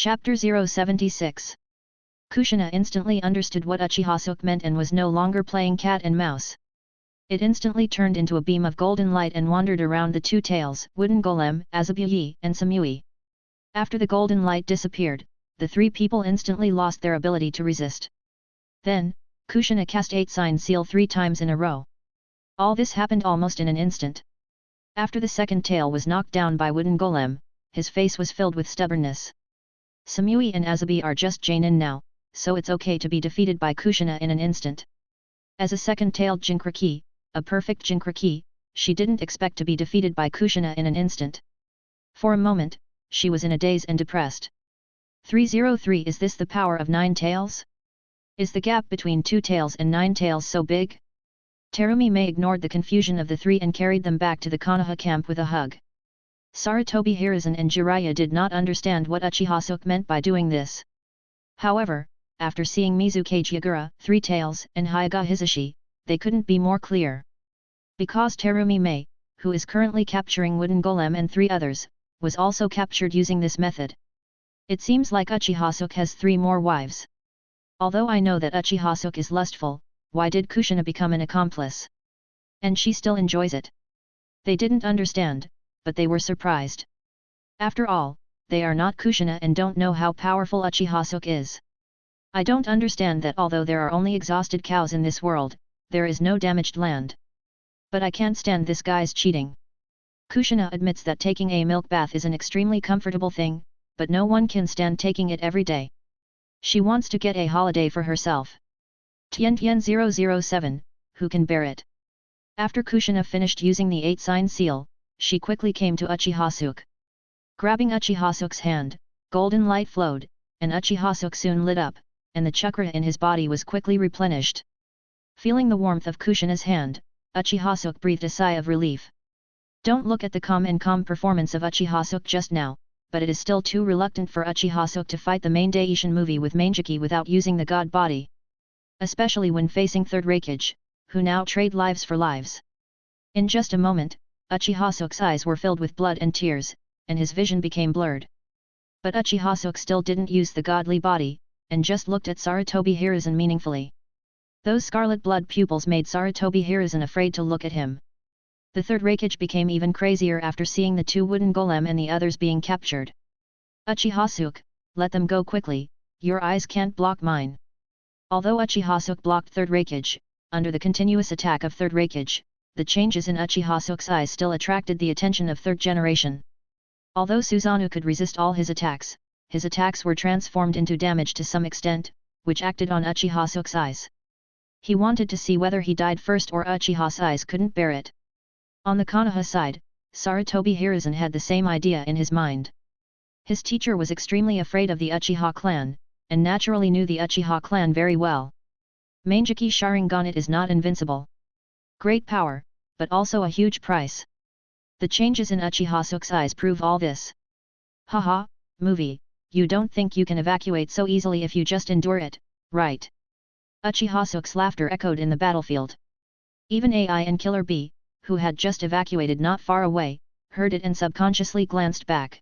Chapter 076. Kushina instantly understood what Uchiha Suke meant and was no longer playing cat and mouse. It instantly turned into a beam of golden light and wandered around the two tails, Wooden Golem, Azabuyi, and Samui. After the golden light disappeared, the three people instantly lost their ability to resist. Then, Kushina cast 8-sign seal 3 times in a row. All this happened almost in an instant. After the second tail was knocked down by Wooden Golem, his face was filled with stubbornness. Samui and Azabi are just Jainin now, so it's okay to be defeated by Kushina in an instant. As a second-tailed Jinkraki, a perfect Jinkraki, she didn't expect to be defeated by Kushina in an instant. For a moment, she was in a daze and depressed. 303. Is this the power of 9 tails? Is the gap between 2 tails and 9 tails so big? Terumi Mei ignored the confusion of the three and carried them back to the Konoha camp with a hug. Sarutobi Hiruzen and Jiraiya did not understand what Uchiha Suke meant by doing this. However, after seeing Mizukage Yagura, 3 Tails, and Hyaga Hisashi, they couldn't be more clear. Because Terumi Mei, who is currently capturing Wooden Golem and 3 others, was also captured using this method. It seems like Uchiha Suke has 3 more wives. Although I know that Uchiha Suke is lustful, why did Kushina become an accomplice? And she still enjoys it. They didn't understand, but they were surprised. After all, they are not Kushina and don't know how powerful Uchiha Suke is. I don't understand that although there are only exhausted cows in this world, there is no damaged land. But I can't stand this guy's cheating. Kushina admits that taking a milk bath is an extremely comfortable thing, but no one can stand taking it every day. She wants to get a holiday for herself. Tien 007, who can bear it? After Kushina finished using the 8-sign seal, she quickly came to Uchiha Suke. Grabbing Uchiha Suke's hand, golden light flowed, and Uchiha Suke soon lit up, and the chakra in his body was quickly replenished. Feeling the warmth of Kushina's hand, Uchiha Suke breathed a sigh of relief. Don't look at the calm performance of Uchiha Suke just now, but it is still too reluctant for Uchiha Suke to fight the main Daishin movie with Manjiki without using the god body. Especially when facing Third Raikage, who now trade lives for lives. In just a moment, Uchiha Suke's eyes were filled with blood and tears, and his vision became blurred. But Uchiha Suke still didn't use the godly body, and just looked at Sarutobi Hiruzen meaningfully. Those scarlet blood pupils made Sarutobi Hiruzen afraid to look at him. The Third Raikage became even crazier after seeing the 2 Wooden Golem and the others being captured. Uchiha Suke, let them go quickly, your eyes can't block mine. Although Uchiha Suke blocked Third Raikage, under the continuous attack of Third Raikage, the changes in Uchiha Suke's eyes still attracted the attention of third generation. Although Susanoo could resist all his attacks were transformed into damage to some extent, which acted on Uchiha Suke's eyes. He wanted to see whether he died first or Uchiha's eyes couldn't bear it. On the Konoha side, Sarutobi Hiruzen had the same idea in his mind. His teacher was extremely afraid of the Uchiha clan, and naturally knew the Uchiha clan very well. Manjiki Sharingan, it is not invincible. Great power, but also a huge price. The changes in Uchiha Suke's eyes prove all this. Haha, movie, you don't think you can evacuate so easily if you just endure it, right? Uchiha Suke's laughter echoed in the battlefield. Even AI and Killer Bee, who had just evacuated not far away, heard it and subconsciously glanced back.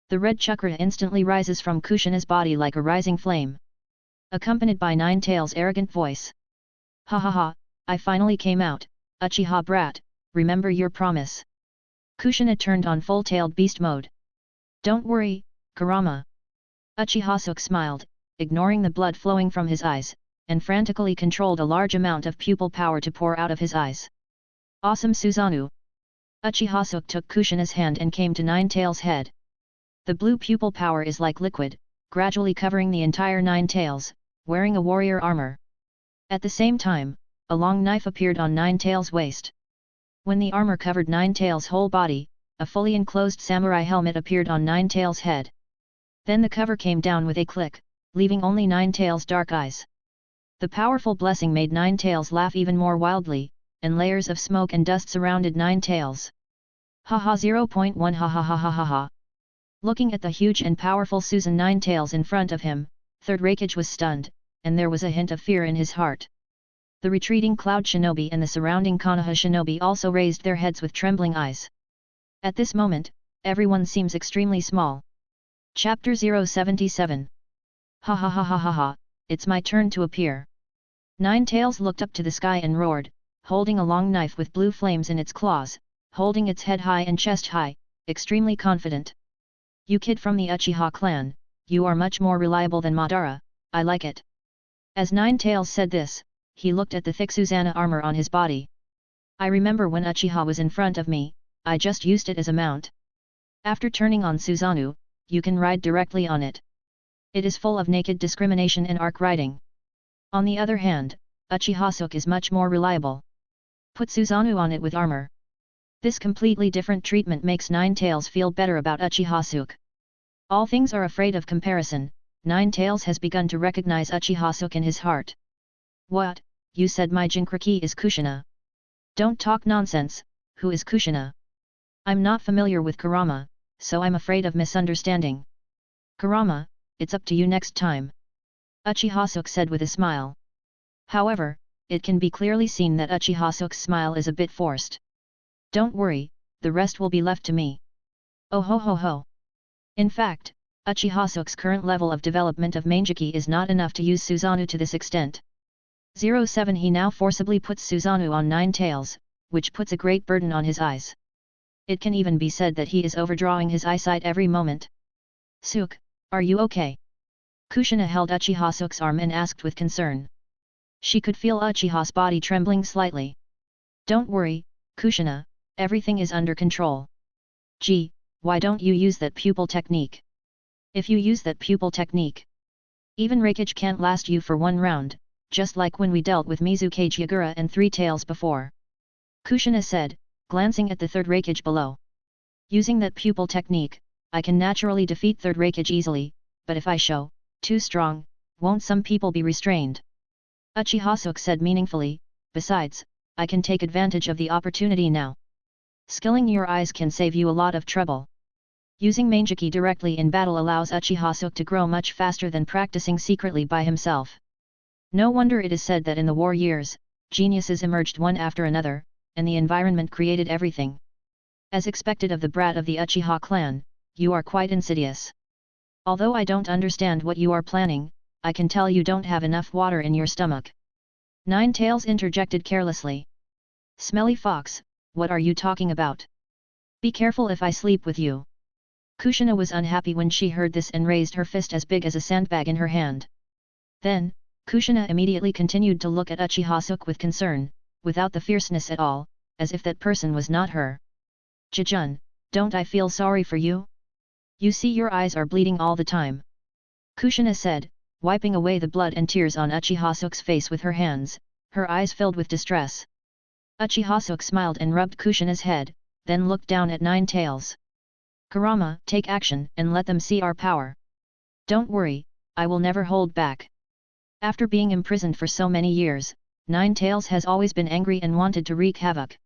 The red chakra instantly rises from Kushina's body like a rising flame. Accompanied by Nine Tails' arrogant voice. Ha ha ha, I finally came out, Uchiha brat, remember your promise. Kushina turned on full-tailed beast mode. Don't worry, Kurama. Uchiha Suke smiled, ignoring the blood flowing from his eyes, and frantically controlled a large amount of pupil power to pour out of his eyes. Awesome Susanoo. Uchiha Suke took Kushina's hand and came to Nine Tails' head. The blue pupil power is like liquid, gradually covering the entire Nine Tails, wearing a warrior armor. At the same time, a long knife appeared on Nine Tails' waist. When the armor covered Nine Tails' whole body, a fully enclosed samurai helmet appeared on Nine Tails' head. Then the cover came down with a click, leaving only Nine Tails' dark eyes. The powerful blessing made Nine Tails laugh even more wildly, and layers of smoke and dust surrounded Nine Tails. Haha 0.1 ha ha ha ha ha ha. Looking at the huge and powerful Susan Nine Tails in front of him, Third Raikage was stunned, and there was a hint of fear in his heart. The retreating Cloud Shinobi and the surrounding Konoha Shinobi also raised their heads with trembling eyes. At this moment, everyone seems extremely small. Chapter 077. Ha ha ha ha ha ha, it's my turn to appear. Nine Tails looked up to the sky and roared, holding a long knife with blue flames in its claws, holding its head high and chest high, extremely confident. You kid from the Uchiha clan, you are much more reliable than Madara, I like it. As Nine Tails said this, he looked at the thick Susanna armor on his body. I remember when Uchiha was in front of me, I just used it as a mount. After turning on Susanoo, you can ride directly on it. It is full of naked discrimination and arc riding. On the other hand, Uchiha Suke is much more reliable. Put Susanoo on it with armor. This completely different treatment makes Nine Tails feel better about Uchiha Suke. All things are afraid of comparison, Nine Tails has begun to recognize Uchiha Suke in his heart. What, you said my Jinchuriki is Kushina? Don't talk nonsense, who is Kushina? I'm not familiar with Kurama, so I'm afraid of misunderstanding. Kurama, it's up to you next time. Uchiha Suke said with a smile. However, it can be clearly seen that Uchiha Suke's smile is a bit forced. Don't worry, the rest will be left to me. Oh ho ho ho. In fact, Uchiha Suke's current level of development of Manjiki is not enough to use Susanoo to this extent. 07 He now forcibly puts Susanoo on Nine Tails, which puts a great burden on his eyes. It can even be said that he is overdrawing his eyesight every moment. Suke, are you okay? Kushina held Uchiha Suke's arm and asked with concern. She could feel Uchiha's body trembling slightly. Don't worry, Kushina, everything is under control. Gee, why don't you use that pupil technique? If you use that pupil technique, even Raikage can't last you for one round, just like when we dealt with Mizukage Yagura and Three Tails before. Kushina said, glancing at the third Raikage below. Using that pupil technique, I can naturally defeat third Raikage easily, but if I show too strong, won't some people be restrained? Uchiha Suke said meaningfully, besides, I can take advantage of the opportunity now. Skilling your eyes can save you a lot of trouble. Using Manjiki directly in battle allows Uchiha Suke to grow much faster than practicing secretly by himself. No wonder it is said that in the war years, geniuses emerged one after another, and the environment created everything. As expected of the brat of the Uchiha clan, you are quite insidious. Although I don't understand what you are planning, I can tell you don't have enough water in your stomach. Nine Tails interjected carelessly. Smelly fox, what are you talking about? Be careful if I sleep with you. Kushina was unhappy when she heard this and raised her fist as big as a sandbag in her hand. Then, Kushina immediately continued to look at Uchiha Suke with concern, without the fierceness at all, as if that person was not her. Jejun, don't I feel sorry for you? You see your eyes are bleeding all the time. Kushina said, wiping away the blood and tears on Uchiha Suke's face with her hands, her eyes filled with distress. Uchiha Suke smiled and rubbed Kushina's head, then looked down at Nine Tails. Kurama, take action and let them see our power. Don't worry, I will never hold back. After being imprisoned for so many years, Nine Tails has always been angry and wanted to wreak havoc.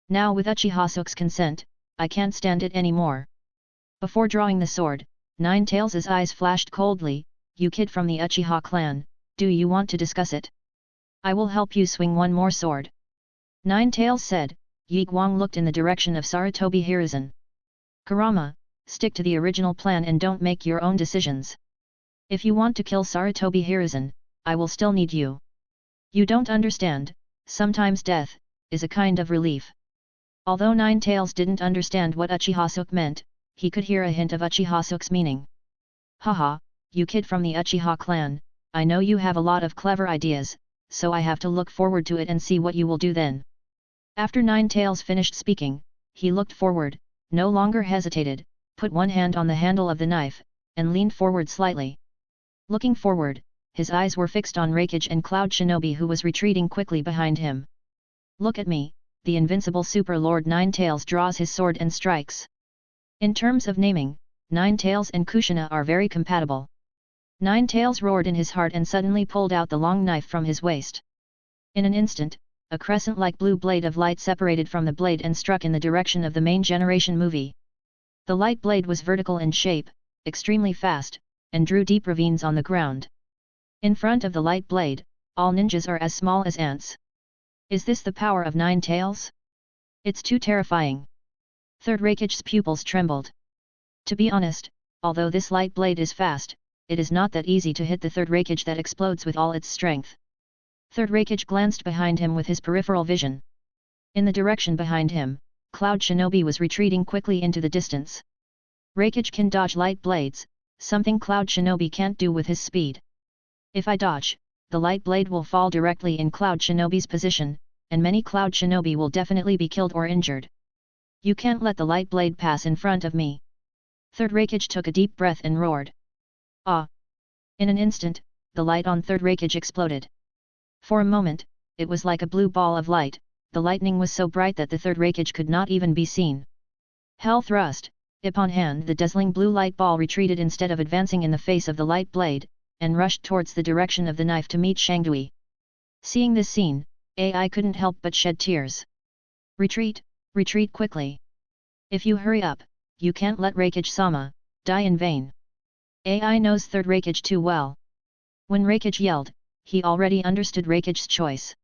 Now with Uchiha Suke's consent, I can't stand it anymore. Before drawing the sword, Nine Tails' eyes flashed coldly. You kid from the Uchiha clan, do you want to discuss it? I will help you swing one more sword. Nine Tails said. Yi Guang looked in the direction of Sarutobi Hiruzen. Kurama, stick to the original plan and don't make your own decisions. If you want to kill Sarutobi Hiruzen, I will still need you. You don't understand, sometimes death is a kind of relief. Although Nine Tails didn't understand what Uchiha Suke meant, he could hear a hint of Uchiha Suke's meaning. Haha, you kid from the Uchiha clan, I know you have a lot of clever ideas, so I have to look forward to it and see what you will do then. After Nine Tails finished speaking, he looked forward, no longer hesitated, put one hand on the handle of the knife, and leaned forward slightly. Looking forward, his eyes were fixed on Raikage and Cloud Shinobi who was retreating quickly behind him. Look at me, the invincible Super Lord Nine Tails draws his sword and strikes. In terms of naming, Nine Tails and Kushina are very compatible. Nine Tails roared in his heart and suddenly pulled out the long knife from his waist. In an instant, a crescent-like blue blade of light separated from the blade and struck in the direction of the main generation movie. The light blade was vertical in shape, extremely fast, and drew deep ravines on the ground. In front of the light blade, all ninjas are as small as ants. Is this the power of Nine Tails? It's too terrifying. Third Raikage's pupils trembled. To be honest, although this light blade is fast, it is not that easy to hit the third Raikage that explodes with all its strength. Third Raikage glanced behind him with his peripheral vision. In the direction behind him, Cloud Shinobi was retreating quickly into the distance. Raikage can dodge light blades, something Cloud Shinobi can't do with his speed. If I dodge, the light blade will fall directly in Cloud Shinobi's position, and many Cloud Shinobi will definitely be killed or injured. You can't let the light blade pass in front of me. Third Raikage took a deep breath and roared. Ah! In an instant, the light on Third Raikage exploded. For a moment, it was like a blue ball of light. The lightning was so bright that the third Raikage could not even be seen. Hell thrust! Ip on hand, the dazzling blue light ball retreated instead of advancing in the face of the light blade, and rushed towards the direction of the knife to meet Shangdui. Seeing this scene, AI couldn't help but shed tears. Retreat, retreat quickly. If you hurry up, you can't let Raikage-sama die in vain. AI knows third Raikage too well. When Raikage yelled, he already understood Raikage's choice.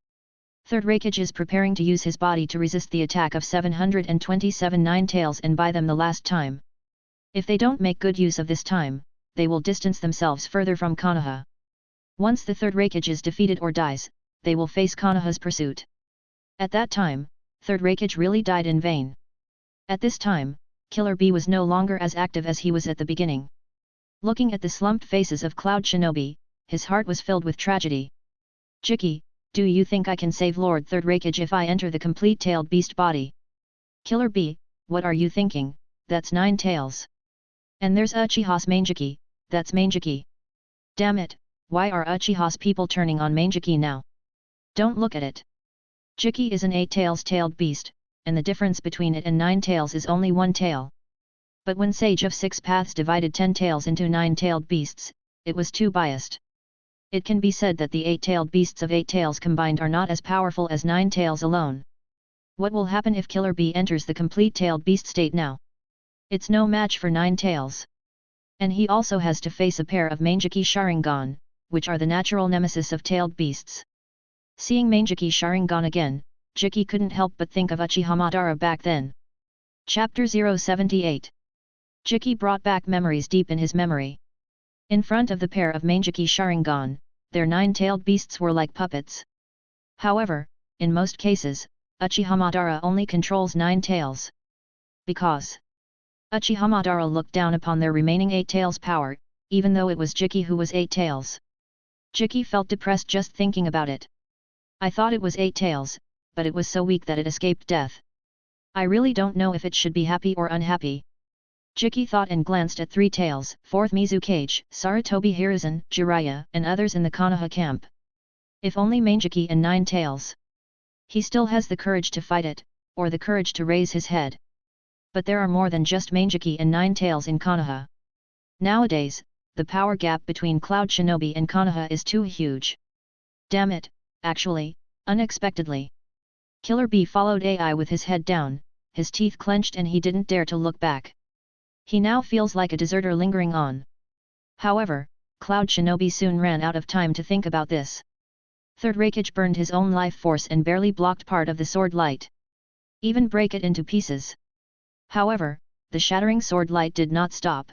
Third Raikage is preparing to use his body to resist the attack of 727 Nine-Tails and buy them the last time. If they don't make good use of this time, they will distance themselves further from Konoha. Once the third Raikage is defeated or dies, they will face Konoha's pursuit. At that time, third Raikage really died in vain. At this time, Killer Bee was no longer as active as he was at the beginning. Looking at the slumped faces of Cloud Shinobi, his heart was filled with tragedy. Jiki, do you think I can save Lord Third Raikage if I enter the complete tailed beast body? Killer Bee, what are you thinking? That's 9 tails. And there's Uchiha's Manjiki, that's Manjiki. Damn it, why are Uchiha's people turning on Manjiki now? Don't look at it. Jiki is an 8 tails tailed beast, and the difference between it and 9 tails is only 1 tail. But when Sage of Six Paths divided 10 tails into 9-tailed beasts, it was too biased. It can be said that the 8-tailed beasts of 8 tails combined are not as powerful as 9 tails alone. What will happen if Killer Bee enters the complete tailed beast state now? It's no match for 9 tails. And he also has to face a pair of Manjiki Sharingan, which are the natural nemesis of tailed beasts. Seeing Manjiki Sharingan again, Jiki couldn't help but think of Uchiha Madara back then. Chapter 078. Jiki brought back memories deep in his memory. In front of the pair of Manjiki Sharingan, their 9-tailed beasts were like puppets. However, in most cases, Uchiha Madara only controls 9 tails. Because Uchiha Madara looked down upon their remaining 8 tails power, even though it was Jiki who was 8 tails. Jiki felt depressed just thinking about it. I thought it was 8 tails, but it was so weak that it escaped death. I really don't know if it should be happy or unhappy. Jiki thought and glanced at 3 tails, 4th Mizukage, Sarutobi Hiruzen, Jiraiya, and others in the Konoha camp. If only Manjiki and 9 tails. He still has the courage to fight it, or the courage to raise his head. But there are more than just Manjiki and 9 tails in Konoha. Nowadays, the power gap between Cloud Shinobi and Konoha is too huge. Damn it, actually, unexpectedly. Killer Bee followed AI with his head down, his teeth clenched, and he didn't dare to look back. He now feels like a deserter lingering on. However, Cloud Shinobi soon ran out of time to think about this. Third Raikage burned his own life force and barely blocked part of the sword light. Even break it into pieces. However, the shattering sword light did not stop.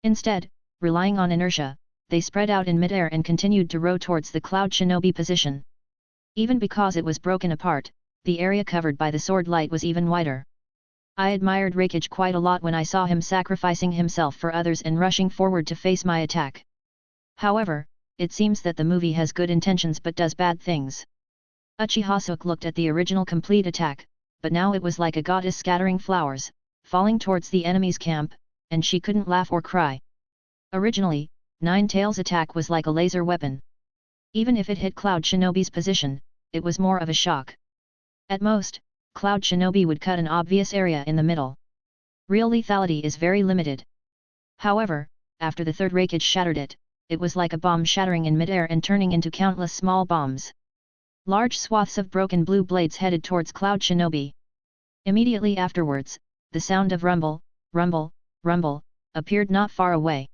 Instead, relying on inertia, they spread out in midair and continued to row towards the Cloud Shinobi position. Even because it was broken apart, the area covered by the sword light was even wider. I admired Raikage quite a lot when I saw him sacrificing himself for others and rushing forward to face my attack. However, it seems that the movie has good intentions but does bad things. Uchiha Suke looked at the original complete attack, but now it was like a goddess scattering flowers, falling towards the enemy's camp, and she couldn't laugh or cry. Originally, 9 Tails' attack was like a laser weapon. Even if it hit Cloud Shinobi's position, it was more of a shock. At most, Cloud Shinobi would cut an obvious area in the middle. Real lethality is very limited. However, after the third Raikage shattered it, it was like a bomb shattering in midair and turning into countless small bombs. Large swaths of broken blue blades headed towards Cloud Shinobi. Immediately afterwards, the sound of rumble, rumble, rumble, appeared not far away.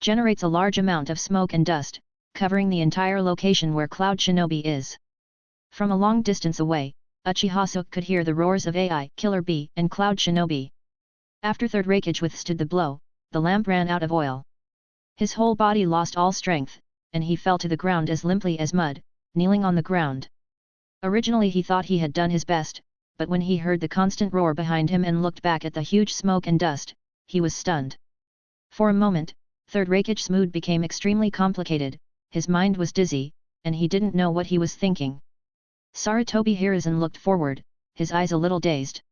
Generates a large amount of smoke and dust, covering the entire location where Cloud Shinobi is. From a long distance away, Uchiha Suke could hear the roars of AI, Killer Bee, and Cloud Shinobi. After Third Raikage withstood the blow, the lamp ran out of oil. His whole body lost all strength, and he fell to the ground as limply as mud, kneeling on the ground. Originally he thought he had done his best, but when he heard the constant roar behind him and looked back at the huge smoke and dust, he was stunned. For a moment, Third Reikich's mood became extremely complicated, his mind was dizzy, and he didn't know what he was thinking. Sarutobi Hiruzen looked forward, his eyes a little dazed.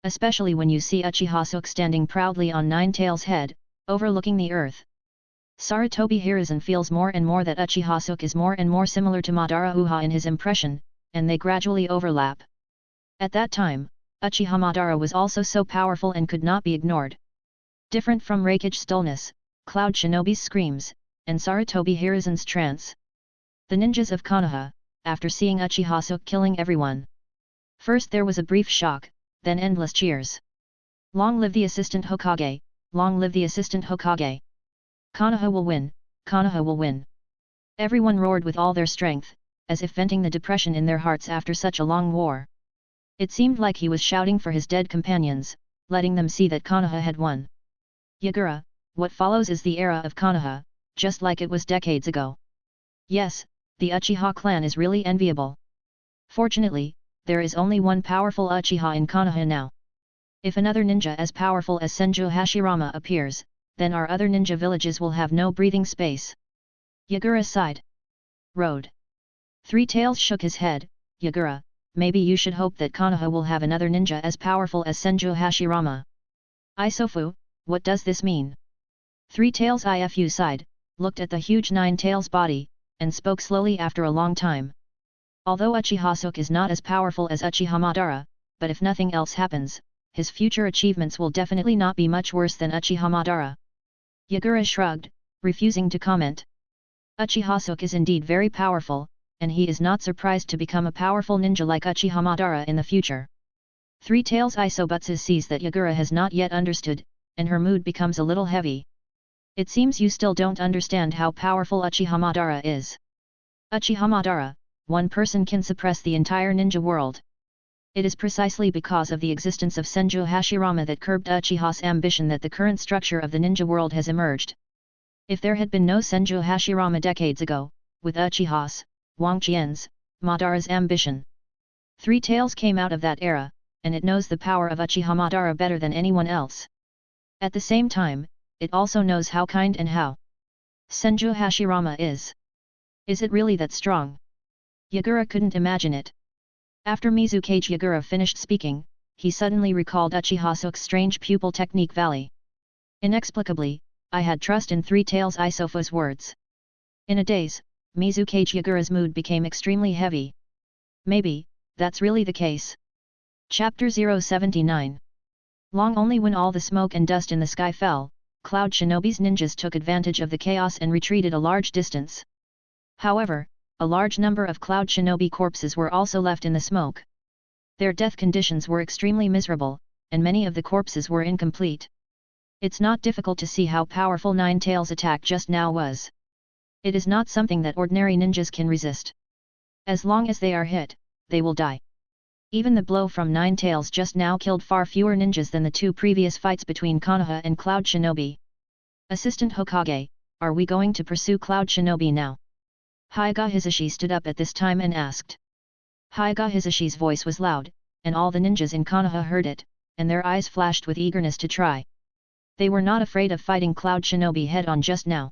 Especially when you see Uchiha Suke standing proudly on Nine-Tails' head, overlooking the earth. Sarutobi Hiruzen feels more and more that Uchiha Suke is more and more similar to Madara Uha in his impression, and they gradually overlap. At that time, Uchiha Madara was also so powerful and could not be ignored. Different from Reikich's dullness, Cloud Shinobi's screams, and Sarutobi Hiruzen's trance. The ninjas of Konoha, after seeing Uchiha Suke killing everyone. First there was a brief shock, then endless cheers. Long live the assistant Hokage, long live the assistant Hokage. Konoha will win, Konoha will win. Everyone roared with all their strength, as if venting the depression in their hearts after such a long war. It seemed like he was shouting for his dead companions, letting them see that Konoha had won. Yagura, what follows is the era of Konoha, just like it was decades ago. Yes, the Uchiha clan is really enviable. Fortunately, there is only one powerful Uchiha in Konoha now. If another ninja as powerful as Senju Hashirama appears, then our other ninja villages will have no breathing space. Yagura sighed. Road. Three Tails shook his head. Yagura, maybe you should hope that Konoha will have another ninja as powerful as Senju Hashirama. Isofu, what does this mean? Three Tails Ifu sighed, looked at the huge Nine Tails body, and spoke slowly after a long time. Although Uchiha Suke is not as powerful as Uchiha Madara, but if nothing else happens, his future achievements will definitely not be much worse than Uchiha Madara. Yagura shrugged, refusing to comment. Uchiha Suke is indeed very powerful, and he is not surprised to become a powerful ninja like Uchiha Madara in the future. Three Tails Isobutsu sees that Yagura has not yet understood, and her mood becomes a little heavy. It seems you still don't understand how powerful Uchiha Madara is. Uchiha Madara, one person can suppress the entire ninja world. It is precisely because of the existence of Senju Hashirama that curbed Uchiha's ambition that the current structure of the ninja world has emerged. If there had been no Senju Hashirama decades ago, with Uchiha's, Wang Qian's, Madara's ambition. Three Tails came out of that era, and it knows the power of Uchiha Madara better than anyone else. At the same time, it also knows how kind and how Senju Hashirama is. Is it really that strong? Yagura couldn't imagine it. After Mizukage Yagura finished speaking, he suddenly recalled Uchiha Suke's strange pupil technique Valley. Inexplicably, I had trust in Three Tails Isofu's words. In a daze, Mizukage Yagura's mood became extremely heavy. Maybe, that's really the case. Chapter 079. Long only when all the smoke and dust in the sky fell, Cloud Shinobi's ninjas took advantage of the chaos and retreated a large distance. However, a large number of Cloud Shinobi corpses were also left in the smoke. Their death conditions were extremely miserable, and many of the corpses were incomplete. It's not difficult to see how powerful Nine Tails' attack just now was. It is not something that ordinary ninjas can resist. As long as they are hit, they will die. Even the blow from Nine Tails just now killed far fewer ninjas than the two previous fights between Konoha and Cloud Shinobi. Assistant Hokage, are we going to pursue Cloud Shinobi now? Hyuga Hisashi stood up at this time and asked. Hyuga Hisashi's voice was loud, and all the ninjas in Konoha heard it, and their eyes flashed with eagerness to try. They were not afraid of fighting Cloud Shinobi head-on just now.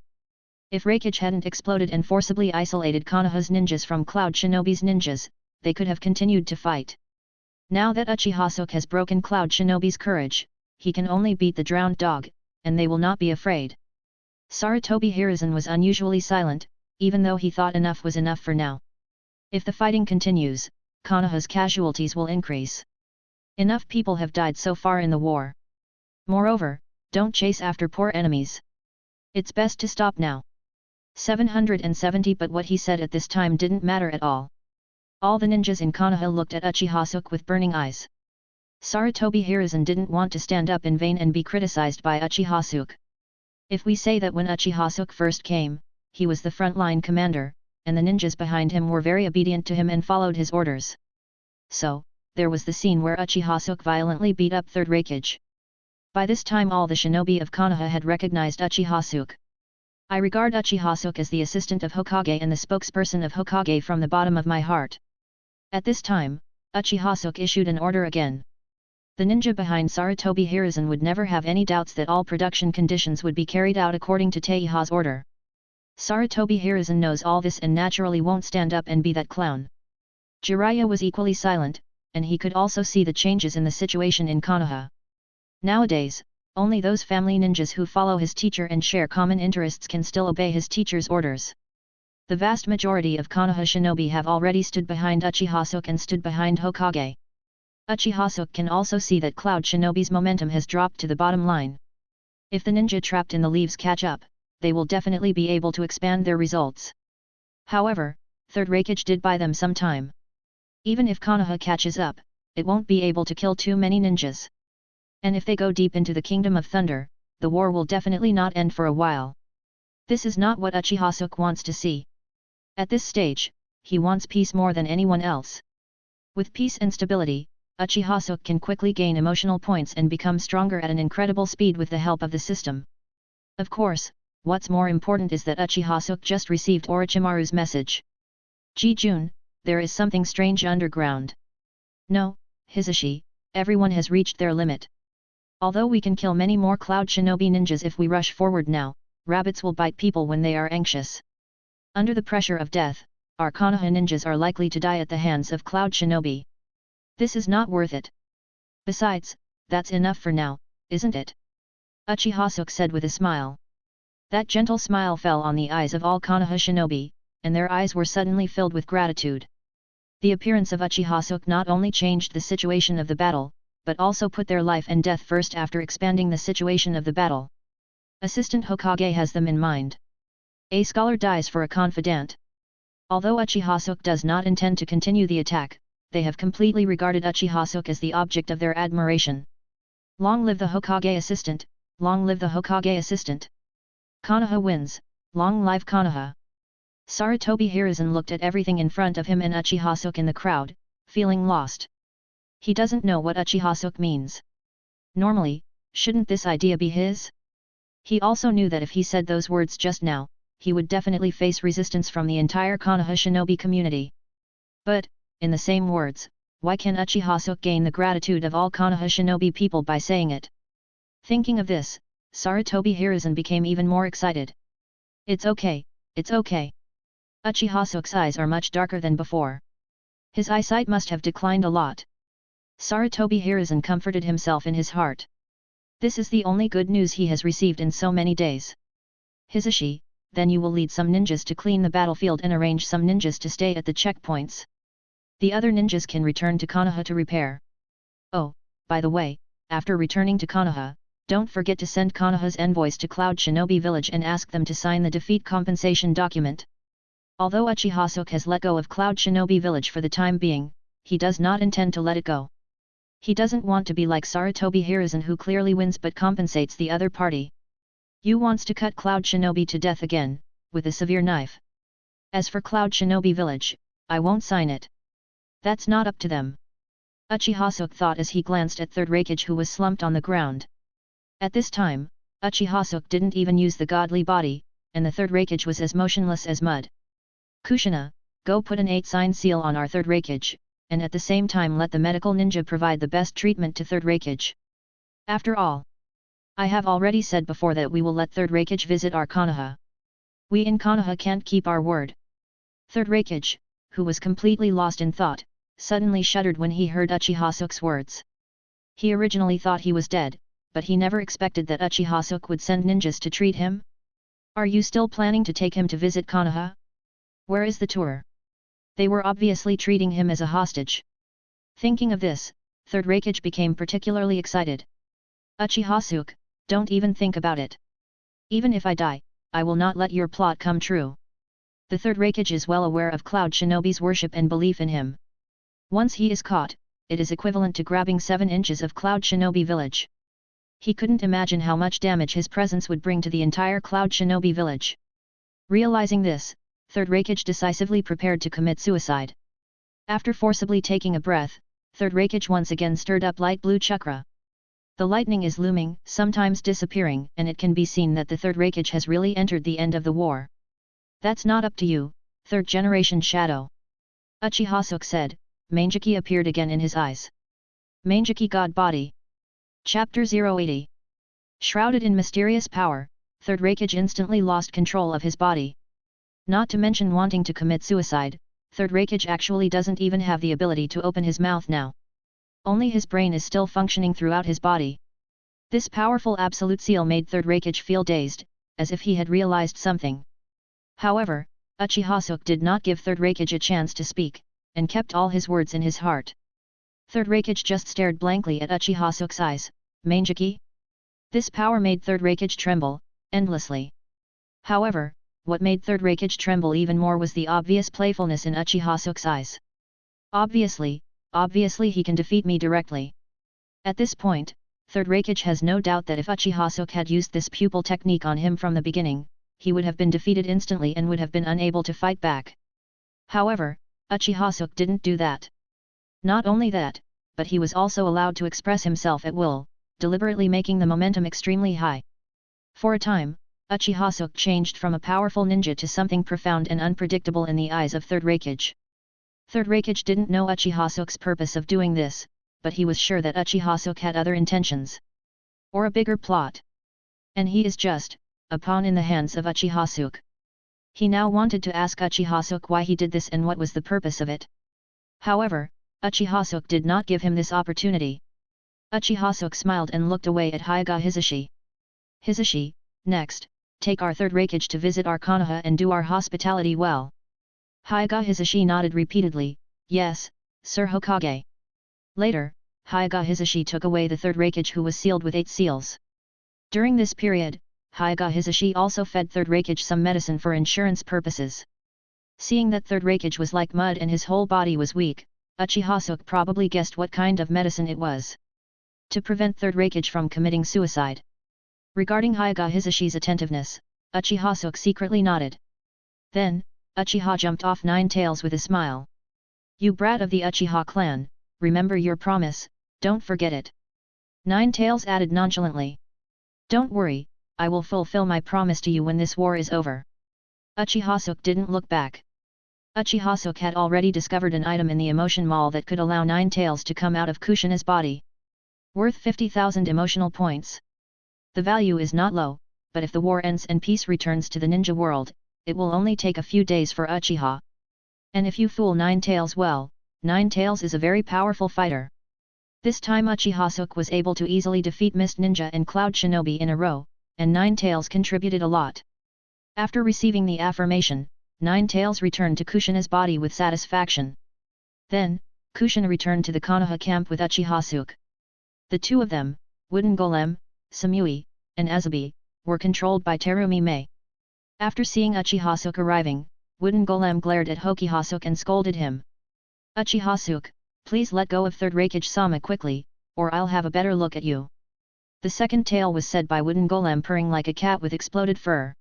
If Reikage hadn't exploded and forcibly isolated Konoha's ninjas from Cloud Shinobi's ninjas, they could have continued to fight. Now that Uchiha Suke has broken Cloud Shinobi's courage, he can only beat the drowned dog, and they will not be afraid. Sarutobi Hiruzen was unusually silent, even though he thought enough was enough for now. If the fighting continues, Konoha's casualties will increase. Enough people have died so far in the war. Moreover, don't chase after poor enemies. It's best to stop now. 770 But what he said at this time didn't matter at all. All the ninjas in Konoha looked at Uchiha Suke with burning eyes. Sarutobi Hiruzen didn't want to stand up in vain and be criticized by Uchiha Suke. If we say that when Uchiha Suke first came, he was the frontline commander, and the ninjas behind him were very obedient to him and followed his orders. So, there was the scene where Uchiha Suke violently beat up Third Reikage. By this time all the shinobi of Konoha had recognized Uchiha Suke. I regard Uchiha Suke as the assistant of Hokage and the spokesperson of Hokage from the bottom of my heart. At this time, Uchiha Suke issued an order again. The ninja behind Sarutobi Hiruzen would never have any doubts that all production conditions would be carried out according to Teiha's order. Sarutobi Hiruzen knows all this and naturally won't stand up and be that clown. Jiraiya was equally silent, and he could also see the changes in the situation in Konoha. Nowadays, only those family ninjas who follow his teacher and share common interests can still obey his teacher's orders. The vast majority of Konoha shinobi have already stood behind Uchiha Suke and stood behind Hokage. Uchiha Suke can also see that Cloud Shinobi's momentum has dropped to the bottom line. If the ninja trapped in the leaves catch up, they will definitely be able to expand their results. However, Third Raikage did buy them some time. Even if Konoha catches up, it won't be able to kill too many ninjas. And if they go deep into the Kingdom of Thunder, the war will definitely not end for a while. This is not what Uchiha Suke wants to see. At this stage, he wants peace more than anyone else. With peace and stability, Uchiha Suke can quickly gain emotional points and become stronger at an incredible speed with the help of the system. Of course, what's more important is that Uchiha Suke just received Orochimaru's message. Ji-jun, there is something strange underground. No, Hisashi, everyone has reached their limit. Although we can kill many more Cloud Shinobi ninjas if we rush forward now, rabbits will bite people when they are anxious. Under the pressure of death, our Konoha ninjas are likely to die at the hands of Cloud Shinobi. This is not worth it. Besides, that's enough for now, isn't it? Uchiha Suke said with a smile. That gentle smile fell on the eyes of all Konoha shinobi, and their eyes were suddenly filled with gratitude. The appearance of Uchiha Suke not only changed the situation of the battle, but also put their life and death first after expanding the situation of the battle. Assistant Hokage has them in mind. A scholar dies for a confidant. Although Uchiha Suke does not intend to continue the attack, they have completely regarded Uchiha Suke as the object of their admiration. Long live the Hokage assistant, long live the Hokage assistant. Konoha wins, long live Konoha. Sarutobi Hiruzen looked at everything in front of him and Uchiha Suke in the crowd, feeling lost. He doesn't know what Uchiha Suke means. Normally, shouldn't this idea be his? He also knew that if he said those words just now, he would definitely face resistance from the entire Konoha shinobi community. But, in the same words, why can Uchiha Suke gain the gratitude of all Konoha shinobi people by saying it? Thinking of this, Sarutobi Hiruzen became even more excited. It's okay, it's okay. Uchiha Suke's eyes are much darker than before. His eyesight must have declined a lot. Sarutobi Hiruzen comforted himself in his heart. This is the only good news he has received in so many days. Hisashi, then you will lead some ninjas to clean the battlefield and arrange some ninjas to stay at the checkpoints. The other ninjas can return to Konoha to repair. Oh, by the way, after returning to Konoha, don't forget to send Konoha's envoys to Cloud Shinobi Village and ask them to sign the defeat compensation document. Although Uchiha Suke has let go of Cloud Shinobi Village for the time being, he does not intend to let it go. He doesn't want to be like Sarutobi Hiruzen who clearly wins but compensates the other party. You wants to cut Cloud Shinobi to death again, with a severe knife. As for Cloud Shinobi Village, I won't sign it. That's not up to them. Uchiha Suke thought as he glanced at Third Raikage who was slumped on the ground. At this time, Uchiha Suke didn't even use the godly body, and the Third Raikage was as motionless as mud. Kushina, go put an 8-sign seal on our Third Raikage, and at the same time let the medical ninja provide the best treatment to Third Raikage. After all, I have already said before that we will let Third Raikage visit our Konoha. We in Konoha can't keep our word. Third Raikage, who was completely lost in thought, suddenly shuddered when he heard Uchiha Suke's words. He originally thought he was dead, but he never expected that Uchiha Suke would send ninjas to treat him. Are you still planning to take him to visit Konoha? Where is the tour? They were obviously treating him as a hostage. Thinking of this, Third Raikage became particularly excited. Uchiha Suke, don't even think about it. Even if I die, I will not let your plot come true. The Third Raikage is well aware of Cloud Shinobi's worship and belief in him. Once he is caught, it is equivalent to grabbing 7 inches of Cloud Shinobi village. He couldn't imagine how much damage his presence would bring to the entire Cloud Shinobi village. Realizing this, Third Raikage decisively prepared to commit suicide. After forcibly taking a breath, Third Raikage once again stirred up light blue chakra. The lightning is looming, sometimes disappearing, and it can be seen that the third Raikage has really entered the end of the war. That's not up to you, third generation shadow. Uchiha Suke said. Mangeki appeared again in his eyes. Mangeki God Body. Chapter 080. Shrouded in mysterious power, third Raikage instantly lost control of his body. Not to mention wanting to commit suicide, third Raikage actually doesn't even have the ability to open his mouth now. Only his brain is still functioning throughout his body. This powerful absolute seal made third Raikage feel dazed, as if he had realized something. However, Uchiha Suke did not give third Raikage a chance to speak, and kept all his words in his heart. Third Raikage just stared blankly at Uchiha Suke's eyes. Mangeki? This power made third Raikage tremble, endlessly. However, what made third Raikage tremble even more was the obvious playfulness in Uchiha Suke's eyes. Obviously he can defeat me directly. At this point, third Raikage has no doubt that if Uchiha Suke had used this pupil technique on him from the beginning, he would have been defeated instantly and would have been unable to fight back. However, Uchiha Suke didn't do that. Not only that, but he was also allowed to express himself at will, deliberately making the momentum extremely high. For a time, Uchiha Suke changed from a powerful ninja to something profound and unpredictable in the eyes of third Raikage. Third Raikage didn't know Uchiha Suke's purpose of doing this, but he was sure that Uchiha Suke had other intentions. Or a bigger plot. And he is just a pawn in the hands of Uchiha Suke. He now wanted to ask Uchiha Suke why he did this and what was the purpose of it. However, Uchiha Suke did not give him this opportunity. Uchiha Suke smiled and looked away at Hyuga Hisashi. Hisashi, next, take our third Raikage to visit our Konoha and do our hospitality well. Hyuga Hisashi nodded repeatedly. Yes, Sir Hokage. Later, Hyuga Hisashi took away the third Raikage who was sealed with 8 seals. During this period, Hyuga Hisashi also fed third Raikage some medicine for insurance purposes. Seeing that third Raikage was like mud and his whole body was weak, Uchiha Suke probably guessed what kind of medicine it was. To prevent third Raikage from committing suicide. Regarding Hyuga Hisashi's attentiveness, Uchiha Suke secretly nodded. Then, Uchiha jumped off Nine Tails with a smile. You brat of the Uchiha clan, remember your promise, don't forget it. Nine Tails added nonchalantly. Don't worry, I will fulfill my promise to you when this war is over. Uchiha Suke didn't look back. Uchiha Suke had already discovered an item in the emotion mall that could allow Nine Tails to come out of Kushina's body. Worth 50,000 emotional points. The value is not low, but if the war ends and peace returns to the ninja world, it will only take a few days for Uchiha. And if you fool Nine Tails well, Nine Tails is a very powerful fighter. This time Uchiha Suke was able to easily defeat Mist Ninja and Cloud Shinobi in a row, and Nine Tails contributed a lot. After receiving the affirmation, Nine Tails returned to Kushina's body with satisfaction. Then, Kushina returned to the Konoha camp with Uchiha Suke. The two of them, Wooden Golem, Samui, and Azabi, were controlled by Terumi Mei. After seeing Uchiha Suke arriving, Wooden Golem glared at Hokiha Suke and scolded him. Uchiha Suke, please let go of third Raikage-sama quickly, or I'll have a better look at you. The second tale was said by Wooden Golem purring like a cat with exploded fur.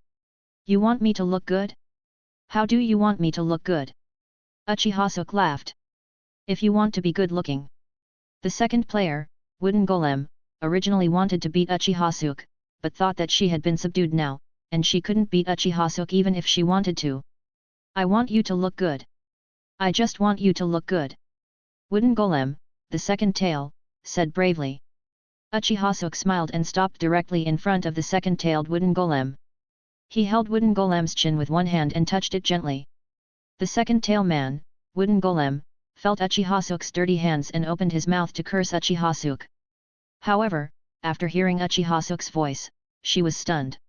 You want me to look good? How do you want me to look good? Uchiha Suke laughed. If you want to be good looking. The second player, Wooden Golem, originally wanted to beat Uchiha Suke, but thought that she had been subdued now, and she couldn't beat Uchiha Suke even if she wanted to. I want you to look good. I just want you to look good. Wooden Golem, the second tail, said bravely. Uchiha Suke smiled and stopped directly in front of the second-tailed Wooden Golem. He held Wooden Golem's chin with one hand and touched it gently. The second-tail man, Wooden Golem, felt Uchiha Suke's dirty hands and opened his mouth to curse Uchiha Suke. However, after hearing Uchiha Suke's voice, she was stunned.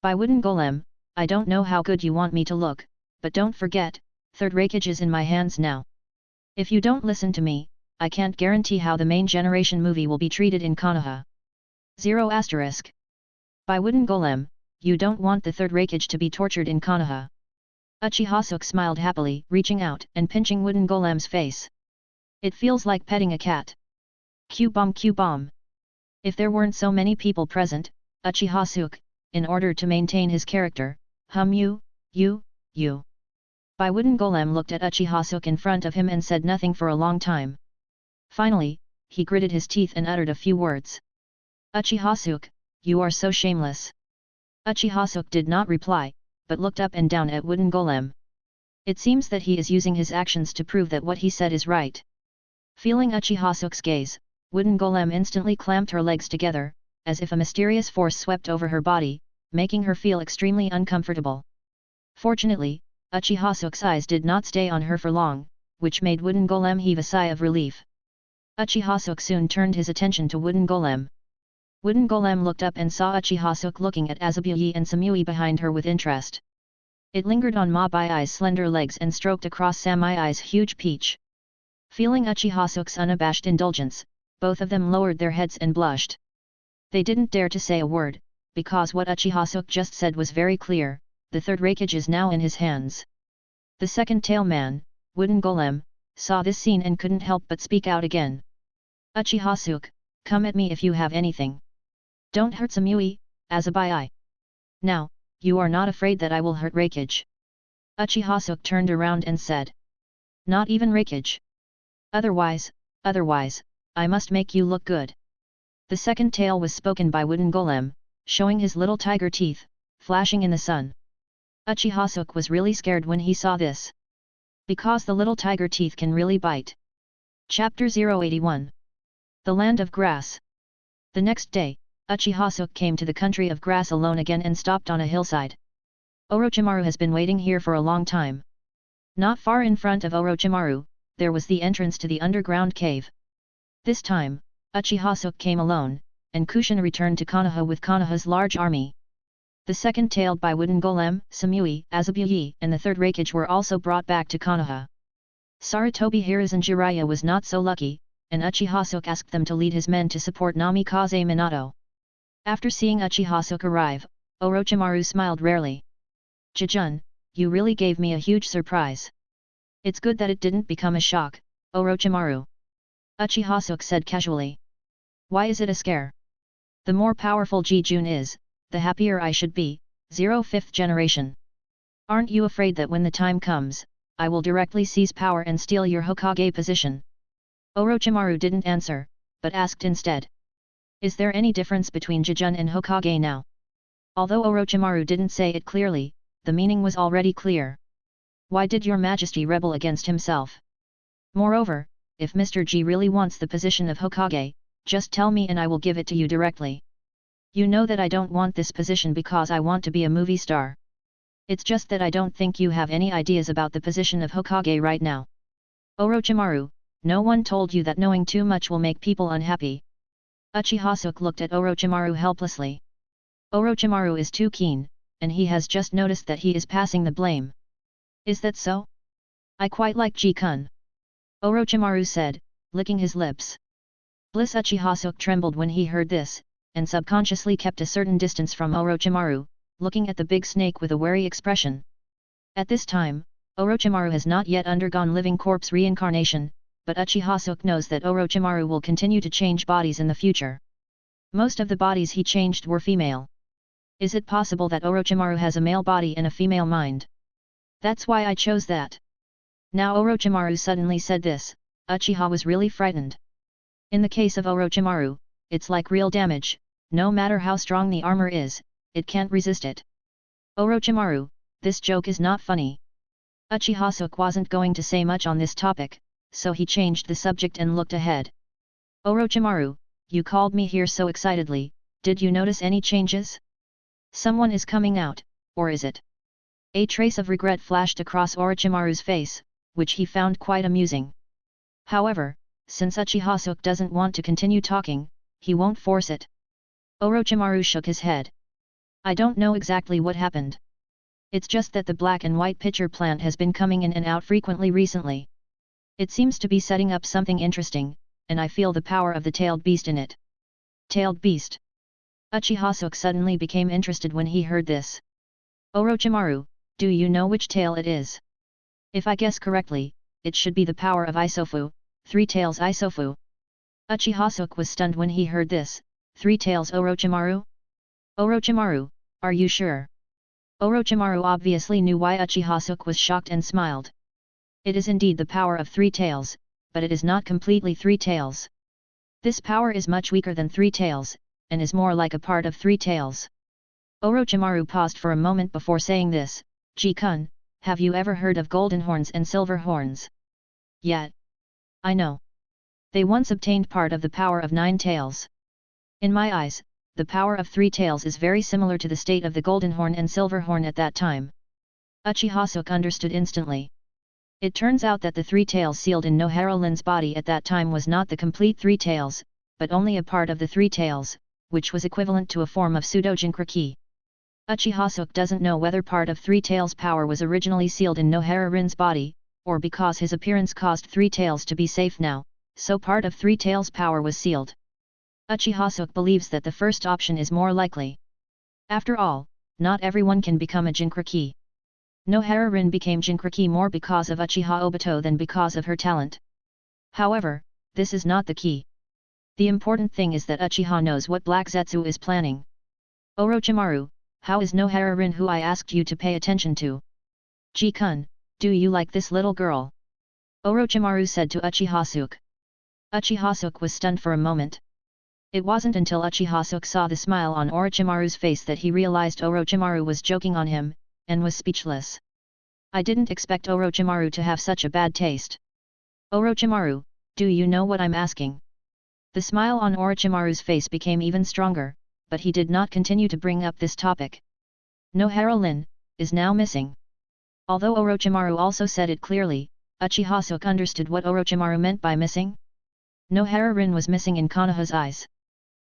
By Wooden Golem, I don't know how good you want me to look, but don't forget, third Raikage is in my hands now. If you don't listen to me, I can't guarantee how the main generation movie will be treated in Konoha. 0*. By Wooden Golem, you don't want the third Raikage to be tortured in Konoha. Uchiha Suke smiled happily, reaching out and pinching Wooden Golem's face. It feels like petting a cat. Q-bomb Q-bomb. If there weren't so many people present, Uchiha Suke, in order to maintain his character, you. By Wooden Golem looked at Uchiha Suke in front of him and said nothing for a long time. Finally, he gritted his teeth and uttered a few words. Uchiha Suke, you are so shameless. Uchiha Suke did not reply, but looked up and down at Wooden Golem. It seems that he is using his actions to prove that what he said is right. Feeling Uchiha Suke's gaze, Wooden Golem instantly clamped her legs together, as if a mysterious force swept over her body, making her feel extremely uncomfortable. Fortunately, Uchiha Suke's eyes did not stay on her for long, which made Wooden Golem heave a sigh of relief. Uchiha Suke soon turned his attention to Wooden Golem. Wooden Golem looked up and saw Uchiha Suke looking at Azabuye and Samui behind her with interest. It lingered on Ma Bai's slender legs and stroked across Samai's huge peach. Feeling Uchiha Suke's unabashed indulgence, both of them lowered their heads and blushed. They didn't dare to say a word, because what Uchiha Suke just said was very clear, the third raikage is now in his hands. The second tail man, Wooden Golem, saw this scene and couldn't help but speak out again. Uchiha Suke, come at me if you have anything. Don't hurt Samui, Azabuye. Now, you are not afraid that I will hurt raikage? Uchiha Suke turned around and said. Not even raikage. Otherwise, I must make you look good. The second tale was spoken by Wooden Golem, showing his little tiger teeth, flashing in the sun. Uchiha Suke was really scared when he saw this. Because the little tiger teeth can really bite. Chapter 081. The Land of Grass. The next day, Uchiha Suke came to the country of grass alone again and stopped on a hillside. Orochimaru has been waiting here for a long time. Not far in front of Orochimaru, there was the entrance to the underground cave. This time, Uchiha Suke came alone, and Kushina returned to Konoha with Konoha's large army. The second tailed by Wooden Golem, Samui, Azabuye, and the third raikage were also brought back to Konoha. Sarutobi Hiruzen Jiraiya was not so lucky, and Uchiha Suke asked them to lead his men to support Namikaze Minato. After seeing Uchiha Suke arrive, Orochimaru smiled rarely. Jijun, you really gave me a huge surprise. It's good that it didn't become a shock, Orochimaru. Uchiha Suke said casually. Why is it a scare? The more powerful Jijun is, the happier I should be, 5th generation. Aren't you afraid that when the time comes, I will directly seize power and steal your Hokage position? Orochimaru didn't answer, but asked instead. Is there any difference between Jijun and Hokage now? Although Orochimaru didn't say it clearly, the meaning was already clear. Why did your majesty rebel against himself? Moreover, if Mr. G really wants the position of Hokage, just tell me and I will give it to you directly. You know that I don't want this position because I want to be a movie star. It's just that I don't think you have any ideas about the position of Hokage right now. Orochimaru, no one told you that knowing too much will make people unhappy. Uchiha Suke looked at Orochimaru helplessly. Orochimaru is too keen, and he has just noticed that he is passing the blame. Is that so? I quite like Ji-kun. Orochimaru said, licking his lips. Bliss Uchiha Suke trembled when he heard this, and subconsciously kept a certain distance from Orochimaru, looking at the big snake with a wary expression. At this time, Orochimaru has not yet undergone living corpse reincarnation, but Uchiha Suke knows that Orochimaru will continue to change bodies in the future. Most of the bodies he changed were female. Is it possible that Orochimaru has a male body and a female mind? That's why I chose that. Now Orochimaru suddenly said this, Uchiha was really frightened. In the case of Orochimaru, it's like real damage, no matter how strong the armor is, it can't resist it. Orochimaru, this joke is not funny. Uchiha Suke wasn't going to say much on this topic, so he changed the subject and looked ahead. Orochimaru, you called me here so excitedly, did you notice any changes? Someone is coming out, or is it? A trace of regret flashed across Orochimaru's face, which he found quite amusing. However, since Uchiha Suke doesn't want to continue talking, he won't force it. Orochimaru shook his head. I don't know exactly what happened. It's just that the black and white pitcher plant has been coming in and out frequently recently. It seems to be setting up something interesting, and I feel the power of the tailed beast in it. Tailed beast? Uchiha Suke suddenly became interested when he heard this. Orochimaru, do you know which tail it is? If I guess correctly, it should be the power of Isofu, Three Tails Isofu. Uchiha Suke was stunned when he heard this, Three Tails Orochimaru? Orochimaru, are you sure? Orochimaru obviously knew why Uchiha Suke was shocked and smiled. It is indeed the power of Three Tails, but it is not completely Three Tails. This power is much weaker than Three Tails, and is more like a part of three tails. Orochimaru paused for a moment before saying this. Ji-kun, have you ever heard of golden horns and silver horns? Yet. I know. They once obtained part of the power of 9 tails. In my eyes, the power of 3 tails is very similar to the state of the golden horn and silver horn at that time. Uchiha Suke understood instantly. It turns out that the 3 tails sealed in Nohara Lin's body at that time was not the complete 3 tails, but only a part of the 3 tails, which was equivalent to a form of pseudo-Jinchuriki. Uchiha Suke doesn't know whether part of 3 tails power was originally sealed in Nohara Rin's body, or because his appearance caused 3 tails to be safe now, so part of 3 tails power was sealed. Uchiha Suke believes that the first option is more likely. After all, not everyone can become a Jinchuriki. Nohara Rin became Jinchuriki more because of Uchiha Obito than because of her talent. However, this is not the key. The important thing is that Uchiha knows what Black Zetsu is planning. Orochimaru, how is Nohara Rin who I asked you to pay attention to? Ji-kun, do you like this little girl? Orochimaru said to Uchiha Suke. Uchiha Suke was stunned for a moment. It wasn't until Uchiha Suke saw the smile on Orochimaru's face that he realized Orochimaru was joking on him, and was speechless. I didn't expect Orochimaru to have such a bad taste. Orochimaru, do you know what I'm asking? The smile on Orochimaru's face became even stronger, but he did not continue to bring up this topic. Nohara Lin is now missing. Although Orochimaru also said it clearly, Uchiha Suke understood what Orochimaru meant by missing. Nohara Rin was missing in Konoha's eyes.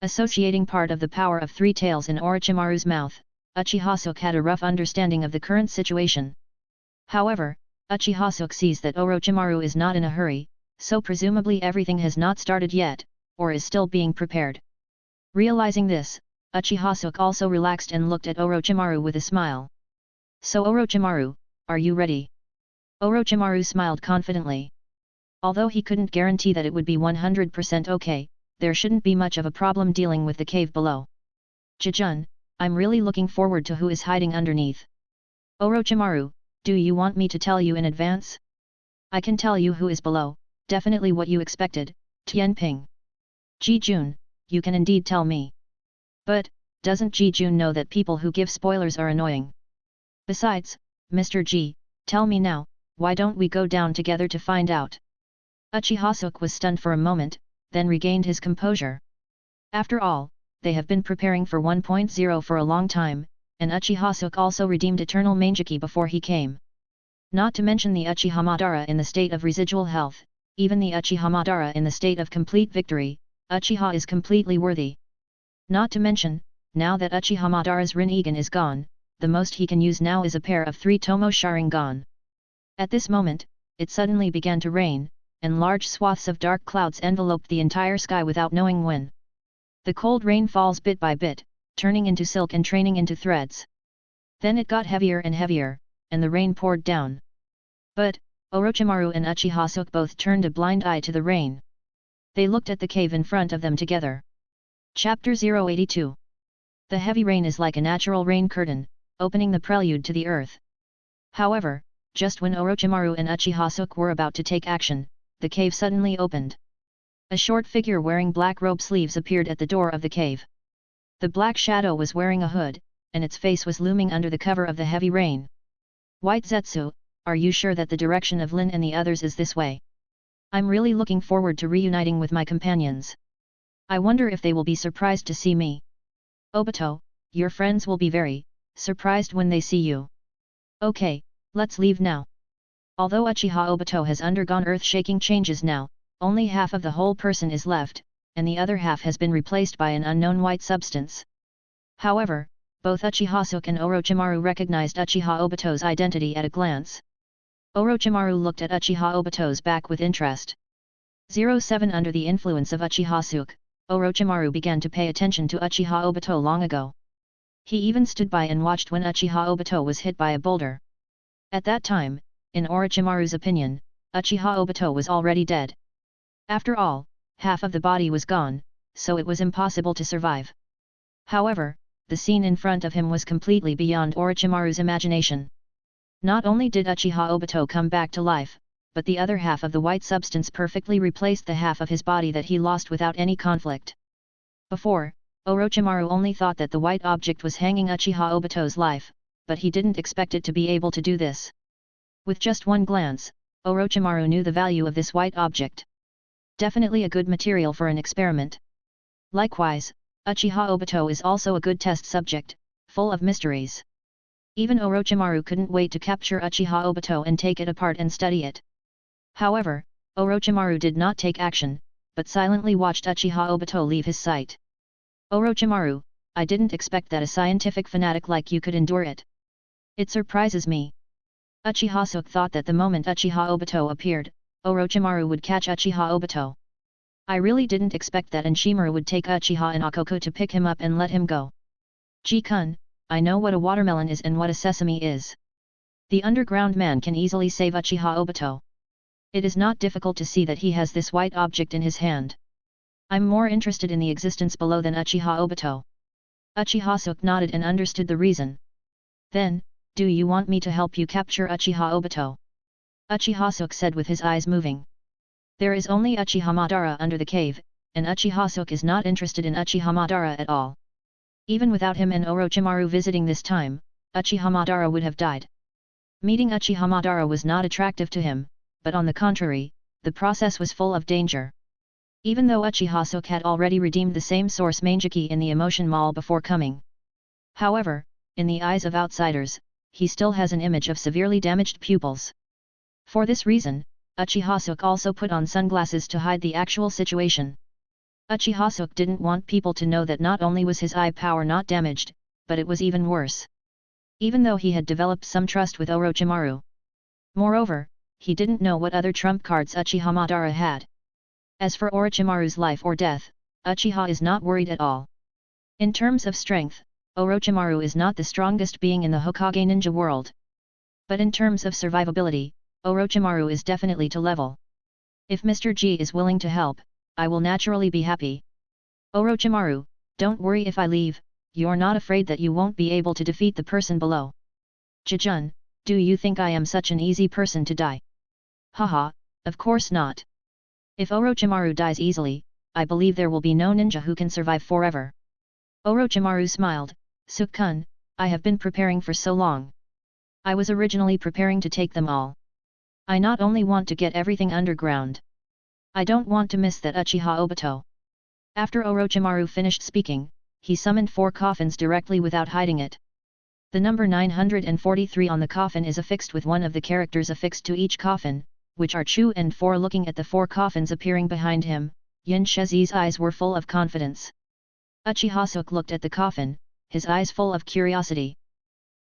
Associating part of the power of 3 tails in Orochimaru's mouth, Uchiha Suke had a rough understanding of the current situation. However, Uchiha Suke sees that Orochimaru is not in a hurry, so presumably everything has not started yet, or is still being prepared. Realizing this, Uchiha Suke also relaxed and looked at Orochimaru with a smile. So Orochimaru, are you ready? Orochimaru smiled confidently. Although he couldn't guarantee that it would be 100% okay, there shouldn't be much of a problem dealing with the cave below. Jijun, I'm really looking forward to who is hiding underneath. Orochimaru, do you want me to tell you in advance? I can tell you who is below, definitely what you expected, Tianping. Ji-jun, you can indeed tell me. But, doesn't Ji-jun know that people who give spoilers are annoying? Besides, Mr. Ji, tell me now, why don't we go down together to find out? Uchiha Suke was stunned for a moment, then regained his composure. After all, they have been preparing for 1.0 for a long time, and Uchiha Suke also redeemed Eternal Manjiki before he came. Not to mention the Uchiha Madara in the state of residual health, even the Uchiha Madara in the state of complete victory, Uchiha is completely worthy. Not to mention, now that Uchiha Madara's Rinnegan is gone, the most he can use now is a pair of 3 Tomo Sharingan. At this moment, it suddenly began to rain, and large swaths of dark clouds enveloped the entire sky without knowing when. The cold rain falls bit by bit, turning into silk and training into threads. Then it got heavier and heavier, and the rain poured down. But, Orochimaru and Uchiha Suke both turned a blind eye to the rain. They looked at the cave in front of them together. Chapter 082. The heavy rain is like a natural rain curtain, opening the prelude to the earth. However, just when Orochimaru and Uchiha Suke were about to take action, the cave suddenly opened. A short figure wearing black robe sleeves appeared at the door of the cave. The black shadow was wearing a hood, and its face was looming under the cover of the heavy rain. White Zetsu, are you sure that the direction of Lin and the others is this way? I'm really looking forward to reuniting with my companions. I wonder if they will be surprised to see me. Obito, your friends will be very surprised when they see you. Okay, let's leave now. Although Uchiha Obito has undergone earth-shaking changes now, only half of the whole person is left, and the other half has been replaced by an unknown white substance. However, both Uchiha Suke and Orochimaru recognized Uchiha Obito's identity at a glance. Orochimaru looked at Uchiha Obito's back with interest. 07 Under the influence of Uchiha Suke, Orochimaru began to pay attention to Uchiha Obito long ago. He even stood by and watched when Uchiha Obito was hit by a boulder. At that time, in Orochimaru's opinion, Uchiha Obito was already dead. After all, half of the body was gone, so it was impossible to survive. However, the scene in front of him was completely beyond Orochimaru's imagination. Not only did Uchiha Obito come back to life, but the other half of the white substance perfectly replaced the half of his body that he lost without any conflict. Before, Orochimaru only thought that the white object was hanging Uchiha Obito's life, but he didn't expect it to be able to do this. With just one glance, Orochimaru knew the value of this white object. Definitely a good material for an experiment. Likewise, Uchiha Obito is also a good test subject, full of mysteries. Even Orochimaru couldn't wait to capture Uchiha Obito and take it apart and study it. However, Orochimaru did not take action, but silently watched Uchiha Obito leave his sight. Orochimaru, I didn't expect that a scientific fanatic like you could endure it. It surprises me. Uchiha Suke thought that the moment Uchiha Obito appeared, Orochimaru would catch Uchiha Obito. I really didn't expect that Orochimaru would take Uchiha and Akoko to pick him up and let him go. Ji-kun, I know what a watermelon is and what a sesame is. The underground man can easily save Uchiha Obito. It is not difficult to see that he has this white object in his hand. I'm more interested in the existence below than Uchiha Obito. Uchiha Suke nodded and understood the reason. Then, do you want me to help you capture Uchiha Obito? Uchiha Suke said with his eyes moving. There is only Uchiha Madara under the cave, and Uchiha Suke is not interested in Uchiha Madara at all. Even without him and Orochimaru visiting this time, Uchiha Madara would have died. Meeting Uchiha Madara was not attractive to him, but on the contrary, the process was full of danger. Even though Uchiha Suke had already redeemed the same source Mangeki in the emotion mall before coming. However, in the eyes of outsiders, he still has an image of severely damaged pupils. For this reason, Uchiha Suke also put on sunglasses to hide the actual situation. Uchiha Suke didn't want people to know that not only was his eye power not damaged, but it was even worse. Even though he had developed some trust with Orochimaru. Moreover, he didn't know what other trump cards Uchiha Madara had. As for Orochimaru's life or death, Uchiha is not worried at all. In terms of strength, Orochimaru is not the strongest being in the Hokage ninja world. But in terms of survivability, Orochimaru is definitely to level. If Mr. G is willing to help, I will naturally be happy. Orochimaru, don't worry if I leave, you're not afraid that you won't be able to defeat the person below. Jijun, do you think I am such an easy person to die? Haha, of course not. If Orochimaru dies easily, I believe there will be no ninja who can survive forever. Orochimaru smiled, Suke-kun, I have been preparing for so long. I was originally preparing to take them all. I not only want to get everything underground. I don't want to miss that Uchiha Obito. After Orochimaru finished speaking, he summoned 4 coffins directly without hiding it. The number 943 on the coffin is affixed with one of the characters affixed to each coffin, which are Chu and 4. Looking at the 4 coffins appearing behind him, Yin Shezi's eyes were full of confidence. Uchiha Suke looked at the coffin, his eyes full of curiosity.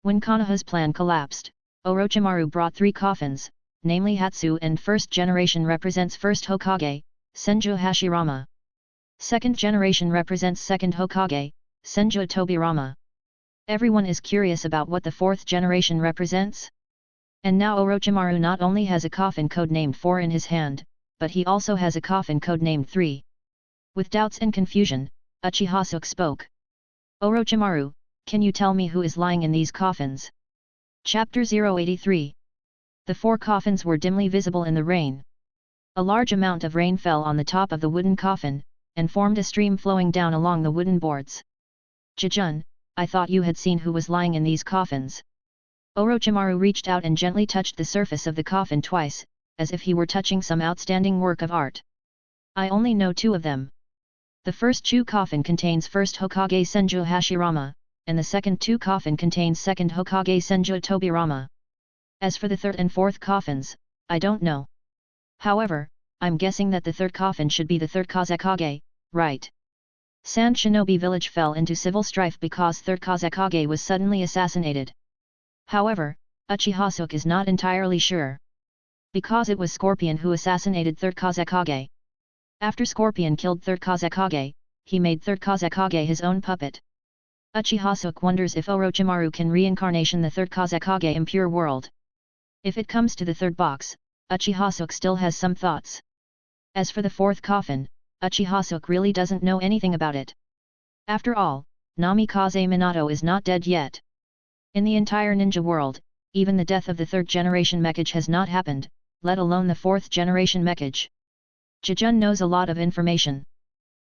When Konoha's plan collapsed, Orochimaru brought 3 coffins, namely Hatsu and first generation represents first Hokage, Senju Hashirama. Second generation represents second Hokage, Senju Tobirama. Everyone is curious about what the 4th generation represents. And now Orochimaru not only has a coffin codenamed 4 in his hand, but he also has a coffin codenamed 3. With doubts and confusion, Uchiha Suke spoke. Orochimaru, can you tell me who is lying in these coffins? Chapter 083. The 4 coffins were dimly visible in the rain. A large amount of rain fell on the top of the wooden coffin, and formed a stream flowing down along the wooden boards. Jijun, I thought you had seen who was lying in these coffins. Orochimaru reached out and gently touched the surface of the coffin twice, as if he were touching some outstanding work of art. I only know 2 of them. The first Chu coffin contains first Hokage Senju Hashirama, and the second 2 coffin contains second Hokage Senju Tobirama. As for the 3rd and 4th coffins, I don't know. However, I'm guessing that the 3rd coffin should be the 3rd Kazekage, right? Sand Shinobi village fell into civil strife because 3rd Kazekage was suddenly assassinated. However, Uchiha Suke is not entirely sure. Because it was Scorpion who assassinated 3rd Kazekage. After Scorpion killed 3rd Kazekage, he made 3rd Kazekage his own puppet. Uchiha Suke wonders if Orochimaru can reincarnation the 3rd Kazekage in pure world. If it comes to the 3rd box, Uchiha Suke still has some thoughts. As for the 4th coffin, Uchiha Suke really doesn't know anything about it. After all, Namikaze Minato is not dead yet. In the entire ninja world, even the death of the 3rd generation Mekage has not happened, let alone the 4th generation Mekage. Jijun knows a lot of information.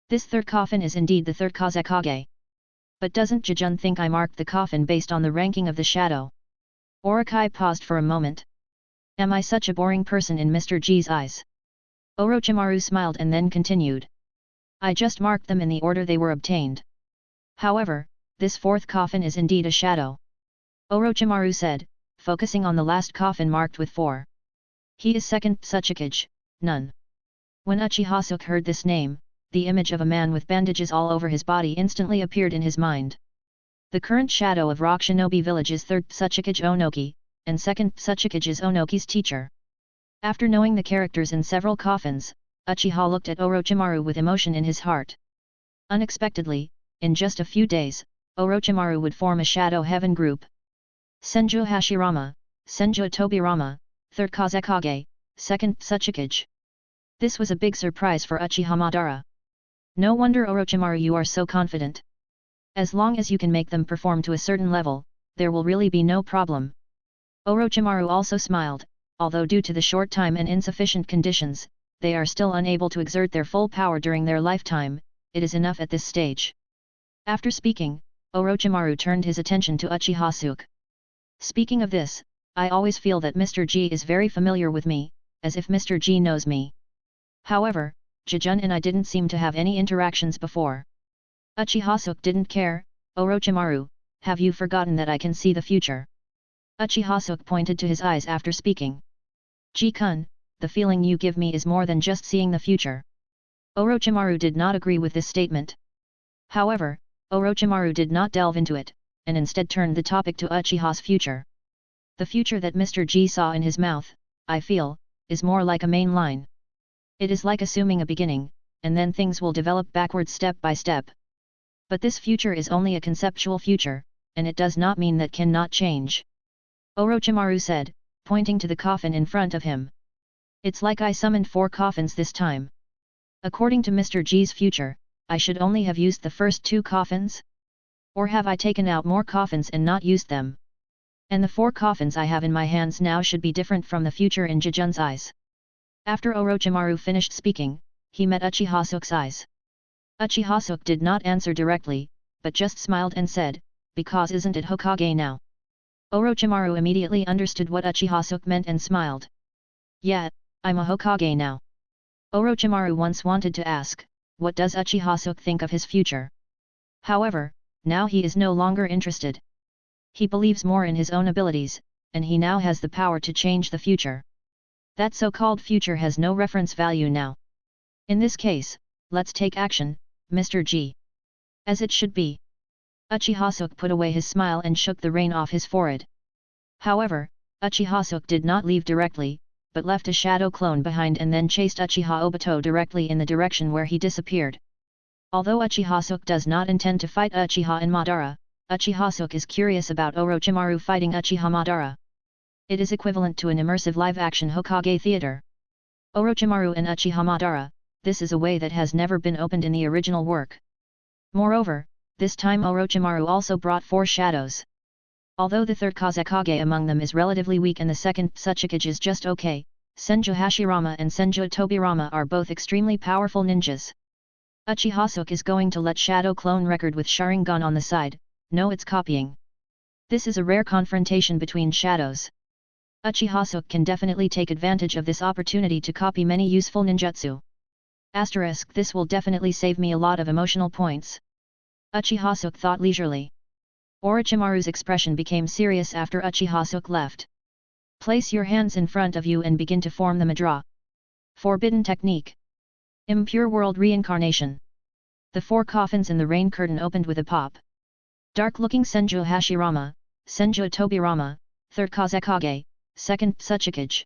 This third coffin is indeed the third Kazekage. But doesn't Jijun think I marked the coffin based on the ranking of the shadow? Orochi paused for a moment. Am I such a boring person in Mr. G's eyes? Orochimaru smiled and then continued. I just marked them in the order they were obtained. However, this fourth coffin is indeed a shadow. Orochimaru said, focusing on the last coffin marked with 4. He is second Tsuchikage, none. When Uchiha Suke heard this name, the image of a man with bandages all over his body instantly appeared in his mind. The current shadow of Rock Shinobi Village is third Tsuchikage Onoki, and second Tsuchikage is Onoki's teacher. After knowing the characters in several coffins, Uchiha looked at Orochimaru with emotion in his heart. Unexpectedly, in just a few days, Orochimaru would form a Shadow Heaven group. Senju Hashirama, Senju Tobirama, 3rd Kazekage, 2nd Tsuchikage. This was a big surprise for Uchiha Madara. No wonder Orochimaru, you are so confident. As long as you can make them perform to a certain level, there will really be no problem. Orochimaru also smiled, although due to the short time and insufficient conditions, they are still unable to exert their full power during their lifetime. It is enough at this stage. After speaking, Orochimaru turned his attention to Uchiha Suke. Speaking of this, I always feel that Mr. G is very familiar with me, as if Mr. G knows me. However, Jijun and I didn't seem to have any interactions before. Uchiha Suke didn't care. Orochimaru, have you forgotten that I can see the future? Uchiha Suke pointed to his eyes after speaking. Ji-kun, the feeling you give me is more than just seeing the future. Orochimaru did not agree with this statement. However, Orochimaru did not delve into it, and instead turned the topic to Uchiha's future. The future that Mr. G saw in his mouth, I feel, is more like a main line. It is like assuming a beginning, and then things will develop backwards step by step. But this future is only a conceptual future, and it does not mean that cannot change. Orochimaru said, pointing to the coffin in front of him. It's like I summoned 4 coffins this time. According to Mr. G's future, I should only have used the first 2 coffins? Or have I taken out more coffins and not used them? And the 4 coffins I have in my hands now should be different from the future in Jijun's eyes. After Orochimaru finished speaking, he met Uchiha Suke's eyes. Uchiha Suke did not answer directly, but just smiled and said, because isn't it Hokage now? Orochimaru immediately understood what Uchiha Suke meant and smiled. Yeah, I'm a Hokage now. Orochimaru once wanted to ask, what does Uchiha Suke think of his future? However, now he is no longer interested. He believes more in his own abilities, and he now has the power to change the future. That so-called future has no reference value now. In this case, let's take action, Mr. G. As it should be. Uchiha Suke put away his smile and shook the rain off his forehead. However, Uchiha Suke did not leave directly, but left a shadow clone behind and then chased Uchiha Obito directly in the direction where he disappeared. Although Uchiha Suke does not intend to fight Uchiha and Madara, Uchiha Suke is curious about Orochimaru fighting Uchiha Madara. It is equivalent to an immersive live-action Hokage theater. Orochimaru and Uchiha Madara, this is a way that has never been opened in the original work. Moreover, this time Orochimaru also brought 4 shadows. Although the 3rd Kazekage among them is relatively weak and the 2nd Tsuchikage is just okay, Senju Hashirama and Senju Tobirama are both extremely powerful ninjas. Uchiha Suke is going to let Shadow Clone Record with Sharingan on the side. No, it's copying. This is a rare confrontation between shadows. Uchiha Suke can definitely take advantage of this opportunity to copy many useful ninjutsu. Asterisk, this will definitely save me a lot of emotional points. Uchiha Suke thought leisurely. Orochimaru's expression became serious after Uchiha Suke left. Place your hands in front of you and begin to form the Madra. Forbidden technique. Impure world reincarnation. The 4 coffins in the rain curtain opened with a pop. Dark-looking Senju Hashirama, Senju Tobirama, 3rd Kazekage, 2nd Tsuchikage.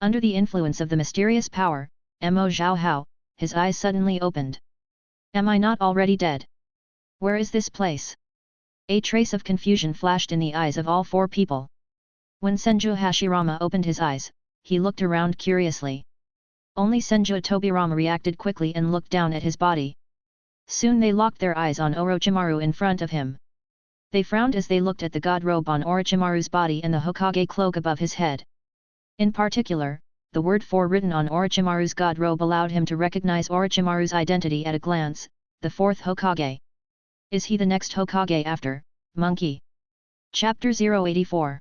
Under the influence of the mysterious power, Mo Zhao, his eyes suddenly opened. Am I not already dead? Where is this place? A trace of confusion flashed in the eyes of all 4 people. When Senju Hashirama opened his eyes, he looked around curiously. Only Senju Tobirama reacted quickly and looked down at his body. Soon they locked their eyes on Orochimaru in front of him. They frowned as they looked at the god robe on Orochimaru's body and the Hokage cloak above his head. In particular, the word 4 written on Orochimaru's god robe allowed him to recognize Orochimaru's identity at a glance, the 4th Hokage. Is he the next Hokage after, Monkey? Chapter 084.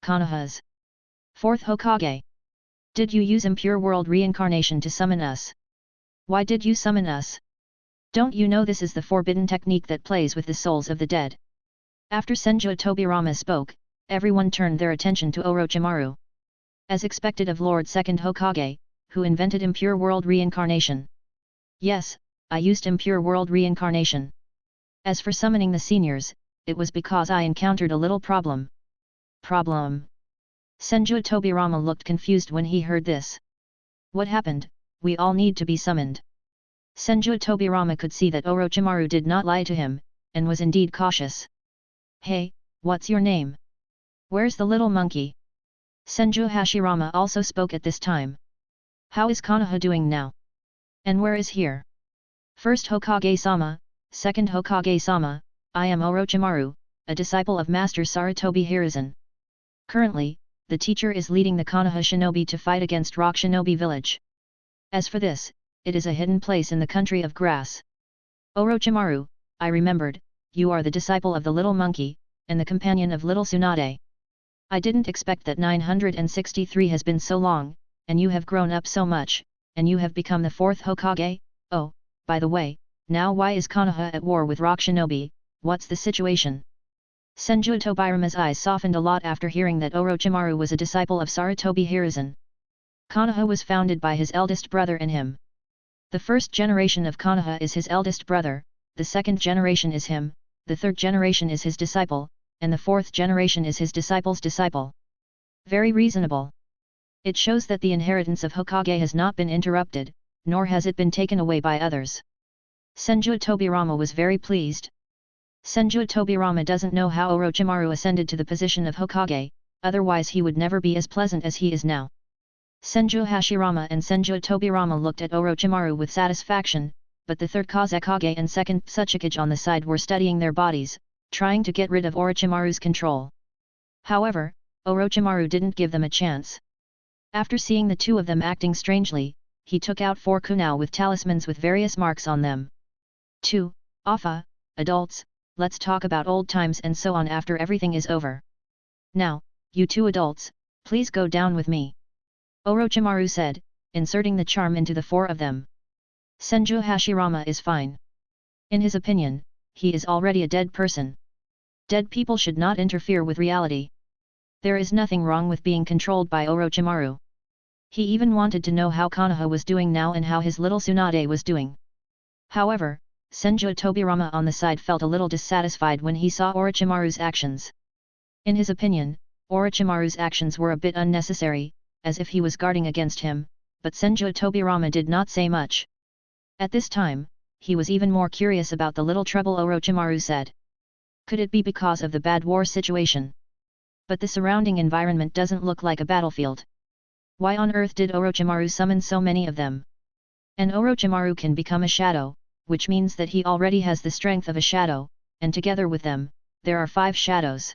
Konoha's 4th Hokage. Did you use impure world reincarnation to summon us? Why did you summon us? Don't you know this is the forbidden technique that plays with the souls of the dead? After Senju Tobirama spoke, everyone turned their attention to Orochimaru. As expected of Lord 2nd Hokage, who invented impure world reincarnation. Yes, I used impure world reincarnation. As for summoning the seniors, it was because I encountered a little problem. Problem? Senju Tobirama looked confused when he heard this. What happened? We all need to be summoned. Senju Tobirama could see that Orochimaru did not lie to him, and was indeed cautious. Hey, what's your name? Where's the little monkey? Senju Hashirama also spoke at this time. How is Konoha doing now? And where is here? First Hokage-sama, second Hokage-sama, I am Orochimaru, a disciple of Master Sarutobi Hiruzen. Currently, the teacher is leading the Konoha shinobi to fight against Rock Shinobi village. As for this, it is a hidden place in the country of grass. Orochimaru, I remembered, you are the disciple of the little monkey, and the companion of little Tsunade. I didn't expect that 963 has been so long, and you have grown up so much, and you have become the 4th Hokage. Oh, by the way, now why is Konoha at war with Rock Shinobi? What's the situation? Senju Tobirama's eyes softened a lot after hearing that Orochimaru was a disciple of Sarutobi Hiruzen. Konoha was founded by his eldest brother and him. The first generation of Konoha is his eldest brother, the second generation is him, the third generation is his disciple, and the fourth generation is his disciple's disciple. Very reasonable. It shows that the inheritance of Hokage has not been interrupted, nor has it been taken away by others. Senju Tobirama was very pleased. Senju Tobirama doesn't know how Orochimaru ascended to the position of Hokage, otherwise he would never be as pleasant as he is now. Senju Hashirama and Senju Tobirama looked at Orochimaru with satisfaction, but the third Kazekage and second Tsuchikage on the side were studying their bodies, trying to get rid of Orochimaru's control. However, Orochimaru didn't give them a chance. After seeing the two of them acting strangely, he took out 4 kunao with talismans with various marks on them. 2. Alpha, adults, let's talk about old times and so on after everything is over. Now, you 2 adults, please go down with me. Orochimaru said, inserting the charm into the 4 of them. Senju Hashirama is fine. In his opinion, he is already a dead person. Dead people should not interfere with reality. There is nothing wrong with being controlled by Orochimaru. He even wanted to know how Konoha was doing now and how his little Tsunade was doing. However, Senju Tobirama on the side felt a little dissatisfied when he saw Orochimaru's actions. In his opinion, Orochimaru's actions were a bit unnecessary, as if he was guarding against him, but Senju Tobirama did not say much. At this time, he was even more curious about the little trouble Orochimaru said. Could it be because of the bad war situation? But the surrounding environment doesn't look like a battlefield. Why on earth did Orochimaru summon so many of them? And Orochimaru can become a shadow, which means that he already has the strength of a shadow, and together with them, there are 5 shadows.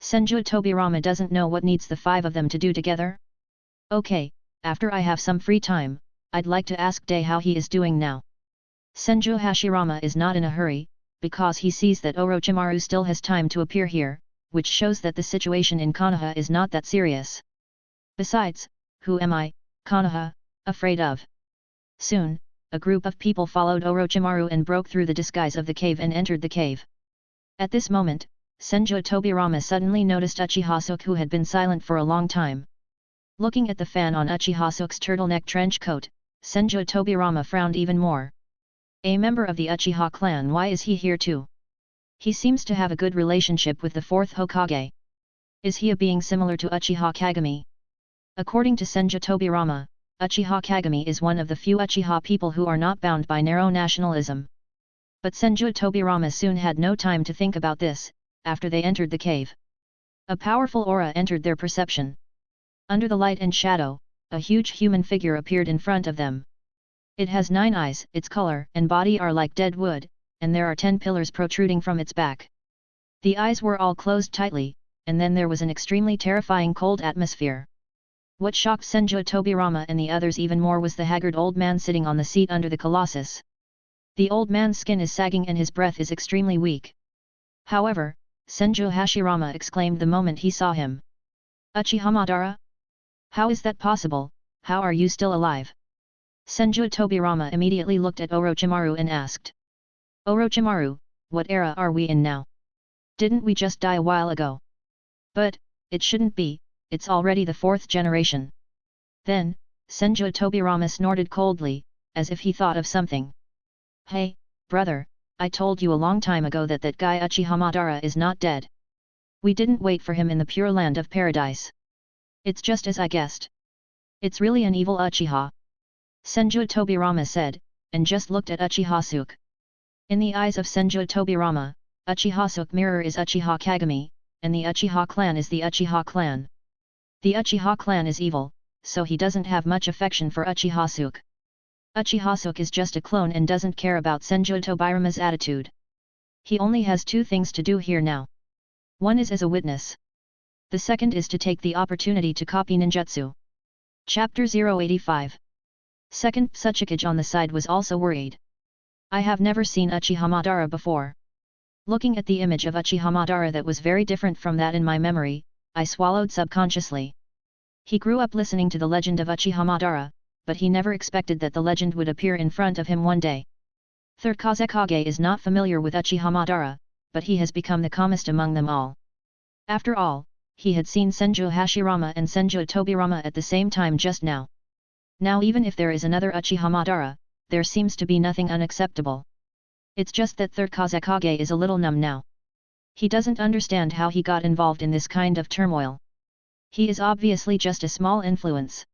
Senju Tobirama doesn't know what needs the 5 of them to do together? Okay, after I have some free time, I'd like to ask Day how he is doing now. Senju Hashirama is not in a hurry, because he sees that Orochimaru still has time to appear here, which shows that the situation in Konoha is not that serious. Besides, who am I, Konoha, afraid of? Soon, a group of people followed Orochimaru and broke through the disguise of the cave and entered the cave. At this moment, Senju Tobirama suddenly noticed Uchiha Suke, who had been silent for a long time. Looking at the fan on Uchiha Suke's turtleneck trench coat, Senju Tobirama frowned even more. A member of the Uchiha clan, why is he here too? He seems to have a good relationship with the 4th Hokage. Is he a being similar to Uchiha Kagami? According to Senju Tobirama, Uchiha Kagami is one of the few Uchiha people who are not bound by narrow nationalism. But Senju Tobirama soon had no time to think about this, after they entered the cave. A powerful aura entered their perception. Under the light and shadow, a huge human figure appeared in front of them. It has 9 eyes, its color and body are like dead wood, and there are 10 pillars protruding from its back. The eyes were all closed tightly, and then there was an extremely terrifying cold atmosphere. What shocked Senju Tobirama and the others even more was the haggard old man sitting on the seat under the colossus. The old man's skin is sagging and his breath is extremely weak. However, Senju Hashirama exclaimed the moment he saw him. Uchiha Madara? How is that possible, how are you still alive? Senju Tobirama immediately looked at Orochimaru and asked. Orochimaru, what era are we in now? Didn't we just die a while ago? But, it shouldn't be, it's already the 4th generation. Then, Senju Tobirama snorted coldly, as if he thought of something. Hey, brother, I told you a long time ago that that guy Uchiha Madara is not dead. We didn't wait for him in the pure land of paradise. It's just as I guessed. It's really an evil Uchiha. Senju Tobirama said, and just looked at Uchiha Suke. In the eyes of Senju Tobirama, Uchiha Suke mirror is Uchiha Kagami, and the Uchiha clan is the Uchiha clan. The Uchiha clan is evil, so he doesn't have much affection for Uchiha Suke. Uchiha Suke is just a clone and doesn't care about Senju Tobirama's attitude. He only has 2 things to do here now. One is as a witness. The second is to take the opportunity to copy ninjutsu. Chapter 085. Second Tsuchikage on the side was also worried. I have never seen Uchiha Madara before. Looking at the image of Uchiha Madara that was very different from that in my memory, I swallowed subconsciously. He grew up listening to the legend of Uchiha Madara, but he never expected that the legend would appear in front of him one day. 3rd Kazekage is not familiar with Uchiha Madara, but he has become the calmest among them all. After all, he had seen Senju Hashirama and Senju Tobirama at the same time just now. Now even if there is another Uchiha Madara, there seems to be nothing unacceptable. It's just that 3rd Kazekage is a little numb now. He doesn't understand how he got involved in this kind of turmoil. He is obviously just a small influence.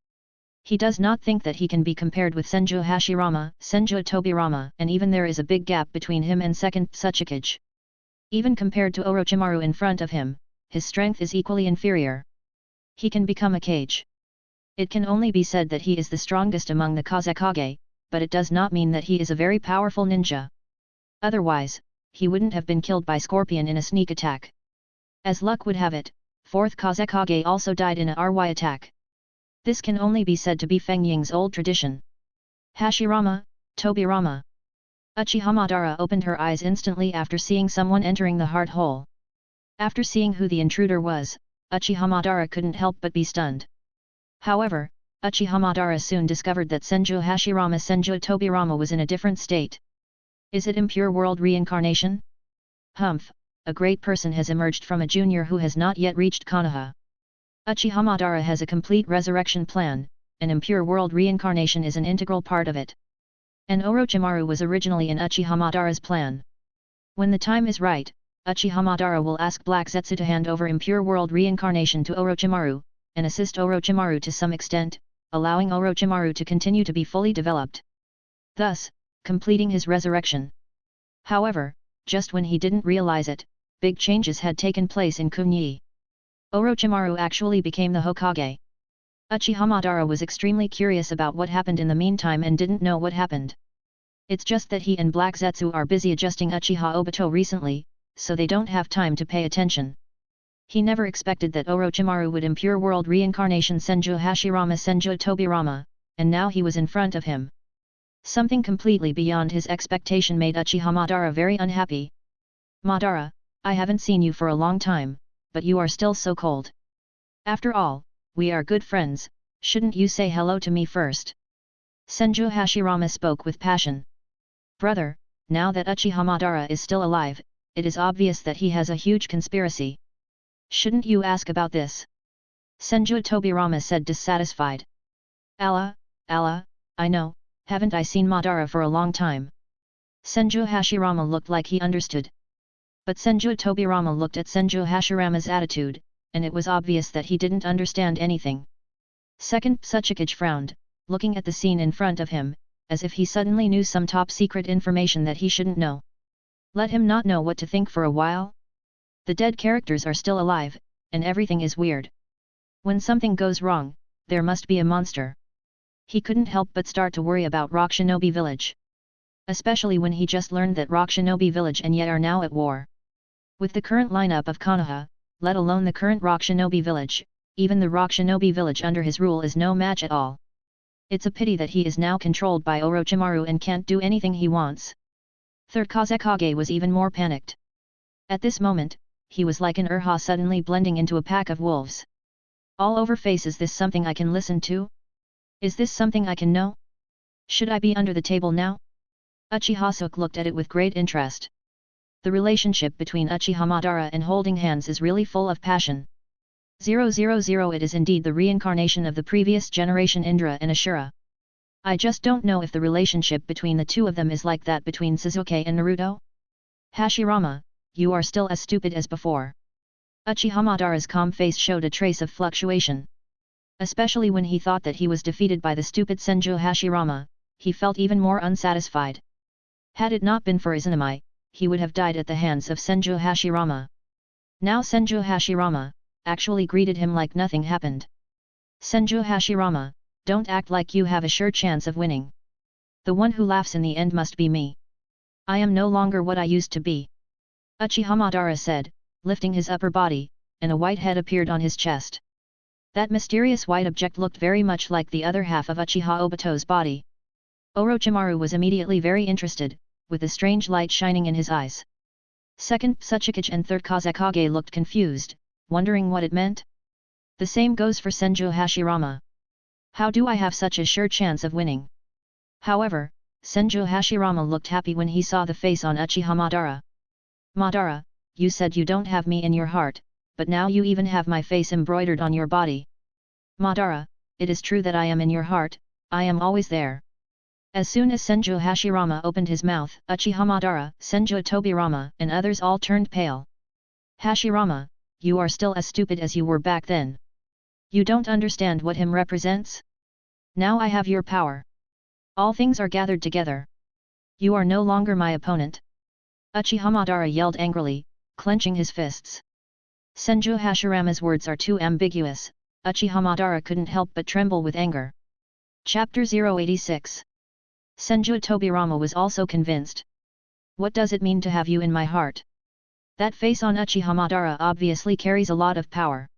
He does not think that he can be compared with Senju Hashirama, Senju Tobirama, and even there is a big gap between him and 2nd Tsuchikage. Even compared to Orochimaru in front of him, his strength is equally inferior. He can become a Kage. It can only be said that he is the strongest among the Kazekage, but it does not mean that he is a very powerful ninja. Otherwise, he wouldn't have been killed by Scorpion in a sneak attack. As luck would have it, 4th Kazekage also died in a RY attack. This can only be said to be Feng Ying's old tradition. Hashirama, Tobirama. Uchiha Madara opened her eyes instantly after seeing someone entering the heart hole. After seeing who the intruder was, Uchiha Madara couldn't help but be stunned. However, Uchiha Madara soon discovered that Senju Hashirama Senju Tobirama was in a different state. Is it impure world reincarnation? Humph, a great person has emerged from a junior who has not yet reached Konoha. Uchiha Madara has a complete resurrection plan, and impure world reincarnation is an integral part of it. And Orochimaru was originally in Uchiha Madara's plan. When the time is right, Uchiha Madara will ask Black Zetsu to hand over impure world reincarnation to Orochimaru, and assist Orochimaru to some extent, allowing Orochimaru to continue to be fully developed. Thus, completing his resurrection. However, just when he didn't realize it, big changes had taken place in Kunyi. Orochimaru actually became the Hokage. Uchiha Madara was extremely curious about what happened in the meantime and didn't know what happened. It's just that he and Black Zetsu are busy adjusting Uchiha Obito recently, so they don't have time to pay attention. He never expected that Orochimaru would impure world reincarnation Senju Hashirama Senju Tobirama, and now he was in front of him. Something completely beyond his expectation made Uchiha Madara very unhappy. Madara, I haven't seen you for a long time, but you are still so cold. After all, we are good friends, shouldn't you say hello to me first? Senju Hashirama spoke with passion. Brother, now that Uchiha Madara is still alive, it is obvious that he has a huge conspiracy. Shouldn't you ask about this? Senju Tobirama said dissatisfied. Allah, I know, haven't I seen Madara for a long time? Senju Hashirama looked like he understood. But Senju Tobirama looked at Senju Hashirama's attitude, and it was obvious that he didn't understand anything. 2nd Tsuchikage frowned, looking at the scene in front of him, as if he suddenly knew some top-secret information that he shouldn't know. Let him not know what to think for a while? The dead characters are still alive, and everything is weird. When something goes wrong, there must be a monster. He couldn't help but start to worry about Rock Shinobi Village. Especially when he just learned that Rock Shinobi Village and Ye are now at war. With the current lineup of Konoha, let alone the current Rock Shinobi Village, even the rock shinobi village under his rule is no match at all. It's a pity that he is now controlled by Orochimaru and can't do anything he wants. Third Kazekage was even more panicked. At this moment, he was like an urha suddenly blending into a pack of wolves. All over face, is this something I can listen to? Is this something I can know? Should I be under the table now? Uchiha Suke looked at it with great interest. The relationship between Uchiha Madara and holding hands is really full of passion. 000 It is indeed the reincarnation of the previous generation Indra and Ashura. I just don't know if the relationship between the two of them is like that between Sasuke and Naruto? Hashirama, you are still as stupid as before. Uchiha Madara's calm face showed a trace of fluctuation. Especially when he thought that he was defeated by the stupid Senju Hashirama, he felt even more unsatisfied. Had it not been for Izanami, he would have died at the hands of Senju Hashirama. Now Senju Hashirama actually greeted him like nothing happened. Senju Hashirama, don't act like you have a sure chance of winning. The one who laughs in the end must be me. I am no longer what I used to be. Uchiha Madara said, lifting his upper body, and a white head appeared on his chest. That mysterious white object looked very much like the other half of Uchiha Obito's body. Orochimaru was immediately very interested, with a strange light shining in his eyes. Second Tsuchikage and third Kazekage looked confused, wondering what it meant. The same goes for Senju Hashirama. How do I have such a sure chance of winning? However, Senju Hashirama looked happy when he saw the face on Uchiha Madara. Madara, you said you don't have me in your heart, but now you even have my face embroidered on your body. Madara, it is true that I am in your heart, I am always there. As soon as Senju Hashirama opened his mouth, Uchiha Madara, Senju Tobirama and others all turned pale. Hashirama, you are still as stupid as you were back then. You don't understand what him represents? Now I have your power. All things are gathered together. You are no longer my opponent. Uchiha Madara yelled angrily, clenching his fists. Senju Hashirama's words are too ambiguous, Uchiha Madara couldn't help but tremble with anger. Chapter 086. Senju Tobirama was also convinced. What does it mean to have you in my heart? That face on Uchiha Madara obviously carries a lot of power.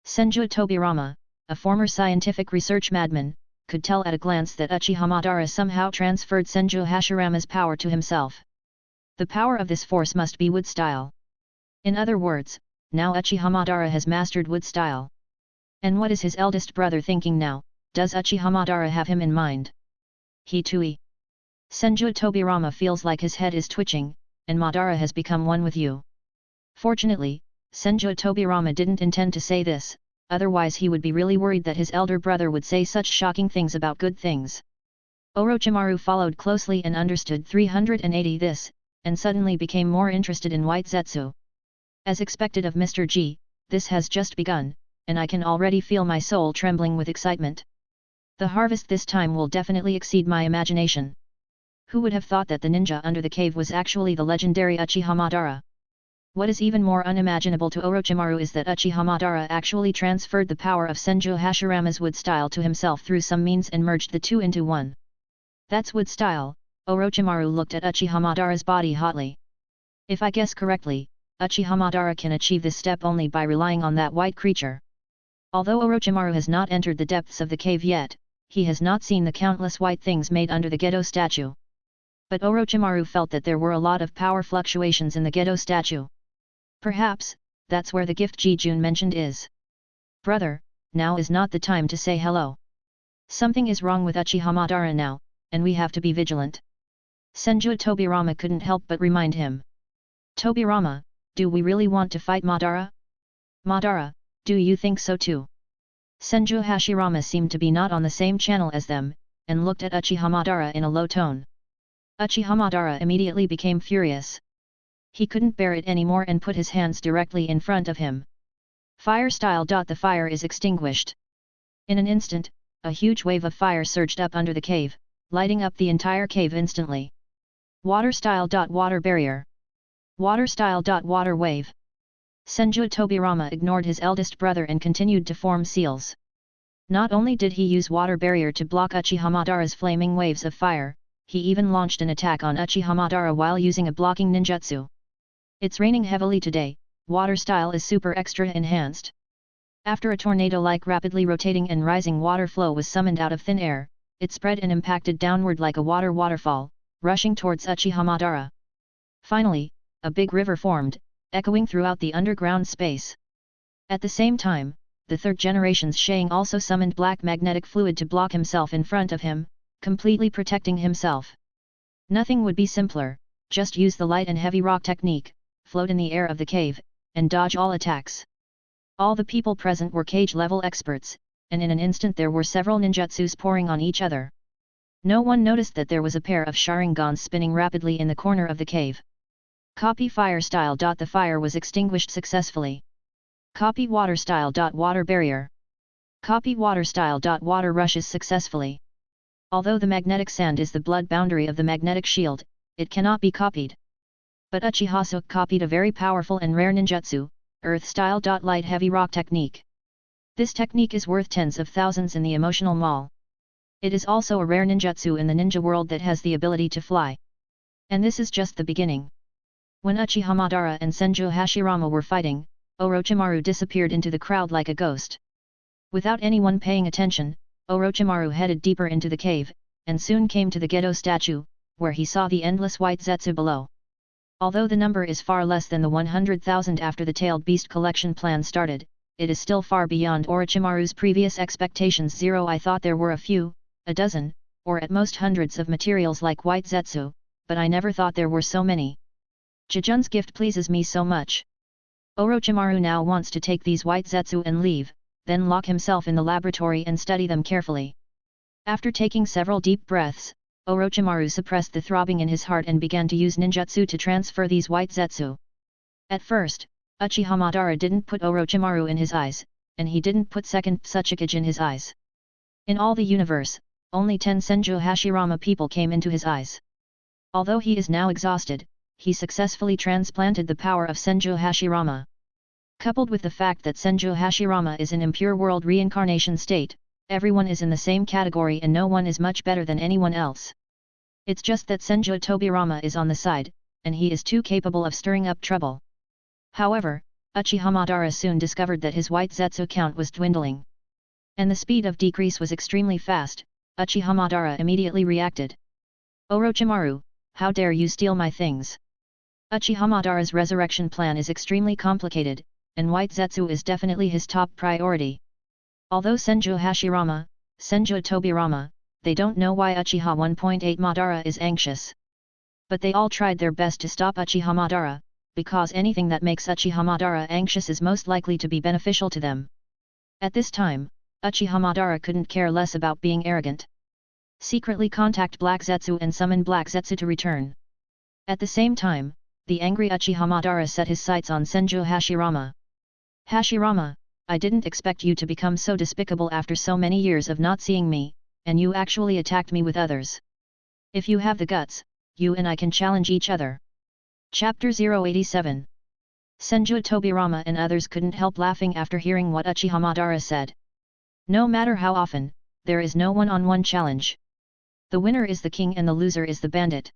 Senju Tobirama, a former scientific research madman, could tell at a glance that Uchiha Madara somehow transferred Senju Hashirama's power to himself. The power of this force must be wood style. In other words, now Uchiha Madara has mastered wood style. And what is his eldest brother thinking now? Does Uchiha Madara have him in mind? He too. Senju Tobirama feels like his head is twitching, and Madara has become one with you. Fortunately, Senju Tobirama didn't intend to say this, otherwise he would be really worried that his elder brother would say such shocking things about good things. Orochimaru followed closely and understood 380 this, and suddenly became more interested in White Zetsu. As expected of Mr. G, this has just begun, and I can already feel my soul trembling with excitement. The harvest this time will definitely exceed my imagination. Who would have thought that the ninja under the cave was actually the legendary Uchiha Madara? What is even more unimaginable to Orochimaru is that Uchiha Madara actually transferred the power of Senju Hashirama's wood style to himself through some means and merged the two into one. That's wood style. Orochimaru looked at Uchiha Madara's body hotly. If I guess correctly, Uchiha Madara can achieve this step only by relying on that white creature. Although Orochimaru has not entered the depths of the cave yet, he has not seen the countless white things made under the Gedo statue. But Orochimaru felt that there were a lot of power fluctuations in the Gedo statue. Perhaps, that's where the gift Jijun mentioned is. Brother, now is not the time to say hello. Something is wrong with Uchiha Madara now, and we have to be vigilant. Senju Tobirama couldn't help but remind him. Tobirama, do we really want to fight Madara? Madara, do you think so too? Senju Hashirama seemed to be not on the same channel as them, and looked at Uchiha Madara in a low tone. Uchiha Madara immediately became furious. He couldn't bear it anymore and put his hands directly in front of him. Fire style. The fire is extinguished. In an instant, a huge wave of fire surged up under the cave, lighting up the entire cave instantly. Water style. Water barrier. Water style. Water wave. Senju Tobirama ignored his eldest brother and continued to form seals. Not only did he use water barrier to block Uchiha Madara's flaming waves of fire, he even launched an attack on Uchiha Madara while using a blocking ninjutsu. It's raining heavily today, water style is super extra enhanced. After a tornado-like rapidly rotating and rising water flow was summoned out of thin air, it spread and impacted downward like a waterfall, rushing towards Uchiha Madara. Finally, a big river formed, echoing throughout the underground space. At the same time, the third generation's Shang also summoned black magnetic fluid to block himself in front of him, completely protecting himself. Nothing would be simpler, just use the light and heavy rock technique, float in the air of the cave, and dodge all attacks. All the people present were cage-level experts, and in an instant there were several ninjutsus pouring on each other. No one noticed that there was a pair of Sharingans spinning rapidly in the corner of the cave. Copy fire style. The fire was extinguished successfully. Copy water style. Water barrier. Copy water style. Water rushes successfully. Although the magnetic sand is the blood boundary of the magnetic shield, it cannot be copied. But Uchiha Suke copied a very powerful and rare ninjutsu, earth style. Light heavy rock technique. This technique is worth tens of thousands in the emotional mall. It is also a rare ninjutsu in the ninja world that has the ability to fly. And this is just the beginning. When Uchiha Madara and Senju Hashirama were fighting, Orochimaru disappeared into the crowd like a ghost. Without anyone paying attention, Orochimaru headed deeper into the cave, and soon came to the Gedo statue, where he saw the endless white zetsu below. Although the number is far less than the 100,000 after the tailed beast collection plan started, it is still far beyond Orochimaru's previous expectations. I thought there were a few, a dozen, or at most hundreds of materials like white zetsu, but I never thought there were so many. Jijun's gift pleases me so much. Orochimaru now wants to take these white zetsu and leave, then lock himself in the laboratory and study them carefully. After taking several deep breaths, Orochimaru suppressed the throbbing in his heart and began to use ninjutsu to transfer these white zetsu. At first, Uchiha Madara didn't put Orochimaru in his eyes, and he didn't put second Tsuchikage in his eyes. In all the universe, only 10 Senju Hashirama people came into his eyes. Although he is now exhausted, he successfully transplanted the power of Senju Hashirama. Coupled with the fact that Senju Hashirama is an impure world reincarnation state, everyone is in the same category and no one is much better than anyone else. It's just that Senju Tobirama is on the side, and he is too capable of stirring up trouble. However, Uchiha Madara soon discovered that his white zetsu count was dwindling. And the speed of decrease was extremely fast. Uchiha Madara immediately reacted. Orochimaru, how dare you steal my things? Uchiha Madara's resurrection plan is extremely complicated, and white zetsu is definitely his top priority. Although Senju Hashirama, Senju Tobirama, they don't know why Uchiha 1.8 Madara is anxious. But they all tried their best to stop Uchiha Madara, because anything that makes Uchiha Madara anxious is most likely to be beneficial to them. At this time, Uchiha Madara couldn't care less about being arrogant. Secretly contact Black Zetsu and summon Black Zetsu to return. At the same time, the angry Uchiha Madara set his sights on Senju Hashirama. Hashirama, I didn't expect you to become so despicable after so many years of not seeing me, and you actually attacked me with others. If you have the guts, you and I can challenge each other. Chapter 087. Senju Tobirama and others couldn't help laughing after hearing what Uchiha Madara said. No matter how often, there is no one-on-one challenge. The winner is the king and the loser is the bandit.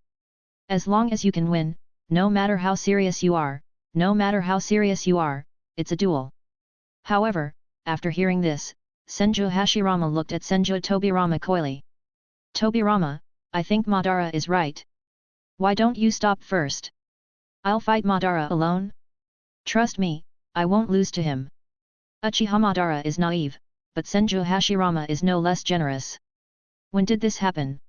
As long as you can win, no matter how serious you are, it's a duel. However, after hearing this, Senju Hashirama looked at Senju Tobirama coyly. Tobirama, I think Madara is right. Why don't you stop first? I'll fight Madara alone? Trust me, I won't lose to him. Uchiha Madara is naive, but Senju Hashirama is no less generous. When did this happen?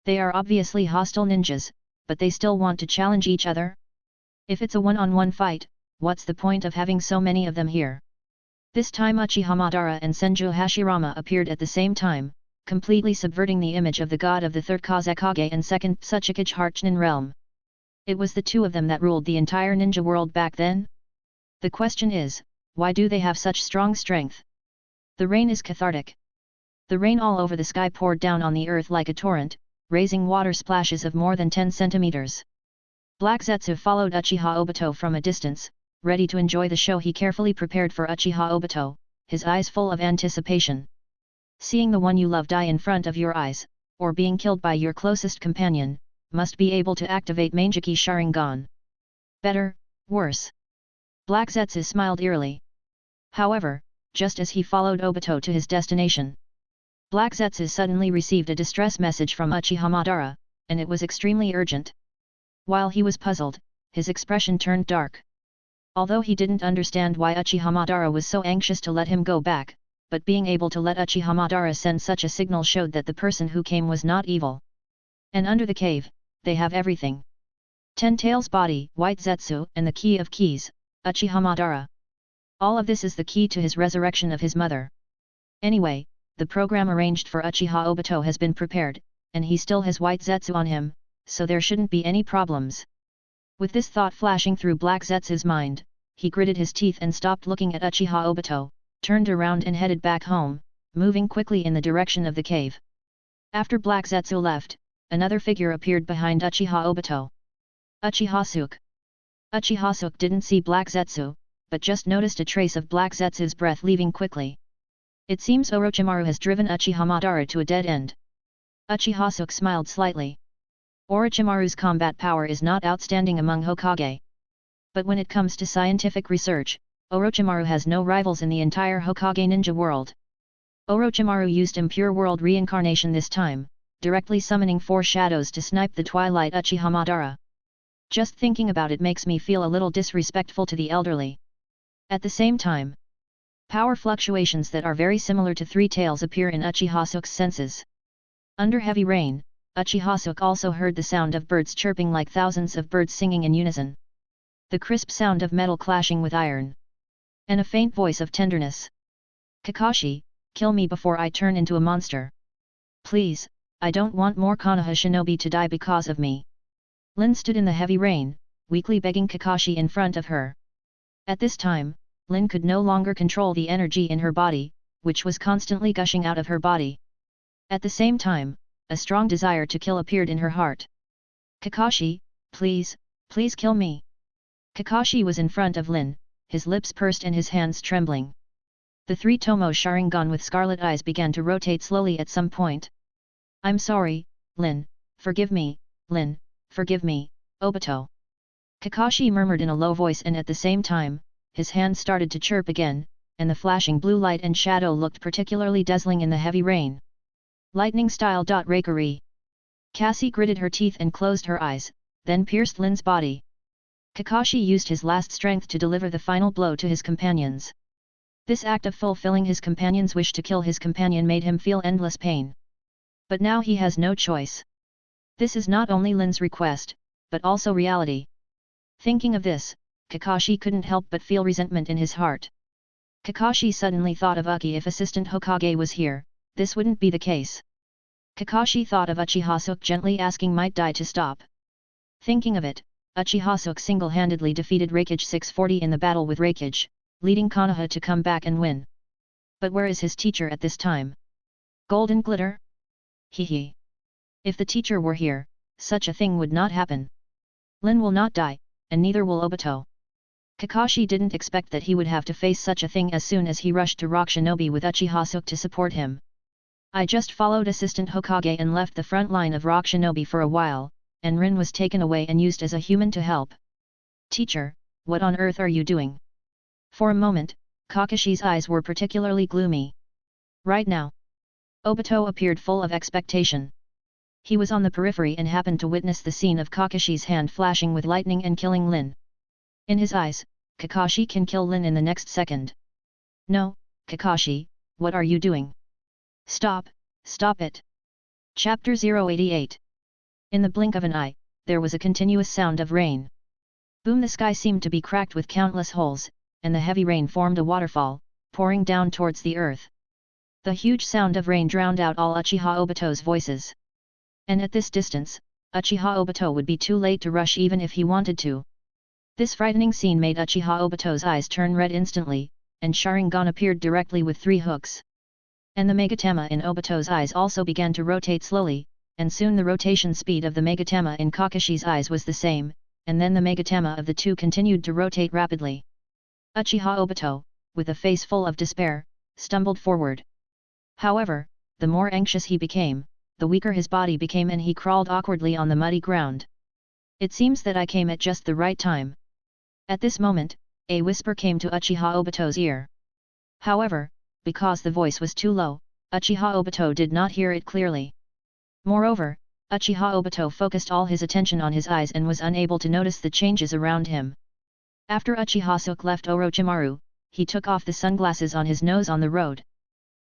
They are obviously hostile ninjas, but they still want to challenge each other? If it's a one-on-one fight, what's the point of having so many of them here? This time Uchiha Madara and Senju Hashirama appeared at the same time, completely subverting the image of the god of the third Kazekage and second Tsuchikage Harchnin realm. It was the two of them that ruled the entire ninja world back then? The question is, why do they have such strong strength? The rain is cathartic. The rain all over the sky poured down on the earth like a torrent, raising water splashes of more than 10 centimeters. Black Zetsu followed Uchiha Obito from a distance, ready to enjoy the show he carefully prepared for Uchiha Obito, his eyes full of anticipation. Seeing the one you love die in front of your eyes, or being killed by your closest companion, must be able to activate Mangeki Sharingan. Better, worse. Black Zetsu smiled eerily. However, just as he followed Obito to his destination. Black Zetsu suddenly received a distress message from Uchiha Madara, and it was extremely urgent. While he was puzzled, his expression turned dark. Although he didn't understand why Uchiha Madara was so anxious to let him go back, but being able to let Uchiha Madara send such a signal showed that the person who came was not evil. And under the cave, they have everything. 10 Tails body, White Zetsu, and the key of keys, Uchiha Madara. All of this is the key to his resurrection of his mother. Anyway, the program arranged for Uchiha Obito has been prepared, and he still has White Zetsu on him, so there shouldn't be any problems. With this thought flashing through Black Zetsu's mind, he gritted his teeth and stopped looking at Uchiha Obito, turned around and headed back home, moving quickly in the direction of the cave. After Black Zetsu left, another figure appeared behind Uchiha Obito. Uchiha Suke. Uchiha Suke didn't see Black Zetsu, but just noticed a trace of Black Zetsu's breath leaving quickly. It seems Orochimaru has driven Uchiha Madara to a dead end. Uchiha Suke smiled slightly. Orochimaru's combat power is not outstanding among Hokage. But when it comes to scientific research, Orochimaru has no rivals in the entire Hokage ninja world. Orochimaru used Impure World reincarnation this time, directly summoning 4 shadows to snipe the Twilight Uchiha Madara. Just thinking about it makes me feel a little disrespectful to the elderly. At the same time, power fluctuations that are very similar to 3 Tails appear in Uchiha Suke's senses. Under heavy rain, Uchiha Suke also heard the sound of birds chirping like thousands of birds singing in unison. The crisp sound of metal clashing with iron. And a faint voice of tenderness. Kakashi, kill me before I turn into a monster. Please, I don't want more Konoha shinobi to die because of me. Lin stood in the heavy rain, weakly begging Kakashi in front of her. At this time, Lin could no longer control the energy in her body, which was constantly gushing out of her body. At the same time, a strong desire to kill appeared in her heart. Kakashi, please, please kill me. Kakashi was in front of Lin, his lips pursed and his hands trembling. The 3 Tomo Sharingan with scarlet eyes began to rotate slowly at some point. I'm sorry, Lin, forgive me, Lin, forgive me, Obito. Kakashi murmured in a low voice, and at the same time, his hands started to chirp again, and the flashing blue light and shadow looked particularly dazzling in the heavy rain. Lightning style. Rakery. Cassie gritted her teeth and closed her eyes, then pierced Lin's body. Kakashi used his last strength to deliver the final blow to his companions. This act of fulfilling his companion's wish to kill his companion made him feel endless pain. But now he has no choice. This is not only Lin's request, but also reality. Thinking of this, Kakashi couldn't help but feel resentment in his heart. Kakashi suddenly thought of Uki. If Assistant Hokage was here, this wouldn't be the case. Kakashi thought of Uchiha Suke gently asking Might Dai to stop. Thinking of it, Uchiha Suke single-handedly defeated Raikage 640 in the battle with Raikage, leading Konoha to come back and win. But where is his teacher at this time? Golden Glitter? Hehe. If the teacher were here, such a thing would not happen. Lin will not die, and neither will Obito. Kakashi didn't expect that he would have to face such a thing as soon as he rushed to Rock Shinobi with Uchiha Suke to support him. I just followed Assistant Hokage and left the front line of Rock Shinobi for a while, and Rin was taken away and used as a human to help. Teacher, what on earth are you doing? For a moment, Kakashi's eyes were particularly gloomy. Right now. Obito appeared full of expectation. He was on the periphery and happened to witness the scene of Kakashi's hand flashing with lightning and killing Lin. In his eyes, Kakashi can kill Lin in the next second. No, Kakashi, what are you doing? Stop, stop it. Chapter 088. In the blink of an eye, there was a continuous sound of rain. Boom! The sky seemed to be cracked with countless holes, and the heavy rain formed a waterfall, pouring down towards the earth. The huge sound of rain drowned out all Uchiha Obito's voices. And at this distance, Uchiha Obito would be too late to rush even if he wanted to. This frightening scene made Uchiha Obito's eyes turn red instantly, and Sharingan appeared directly with 3 hooks. And the Megatama in Obito's eyes also began to rotate slowly, and soon the rotation speed of the Megatama in Kakashi's eyes was the same, and then the Megatama of the two continued to rotate rapidly. Uchiha Obito, with a face full of despair, stumbled forward. However, the more anxious he became, the weaker his body became, and he crawled awkwardly on the muddy ground. It seems that I came at just the right time. At this moment, a whisper came to Uchiha Obito's ear. However, because the voice was too low, Uchiha Obito did not hear it clearly. Moreover, Uchiha Obito focused all his attention on his eyes and was unable to notice the changes around him. After Uchiha Suke left Orochimaru, he took off the sunglasses on his nose on the road.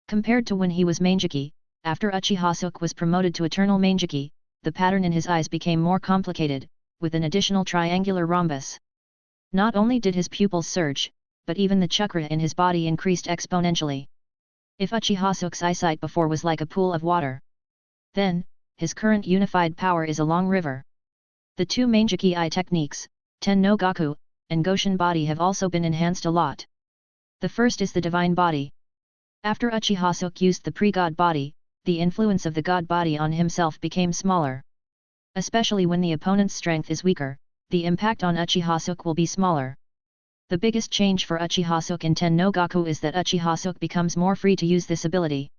Compared to when he was Manjiki, after Uchiha Suke was promoted to Eternal Manjiki, the pattern in his eyes became more complicated, with an additional triangular rhombus. Not only did his pupils surge, but even the chakra in his body increased exponentially. If Uchiha Suke's eyesight before was like a pool of water, then, his current unified power is a long river. The two Manjiki eye techniques, Ten no Gaku, and Goshin body have also been enhanced a lot. The first is the divine body. After Uchiha Suke used the pre-god body, the influence of the god body on himself became smaller. Especially when the opponent's strength is weaker, the impact on Uchiha Suke will be smaller. The biggest change for Uchiha Suke in Ten no Gaku is that Uchiha Suke becomes more free to use this ability.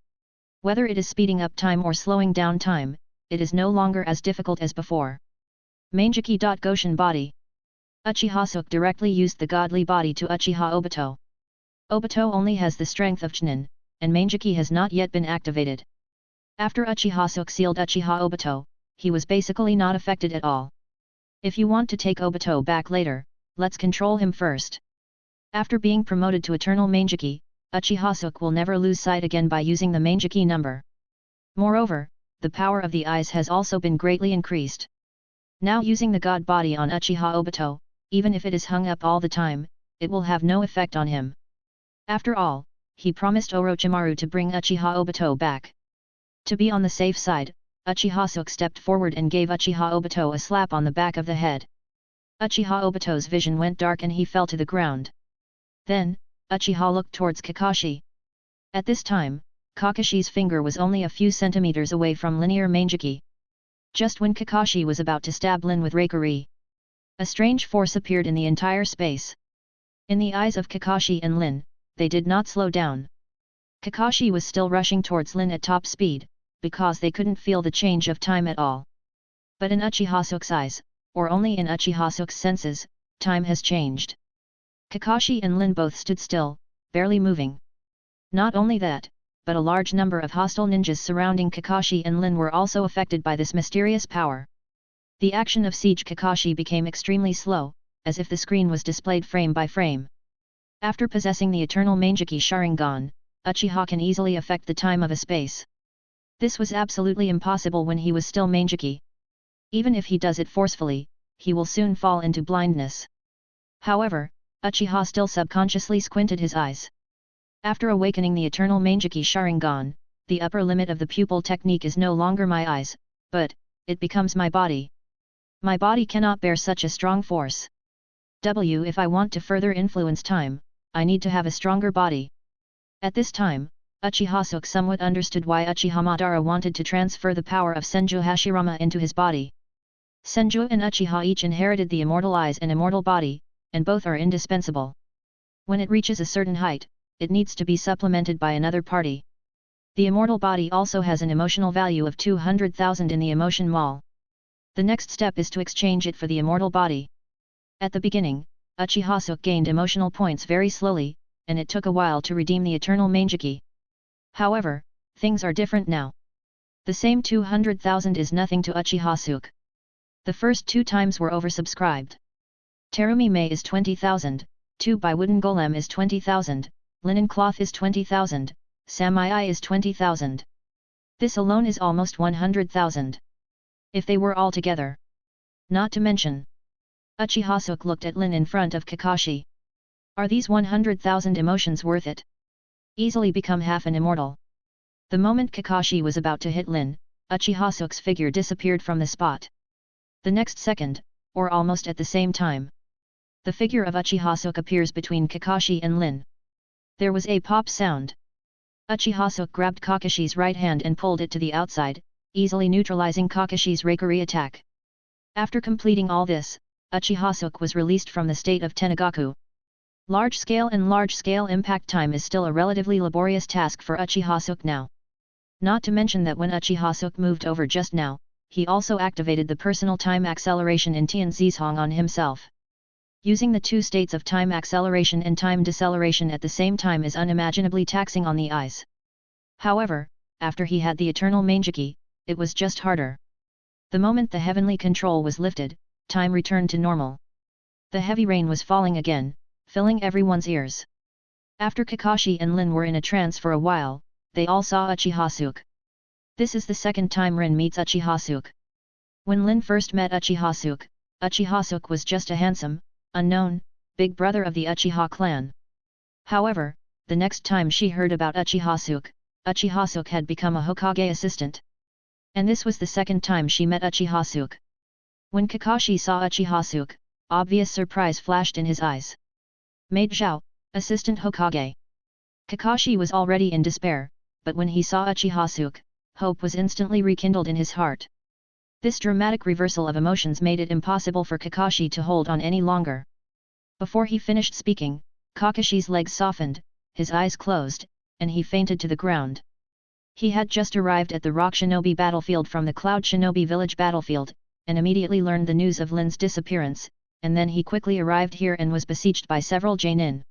Whether it is speeding up time or slowing down time, it is no longer as difficult as before. Manjiki. Goshin body. Uchiha Suke directly used the godly body to Uchiha Obito. Obito only has the strength of Chunin, and Manjiki has not yet been activated. After Uchiha Suke sealed Uchiha Obito, he was basically not affected at all. If you want to take Obito back later, let's control him first. After being promoted to Eternal Manjiki, Uchiha Suke will never lose sight again by using the Manjiki number. Moreover, the power of the eyes has also been greatly increased. Now using the god body on Uchiha Obito, even if it is hung up all the time, it will have no effect on him. After all, he promised Orochimaru to bring Uchiha Obito back. To be on the safe side, Uchiha Suke stepped forward and gave Uchiha Obito a slap on the back of the head. Uchiha Obito's vision went dark and he fell to the ground. Then, Uchiha looked towards Kakashi. At this time, Kakashi's finger was only a few centimeters away from linear Manjiki. Just when Kakashi was about to stab Lin with Reikari, a strange force appeared in the entire space. In the eyes of Kakashi and Lin, they did not slow down. Kakashi was still rushing towards Lin at top speed, because they couldn't feel the change of time at all. But in Uchiha Suke's eyes, or only in Uchiha Suke's senses, time has changed. Kakashi and Lin both stood still, barely moving. Not only that, but a large number of hostile ninjas surrounding Kakashi and Lin were also affected by this mysterious power. The action of Siege Kakashi became extremely slow, as if the screen was displayed frame by frame. After possessing the Eternal Manjiki Sharingan, Uchiha can easily affect the time of a space. This was absolutely impossible when he was still Manjiki. Even if he does it forcefully, he will soon fall into blindness. However, Uchiha still subconsciously squinted his eyes. After awakening the Eternal Manjiki Sharingan, the upper limit of the pupil technique is no longer my eyes, but, it becomes my body. My body cannot bear such a strong force. If I want to further influence time, I need to have a stronger body. At this time, Uchiha Suke somewhat understood why Uchiha Madara wanted to transfer the power of Senju Hashirama into his body. Senju and Uchiha each inherited the immortal eyes and immortal body, and both are indispensable. When it reaches a certain height, it needs to be supplemented by another party. The immortal body also has an emotional value of 200,000 in the emotion mall. The next step is to exchange it for the immortal body. At the beginning, Uchiha Suke gained emotional points very slowly, and it took a while to redeem the Eternal Manjiki. However, things are different now. The same 200,000 is nothing to Uchiha Suke. The first 2 times were oversubscribed. Terumi Mei is 20,000, 2 by Wooden Golem is 20,000, Linen Cloth is 20,000, Samai is 20,000. This alone is almost 100,000. If they were all together. Not to mention. Uchiha Suke looked at Lin in front of Kakashi. Are these 100,000 emotions worth it? Easily become half an immortal. The moment Kakashi was about to hit Lin, Uchiha Suke's figure disappeared from the spot. The next second, or almost at the same time, the figure of Uchiha Suke appears between Kakashi and Lin. There was a pop sound. Uchiha Suke grabbed Kakashi's right hand and pulled it to the outside, easily neutralizing Kakashi's Reikari attack. After completing all this, Uchiha Suke was released from the state of Tenugaku. Large-scale and large-scale impact time is still a relatively laborious task for Uchiha Suke now. Not to mention that when Uchiha Suke moved over just now, he also activated the personal time acceleration in Tianzishong on himself. Using the two states of time acceleration and time deceleration at the same time is unimaginably taxing on the eyes. However, after he had the eternal Mangeki, it was just harder. The moment the heavenly control was lifted, time returned to normal. The heavy rain was falling again, filling everyone's ears. After Kakashi and Lin were in a trance for a while, they all saw Uchiha Suke. This is the second time Rin meets Uchiha Suke. When Lin first met Uchiha Suke was just a handsome, unknown, big brother of the Uchiha clan. However, the next time she heard about Uchiha Suke had become a Hokage assistant. And this was the second time she met Uchiha Suke. When Kakashi saw Uchiha Suke, obvious surprise flashed in his eyes. Maid Zhao, assistant Hokage. Kakashi was already in despair, but when he saw Uchiha Suke, hope was instantly rekindled in his heart. This dramatic reversal of emotions made it impossible for Kakashi to hold on any longer. Before he finished speaking, Kakashi's legs softened, his eyes closed, and he fainted to the ground. He had just arrived at the Rock Shinobi battlefield from the Cloud Shinobi village battlefield, and immediately learned the news of Lin's disappearance, and then he quickly arrived here and was besieged by several Jonin.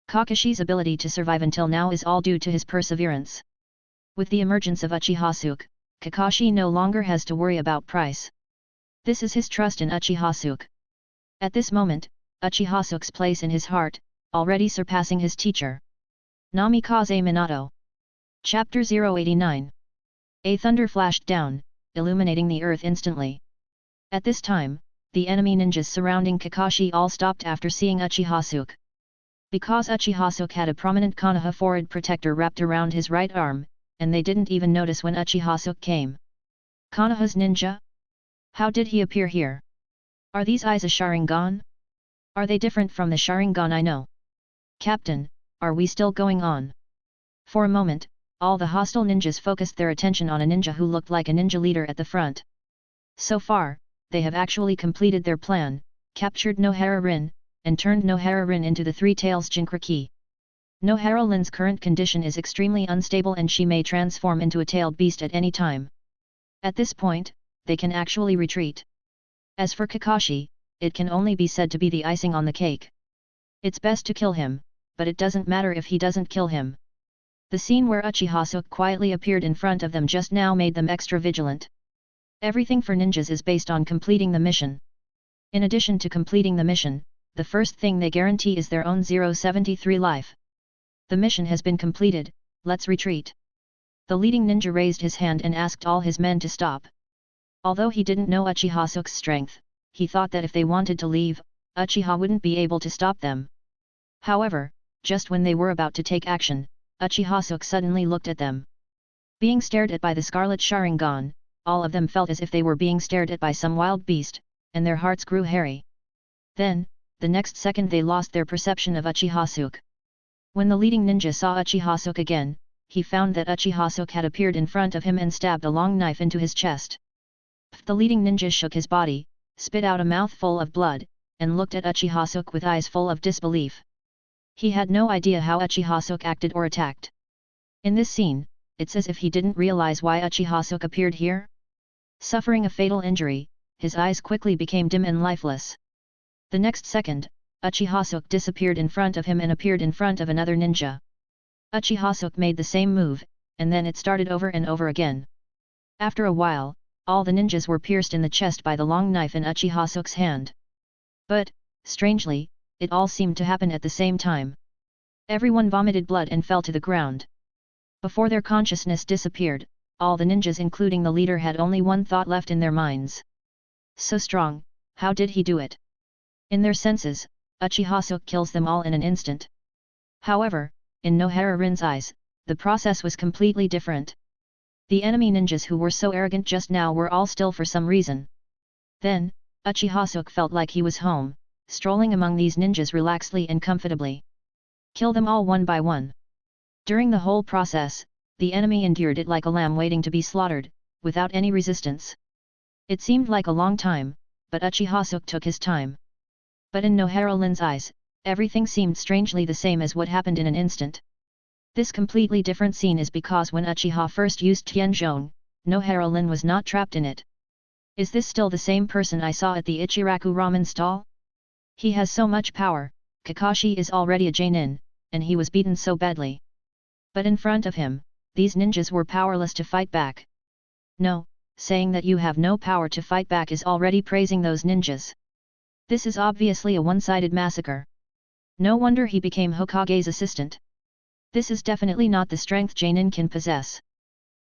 Kakashi's ability to survive until now is all due to his perseverance. With the emergence of Uchiha Suke, Kakashi no longer has to worry about price. This is his trust in Uchiha Suke. At this moment, Uchiha Suke's place in his heart, already surpassing his teacher. Namikaze Minato. Chapter 089. A thunder flashed down, illuminating the earth instantly. At this time, the enemy ninjas surrounding Kakashi all stopped after seeing Uchiha Suke. Because Uchiha Suke had a prominent Konoha forward protector wrapped around his right arm, and they didn't even notice when Uchiha Suke came. Konoha's ninja? How did he appear here? Are these eyes a Sharingan? Are they different from the Sharingan I know? Captain, are we still going on? For a moment, all the hostile ninjas focused their attention on a ninja who looked like a ninja leader at the front. So far, they have actually completed their plan, captured Nohara Rin, and turned Nohara Rin into the Three Tails Jinchuriki. Nohara Rin's current condition is extremely unstable and she may transform into a tailed beast at any time. At this point, they can actually retreat. As for Kakashi, it can only be said to be the icing on the cake. It's best to kill him, but it doesn't matter if he doesn't kill him. The scene where Uchiha Suke quietly appeared in front of them just now made them extra vigilant. Everything for ninjas is based on completing the mission. In addition to completing the mission, the first thing they guarantee is their own 073 life. The mission has been completed, let's retreat. The leading ninja raised his hand and asked all his men to stop. Although he didn't know Uchiha Suke's strength, he thought that if they wanted to leave, Uchiha wouldn't be able to stop them. However, just when they were about to take action, Uchiha Suke suddenly looked at them. Being stared at by the Scarlet Sharingan, all of them felt as if they were being stared at by some wild beast, and their hearts grew hairy. Then, the next second they lost their perception of Uchiha Suke. When the leading ninja saw Uchiha Suke again, he found that Uchiha Suke had appeared in front of him and stabbed a long knife into his chest. The leading ninja shook his body, spit out a mouthful of blood, and looked at Uchiha Suke with eyes full of disbelief. He had no idea how Uchiha Suke acted or attacked. In this scene, it's as if he didn't realize why Uchiha Suke appeared here. Suffering a fatal injury, his eyes quickly became dim and lifeless. The next second, Uchiha Suke disappeared in front of him and appeared in front of another ninja. Uchiha Suke made the same move, and then it started over and over again. After a while, all the ninjas were pierced in the chest by the long knife in Uchiha Suke's hand. But, strangely, it all seemed to happen at the same time. Everyone vomited blood and fell to the ground. Before their consciousness disappeared, all the ninjas including the leader had only one thought left in their minds. So strong, how did he do it? In their senses, Uchiha Suke kills them all in an instant. However, in Nohara Rin's eyes, the process was completely different. The enemy ninjas who were so arrogant just now were all still for some reason. Then, Uchiha Suke felt like he was home, strolling among these ninjas relaxedly and comfortably. Kill them all one by one. During the whole process, the enemy endured it like a lamb waiting to be slaughtered, without any resistance. It seemed like a long time, but Uchiha Suke took his time. But in Nohara Rin's eyes, everything seemed strangely the same as what happened in an instant. This completely different scene is because when Uchiha first used Tianzhong, Nohara Rin was not trapped in it. Is this still the same person I saw at the Ichiraku ramen stall? He has so much power, Kakashi is already a Jonin, and he was beaten so badly. But in front of him, these ninjas were powerless to fight back. No, saying that you have no power to fight back is already praising those ninjas. This is obviously a one-sided massacre. No wonder he became Hokage's assistant. This is definitely not the strength Jonin can possess.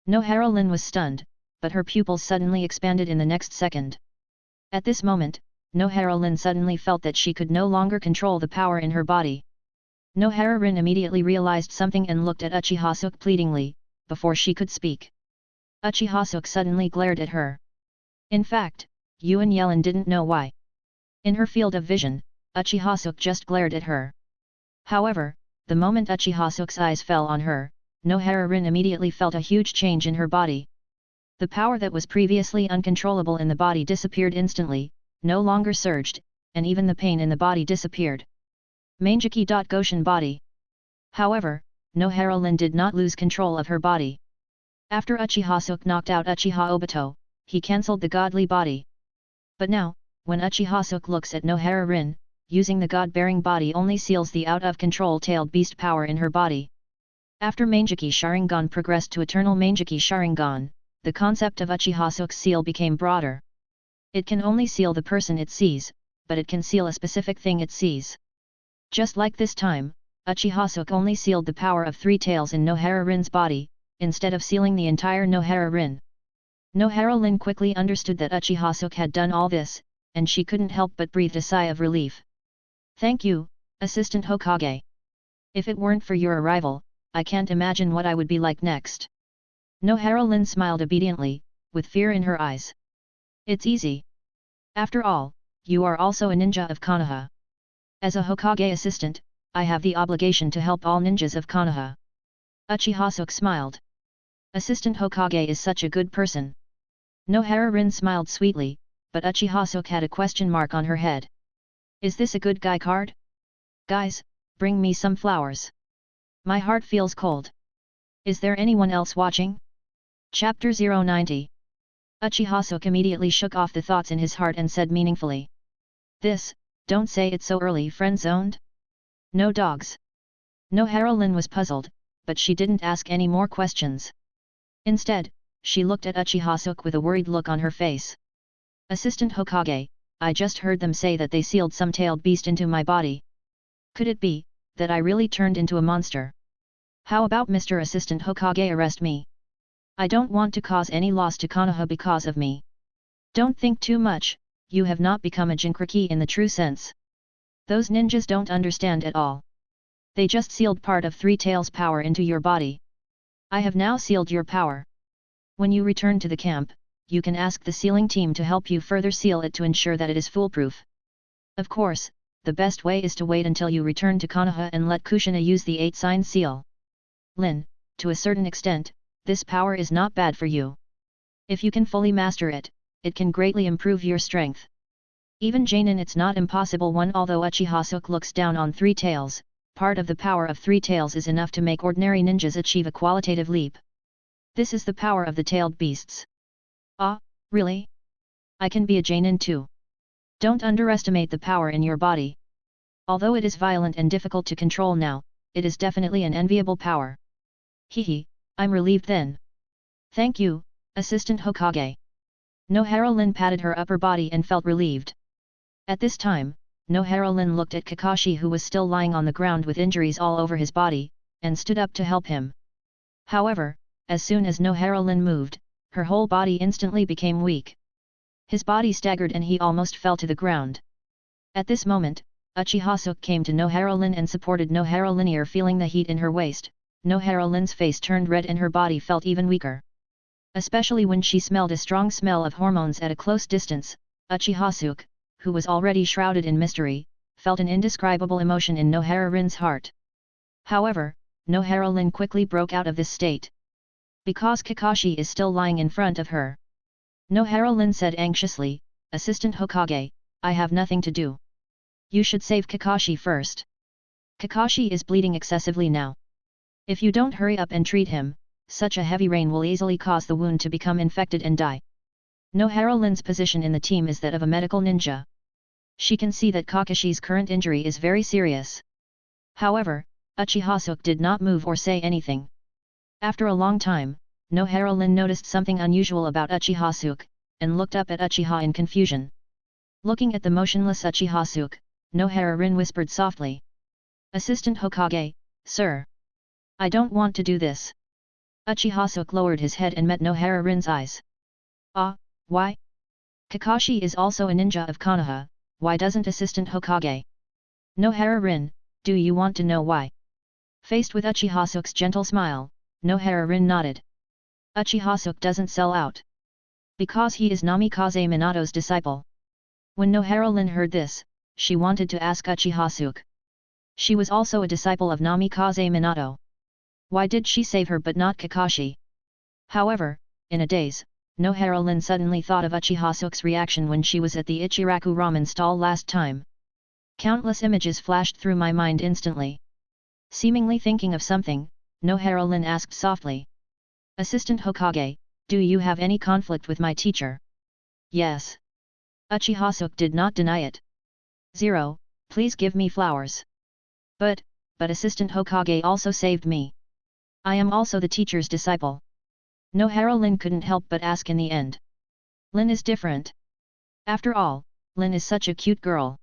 Nohara Lin was stunned, but her pupils suddenly expanded in the next second. At this moment, Nohara Lin suddenly felt that she could no longer control the power in her body. Nohara Rin immediately realized something and looked at Uchiha Suke pleadingly, before she could speak. Uchiha Suke suddenly glared at her. In fact, Yuan Yelin didn't know why. In her field of vision, Uchiha Suke just glared at her. However, the moment Uchiha Suke's eyes fell on her, Nohara Rin immediately felt a huge change in her body. The power that was previously uncontrollable in the body disappeared instantly, no longer surged, and even the pain in the body disappeared. Manjiki. Goshin body. However, Nohara Lin did not lose control of her body. After Uchiha Suke knocked out Uchiha Obito, he cancelled the godly body. But now, when Uchiha Suke looks at Nohara Rin, using the god-bearing body only seals the out-of-control tailed beast power in her body. After Manjiki Sharingan progressed to Eternal Manjiki Sharingan, the concept of Uchiha Suke's seal became broader. It can only seal the person it sees, but it can seal a specific thing it sees. Just like this time, Uchiha Suke only sealed the power of three tails in Nohara Rin's body, instead of sealing the entire Nohara Rin. Nohara Lin quickly understood that Uchiha Suke had done all this, and she couldn't help but breathe a sigh of relief. Thank you, Assistant Hokage. If it weren't for your arrival, I can't imagine what I would be like next. Nohara Lin smiled obediently, with fear in her eyes. It's easy. After all, you are also a ninja of Konoha. As a Hokage assistant, I have the obligation to help all ninjas of Konoha. Uchiha Suke smiled. Assistant Hokage is such a good person. Nohara Rin smiled sweetly, but Uchiha Suke had a question mark on her head. Is this a good guy card? Guys, bring me some flowers. My heart feels cold. Is there anyone else watching? Chapter 090. Uchiha Suke immediately shook off the thoughts in his heart and said meaningfully. Don't say it so early, friend-zoned? No dogs. Nohara Lin was puzzled, but she didn't ask any more questions. Instead, she looked at Uchiha Suke with a worried look on her face. Assistant Hokage, I just heard them say that they sealed some tailed beast into my body. Could it be, that I really turned into a monster? How about Mr. Assistant Hokage arrest me? I don't want to cause any loss to Konoha because of me. Don't think too much, you have not become a Jinchuriki in the true sense. Those ninjas don't understand at all. They just sealed part of Three Tails' power into your body. I have now sealed your power. When you return to the camp, you can ask the sealing team to help you further seal it to ensure that it is foolproof. Of course, the best way is to wait until you return to Konoha and let Kushina use the 8-sign seal. Lin, to a certain extent, this power is not bad for you. If you can fully master it, it can greatly improve your strength. Even Jonin it's not impossible one. Although Uchiha Suke looks down on Three Tails, part of the power of Three Tails is enough to make ordinary ninjas achieve a qualitative leap. This is the power of the tailed beasts. Ah, really? I can be a Jonin too. Don't underestimate the power in your body. Although it is violent and difficult to control now, it is definitely an enviable power. Hehe, I'm relieved then. Thank you, Assistant Hokage. Nohara Lin patted her upper body and felt relieved. At this time, Nohara Lin looked at Kakashi, who was still lying on the ground with injuries all over his body, and stood up to help him. However, as soon as Nohara Lin moved, her whole body instantly became weak. His body staggered and he almost fell to the ground. At this moment, Uchiha Suke came to Nohara Lin and supported Nohara Lin. Feeling the heat in her waist, Nohara Lin's face turned red and her body felt even weaker. Especially when she smelled a strong smell of hormones at a close distance, Uchiha Suke, who was already shrouded in mystery, felt an indescribable emotion in Nohara Rin's heart. However, Nohara Lin quickly broke out of this state. Because Kakashi is still lying in front of her. Nohara Lin said anxiously, Assistant Hokage, I have nothing to do. You should save Kakashi first. Kakashi is bleeding excessively now. If you don't hurry up and treat him, such a heavy rain will easily cause the wound to become infected and die. Nohara Lin's position in the team is that of a medical ninja. She can see that Kakashi's current injury is very serious. However, Uchiha Suke did not move or say anything. After a long time, Nohara-rin noticed something unusual about Uchiha Suke, and looked up at Uchiha in confusion. Looking at the motionless Uchiha Suke, Nohara-rin whispered softly. Assistant Hokage, sir. I don't want to do this. Uchiha Suke lowered his head and met Nohara-rin's eyes. Ah, why? Kakashi is also a ninja of Konoha, why doesn't Assistant Hokage? Nohara-rin, do you want to know why? Faced with Uchiha Suke's gentle smile, Nohara-rin nodded. Uchiha Suke doesn't sell out. Because he is Namikaze Minato's disciple. When Nohara-rin heard this, she wanted to ask Uchiha Suke. She was also a disciple of Namikaze Minato. Why did she save her but not Kakashi? However, in a daze, Nohara-rin suddenly thought of Uchiha Suke's reaction when she was at the Ichiraku ramen stall last time. Countless images flashed through my mind instantly. Seemingly thinking of something, Nohara-rin asked softly. Assistant Hokage, do you have any conflict with my teacher? Yes. Uchiha Suke did not deny it. 0, please give me flowers. But Assistant Hokage also saved me. I am also the teacher's disciple. Nohara-rin couldn't help but ask in the end. Lin is different. After all, Lin is such a cute girl.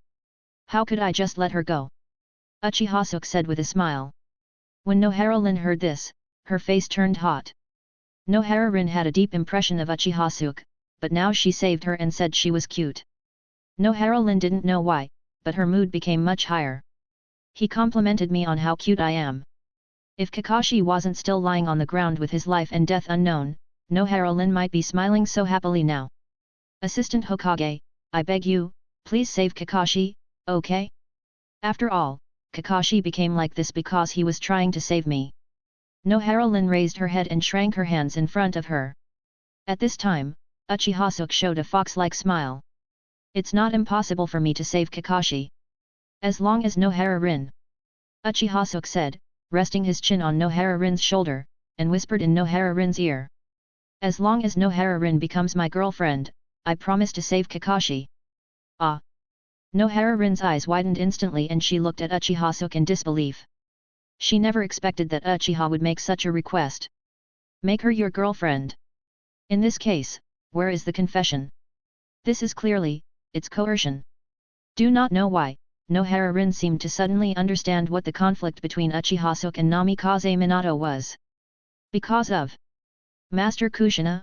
How could I just let her go? Uchiha Suke said with a smile. When Nohara-rin heard this, her face turned hot. Nohara-rin had a deep impression of Uchiha Suke, but now she saved her and said she was cute. Nohara-rin didn't know why, but her mood became much higher. He complimented me on how cute I am. If Kakashi wasn't still lying on the ground with his life and death unknown, Nohara-rin might be smiling so happily now. Assistant Hokage, I beg you, please save Kakashi, okay? After all, Kakashi became like this because he was trying to save me. Nohara-rin raised her head and shrank her hands in front of her. At this time, Uchiha Suke showed a fox-like smile. It's not impossible for me to save Kakashi. As long as Nohara-rin. Uchiha Suke said, resting his chin on Nohara-rin's shoulder, and whispered in Nohara-rin's ear. As long as Nohara-rin becomes my girlfriend, I promise to save Kakashi. Ah! Nohara-rin's eyes widened instantly and she looked at Uchiha Suke in disbelief. She never expected that Uchiha would make such a request. Make her your girlfriend. In this case, where is the confession? This is clearly, it's coercion. Do not know why, Nohara-rin seemed to suddenly understand what the conflict between Uchiha Suke and Namikaze Minato was. Because of Master Kushina?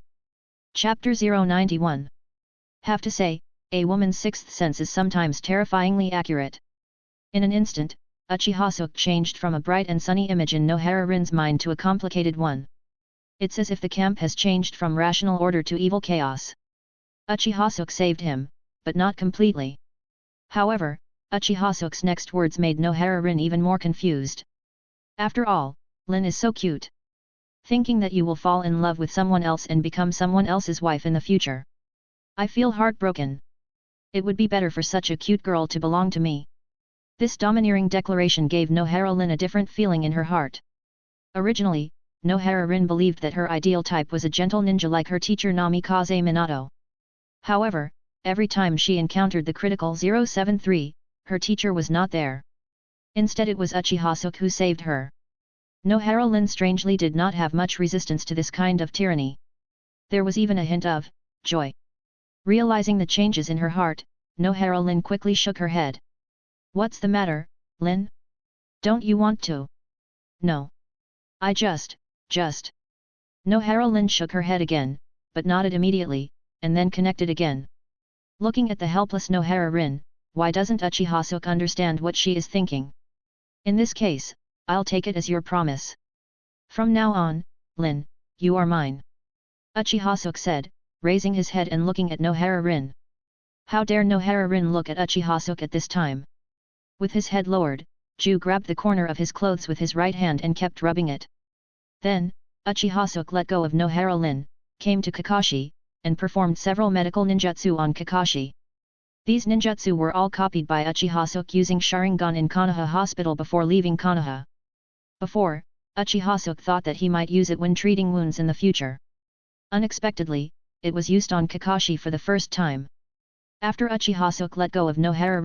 Chapter 091. Have to say, a woman's sixth sense is sometimes terrifyingly accurate. In an instant, Uchiha Suke changed from a bright and sunny image in Nohara-rin's mind to a complicated one. It's as if the camp has changed from rational order to evil chaos. Uchiha Suke saved him, but not completely. However, Uchiha Suke's next words made Nohara-rin even more confused. After all, Lin is so cute. Thinking that you will fall in love with someone else and become someone else's wife in the future. I feel heartbroken. It would be better for such a cute girl to belong to me. This domineering declaration gave Nohara-rin a different feeling in her heart. Originally, Nohara-rin believed that her ideal type was a gentle ninja like her teacher Namikaze Minato. However, every time she encountered the critical 073, her teacher was not there. Instead it was Uchiha Suke who saved her. Nohara-rin strangely did not have much resistance to this kind of tyranny. There was even a hint of joy. Realizing the changes in her heart, Nohara-rin quickly shook her head. What's the matter, Lin? Don't you want to? No. I just. Nohara-rin shook her head again, but nodded immediately, and then connected again. Looking at the helpless Nohara-rin, why doesn't Uchiha Suke understand what she is thinking? In this case, I'll take it as your promise. From now on, Lin, you are mine. Uchiha Suke said, raising his head and looking at Nohara-rin. How dare Nohara-rin look at Uchiha Suke at this time? With his head lowered, Ju grabbed the corner of his clothes with his right hand and kept rubbing it. Then, Uchiha Suke let go of Nohara-rin, came to Kakashi, and performed several medical ninjutsu on Kakashi. These ninjutsu were all copied by Uchiha Suke using Sharingan in Konoha Hospital before leaving Konoha. Before, Uchiha Suke thought that he might use it when treating wounds in the future. Unexpectedly, it was used on Kakashi for the first time. After Uchiha Suke let go of Nohara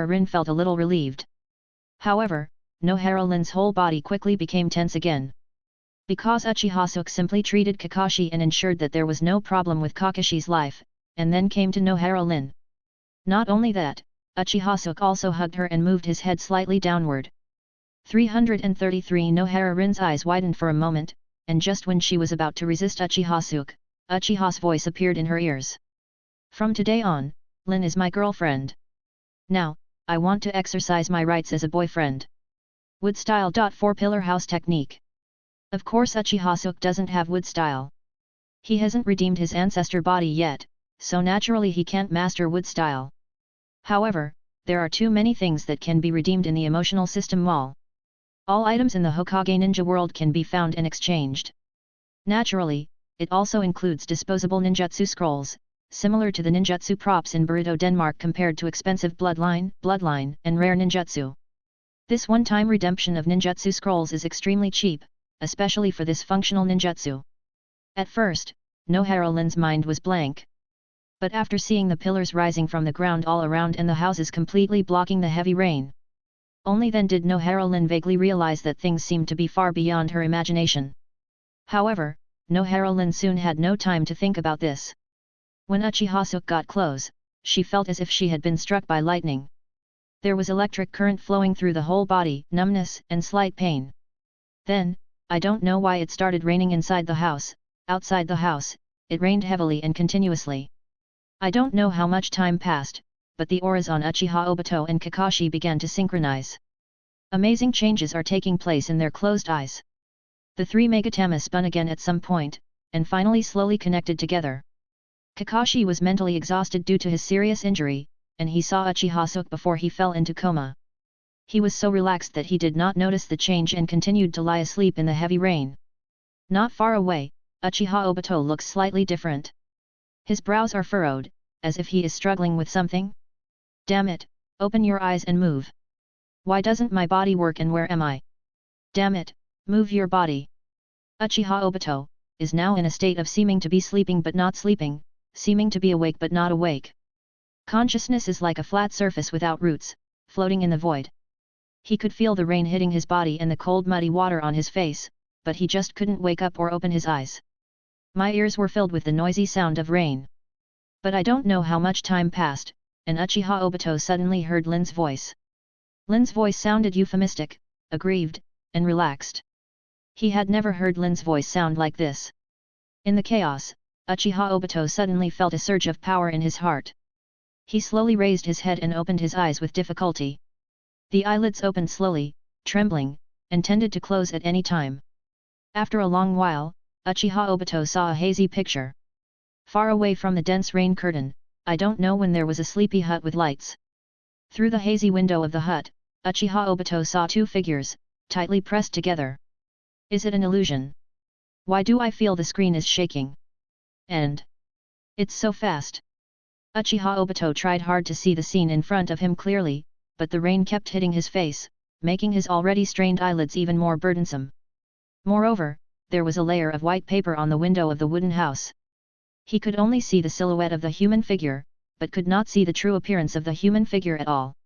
Rin felt a little relieved. However, Nohara Rin's whole body quickly became tense again. Because Uchiha Suke simply treated Kakashi and ensured that there was no problem with Kakashi's life, and then came to Nohara Rin. Not only that, Uchiha Suke also hugged her and moved his head slightly downward. 333 Nohara Rin's eyes widened for a moment, and just when she was about to resist Uchiha Suke, Uchiha's voice appeared in her ears. From today on, Lin is my girlfriend. Now, I want to exercise my rights as a boyfriend. Wood style. 4-pillar house technique. Of course Uchiha Suke doesn't have wood style. He hasn't redeemed his ancestor body yet, so naturally he can't master wood style. However, there are too many things that can be redeemed in the emotional system wall. All items in the Hokage ninja world can be found and exchanged. Naturally, it also includes disposable ninjutsu scrolls, similar to the ninjutsu props in Boruto Denmark compared to expensive bloodline, and rare ninjutsu. This one-time redemption of ninjutsu scrolls is extremely cheap, especially for this functional ninjutsu. At first, Nohara Rin's mind was blank. But after seeing the pillars rising from the ground all around and the houses completely blocking the heavy rain, only then did Nohara Rin vaguely realize that things seemed to be far beyond her imagination. However, Nohara Rin soon had no time to think about this. When Uchiha Suke got close, she felt as if she had been struck by lightning. There was electric current flowing through the whole body, numbness and slight pain. Then, I don't know why it started raining inside the house. Outside the house, it rained heavily and continuously. I don't know how much time passed, but the auras on Uchiha Obito and Kakashi began to synchronize. Amazing changes are taking place in their closed eyes. The three Megatama spun again at some point, and finally slowly connected together. Kakashi was mentally exhausted due to his serious injury, and he saw Uchiha Suke before he fell into coma. He was so relaxed that he did not notice the change and continued to lie asleep in the heavy rain. Not far away, Uchiha Obito looks slightly different. His brows are furrowed, as if he is struggling with something. Damn it, open your eyes and move. Why doesn't my body work and where am I? Damn it, move your body. Uchiha Obito is now in a state of seeming to be sleeping but not sleeping, seeming to be awake but not awake. Consciousness is like a flat surface without roots, floating in the void. He could feel the rain hitting his body and the cold muddy water on his face, but he just couldn't wake up or open his eyes. My ears were filled with the noisy sound of rain. But I don't know how much time passed, and Uchiha Obito suddenly heard Lin's voice. Lin's voice sounded euphemistic, aggrieved, and relaxed. He had never heard Lin's voice sound like this. In the chaos, Uchiha Obito suddenly felt a surge of power in his heart. He slowly raised his head and opened his eyes with difficulty. The eyelids opened slowly, trembling, and tended to close at any time. After a long while, Uchiha Obito saw a hazy picture. Far away from the dense rain curtain, I don't know when there was a sleepy hut with lights. Through the hazy window of the hut, Uchiha Obito saw two figures, tightly pressed together. Is it an illusion? Why do I feel the screen is shaking? And it's so fast. Uchiha Obito tried hard to see the scene in front of him clearly, but the rain kept hitting his face, making his already strained eyelids even more burdensome. Moreover, there was a layer of white paper on the window of the wooden house. He could only see the silhouette of the human figure, but could not see the true appearance of the human figure at all.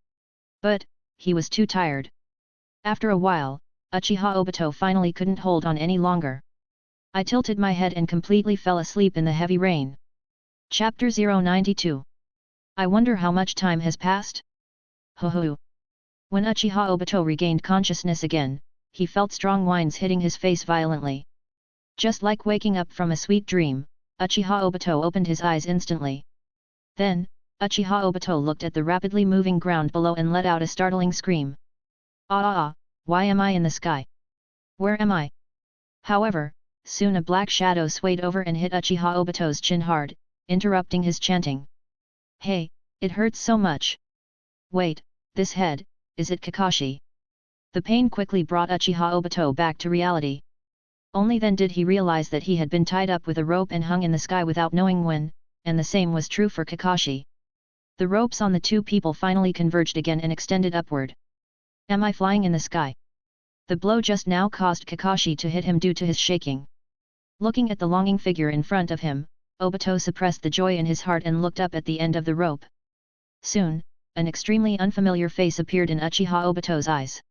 But, he was too tired. After a while, Uchiha Obito finally couldn't hold on any longer. I tilted my head and completely fell asleep in the heavy rain. Chapter 092. I wonder how much time has passed? Ho ho. When Uchiha Obito regained consciousness again, he felt strong winds hitting his face violently. Just like waking up from a sweet dream, Uchiha Obito opened his eyes instantly. Then, Uchiha Obito looked at the rapidly moving ground below and let out a startling scream. Ah, why am I in the sky? Where am I? However, soon a black shadow swayed over and hit Uchiha Obito's chin hard, interrupting his chanting. Hey, it hurts so much. Wait, this head, is it Kakashi? The pain quickly brought Uchiha Obito back to reality. Only then did he realize that he had been tied up with a rope and hung in the sky without knowing when, and the same was true for Kakashi. The ropes on the two people finally converged again and extended upward. Am I flying in the sky? The blow just now caused Kakashi to hit him due to his shaking. Looking at the longing figure in front of him, Obito suppressed the joy in his heart and looked up at the end of the rope. Soon, an extremely unfamiliar face appeared in Uchiha Obito's eyes.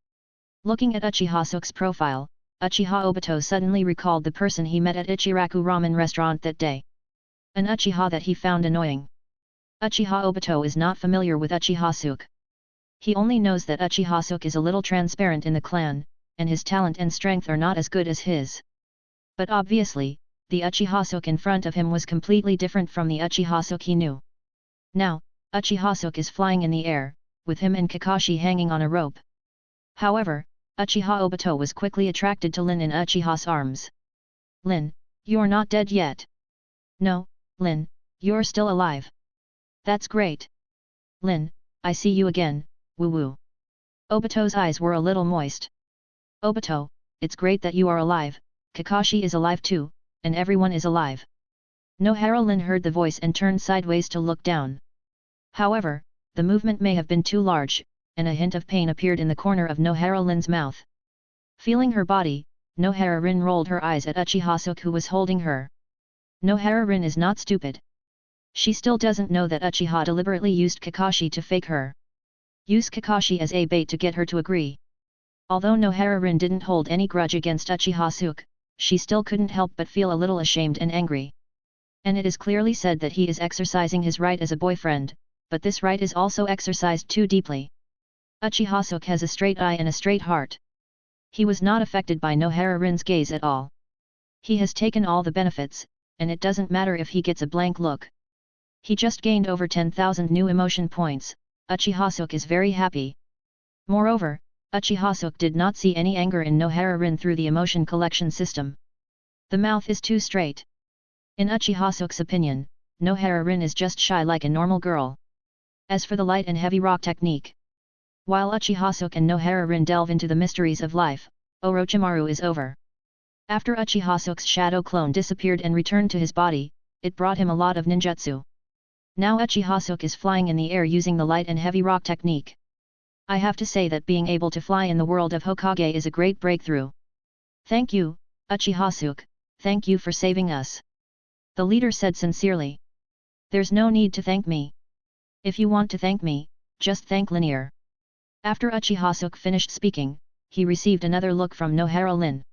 Looking at Uchiha Suke's profile, Uchiha Obito suddenly recalled the person he met at Ichiraku ramen restaurant that day. An Uchiha that he found annoying. Uchiha Obito is not familiar with Uchiha Suke. He only knows that Uchiha Suke is a little transparent in the clan, and his talent and strength are not as good as his. But obviously, the Uchiha Suke in front of him was completely different from the Uchiha Suke he knew. Now, Uchiha Suke is flying in the air, with him and Kakashi hanging on a rope. However, Uchiha Obito was quickly attracted to Lin in Uchiha's arms. "Lin, you're not dead yet." "No, Lin, you're still alive." "That's great. Lin, I see you again, woo-woo." Obito's eyes were a little moist. "Obito, it's great that you are alive, Kakashi is alive too, and everyone is alive." Nohara Lin heard the voice and turned sideways to look down. However, the movement may have been too large, and a hint of pain appeared in the corner of Nohara Lin's mouth. Feeling her body, Nohara Rin rolled her eyes at Uchiha Suke who was holding her. Nohara Rin is not stupid. She still doesn't know that Uchiha deliberately used Kakashi to fake her. Use Kakashi as a bait to get her to agree. Although Nohara Rin didn't hold any grudge against Uchiha Suke, she still couldn't help but feel a little ashamed and angry. And it is clearly said that he is exercising his right as a boyfriend, but this right is also exercised too deeply. Uchiha Suke has a straight eye and a straight heart. He was not affected by Nohara Rin's gaze at all. He has taken all the benefits, and it doesn't matter if he gets a blank look. He just gained over 10,000 new emotion points. Uchiha Suke is very happy. Moreover, Uchiha Suke did not see any anger in Nohara Rin through the emotion collection system. The mouth is too straight. In Uchiha Suke's opinion, Nohara Rin is just shy like a normal girl. As for the light and heavy rock technique, while Uchiha Suke and Nohara Rin delve into the mysteries of life, Orochimaru is over. After Uchiha Suke's shadow clone disappeared and returned to his body, it brought him a lot of ninjutsu. Now Uchiha Suke is flying in the air using the light and heavy rock technique. I have to say that being able to fly in the world of Hokage is a great breakthrough. Thank you, Uchiha Suke, thank you for saving us. The leader said sincerely. There's no need to thank me. If you want to thank me, just thank Linear. After Uchiha Suke finished speaking, he received another look from Nohara Lin.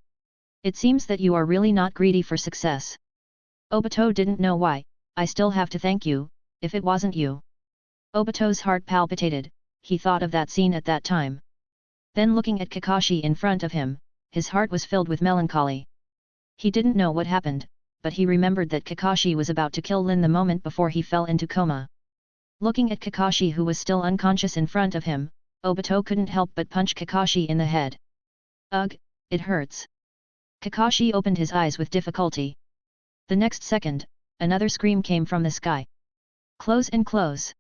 It seems that you are really not greedy for success. Obito didn't know why. I still have to thank you, if it wasn't you. Obito's heart palpitated, he thought of that scene at that time. Then looking at Kakashi in front of him, his heart was filled with melancholy. He didn't know what happened, but he remembered that Kakashi was about to kill Lin the moment before he fell into coma. Looking at Kakashi who was still unconscious in front of him, Obito couldn't help but punch Kakashi in the head. Ugh, it hurts. Kakashi opened his eyes with difficulty. The next second, another scream came from the sky. Close and close.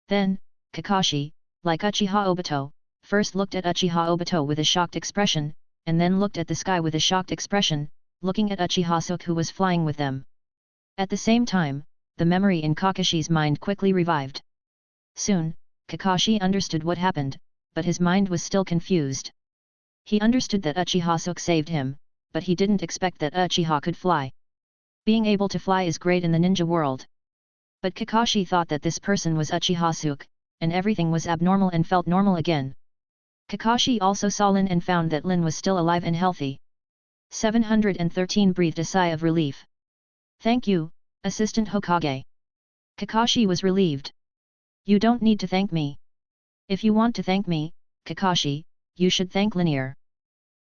Then, Kakashi, like Uchiha Obito, first looked at Uchiha Obito with a shocked expression, and then looked at the sky with a shocked expression, looking at Uchiha Suke who was flying with them. At the same time, the memory in Kakashi's mind quickly revived. Soon, Kakashi understood what happened, but his mind was still confused. He understood that Uchiha Suke saved him, but he didn't expect that Uchiha could fly. Being able to fly is great in the ninja world. But Kakashi thought that this person was Uchiha Suke, and everything was abnormal and felt normal again. Kakashi also saw Lin and found that Lin was still alive and healthy. 713 breathed a sigh of relief. Thank you, Assistant Hokage. Kakashi was relieved. You don't need to thank me. If you want to thank me, Kakashi, you should thank Linear.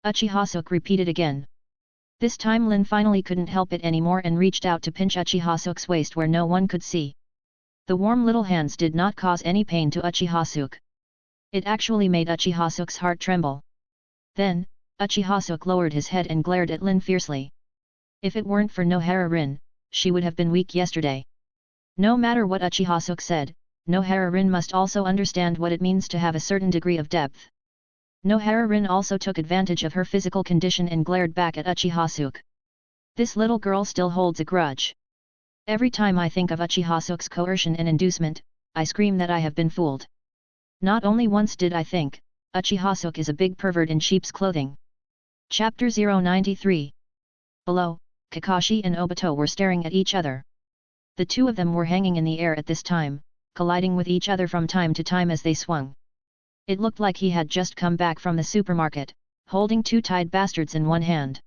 Uchiha Suke repeated again. This time Lin finally couldn't help it anymore and reached out to pinch Uchiha Suke's waist where no one could see. The warm little hands did not cause any pain to Uchiha Suke. It actually made Uchiha Suke's heart tremble. Then, Uchiha Suke lowered his head and glared at Lin fiercely. If it weren't for Nohara Rin, she would have been weak yesterday. No matter what Uchiha Suke said, Nohara Rin must also understand what it means to have a certain degree of depth. Nohara Rin also took advantage of her physical condition and glared back at Uchiha Suke. This little girl still holds a grudge. Every time I think of Uchiha Suke's coercion and inducement, I scream that I have been fooled. Not only once did I think, Uchiha Suke is a big pervert in sheep's clothing. Chapter 093. Below, Kakashi and Obito were staring at each other. The two of them were hanging in the air at this time, colliding with each other from time to time as they swung. It looked like he had just come back from the supermarket, holding two tied bastards in one hand.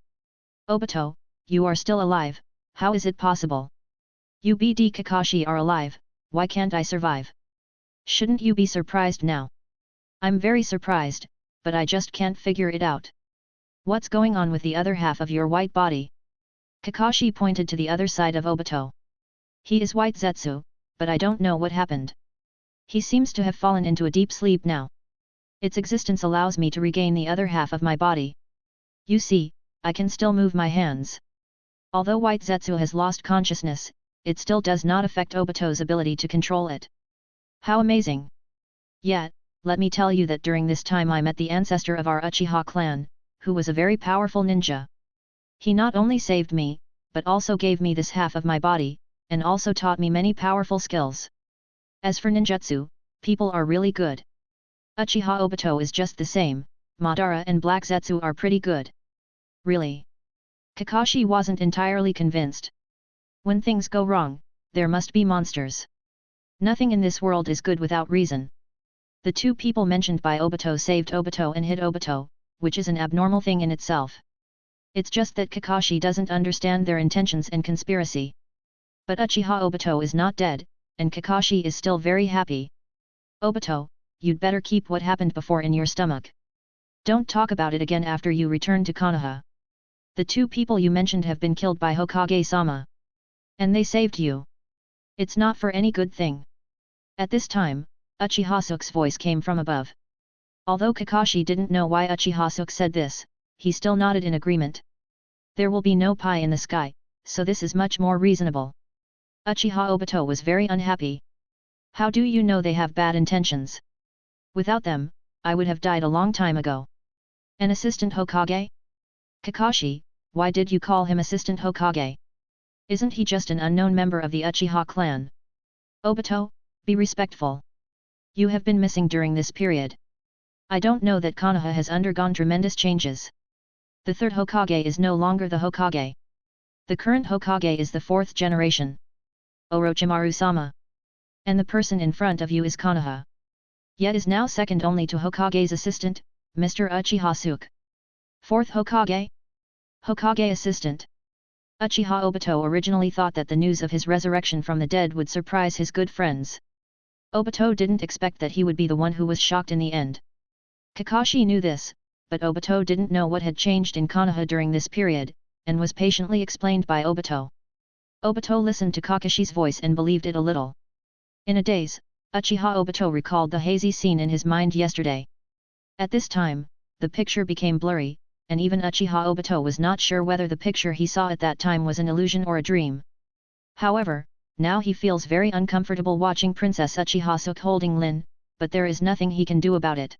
Obito, you are still alive, how is it possible? You BD Kakashi are alive, why can't I survive? Shouldn't you be surprised now? I'm very surprised, but I just can't figure it out. What's going on with the other half of your white body? Kakashi pointed to the other side of Obito. He is white Zetsu, but I don't know what happened. He seems to have fallen into a deep sleep now. Its existence allows me to regain the other half of my body. You see, I can still move my hands. Although white Zetsu has lost consciousness, it still does not affect Obito's ability to control it. How amazing! Yet, let me tell you that during this time I met the ancestor of our Uchiha clan, who was a very powerful ninja. He not only saved me, but also gave me this half of my body, and also taught me many powerful skills. As for ninjutsu, people are really good. Uchiha Obito is just the same, Madara and Black Zetsu are pretty good. Really? Kakashi wasn't entirely convinced. When things go wrong, there must be monsters. Nothing in this world is good without reason. The two people mentioned by Obito saved Obito and hid Obito, which is an abnormal thing in itself. It's just that Kakashi doesn't understand their intentions and conspiracy. But Uchiha Obito is not dead, and Kakashi is still very happy. Obito, you'd better keep what happened before in your stomach. Don't talk about it again after you return to Konoha. The two people you mentioned have been killed by Hokage-sama. And they saved you. It's not for any good thing. At this time, Uchiha Suke's voice came from above. Although Kakashi didn't know why Uchiha Suke said this, he still nodded in agreement. There will be no pie in the sky, so this is much more reasonable. Uchiha Obito was very unhappy. How do you know they have bad intentions? Without them, I would have died a long time ago. An assistant Hokage? Kakashi, why did you call him assistant Hokage? Isn't he just an unknown member of the Uchiha clan? Obito, be respectful. You have been missing during this period. I don't know that Konoha has undergone tremendous changes. The third Hokage is no longer the Hokage. The current Hokage is the fourth generation. Orochimaru-sama. And the person in front of you is Konoha. Yet is now second only to Hokage's assistant, Mr. Uchiha Suke. Fourth Hokage? Hokage assistant. Uchiha Obito originally thought that the news of his resurrection from the dead would surprise his good friends. Obito didn't expect that he would be the one who was shocked in the end. Kakashi knew this, but Obito didn't know what had changed in Konoha during this period, and was patiently explained by Obito. Obito listened to Kakashi's voice and believed it a little. In a daze, Uchiha Obito recalled the hazy scene in his mind yesterday. At this time, the picture became blurry, and even Uchiha Obito was not sure whether the picture he saw at that time was an illusion or a dream. However, now he feels very uncomfortable watching Princess Uchiha Suke holding Lin, but there is nothing he can do about it.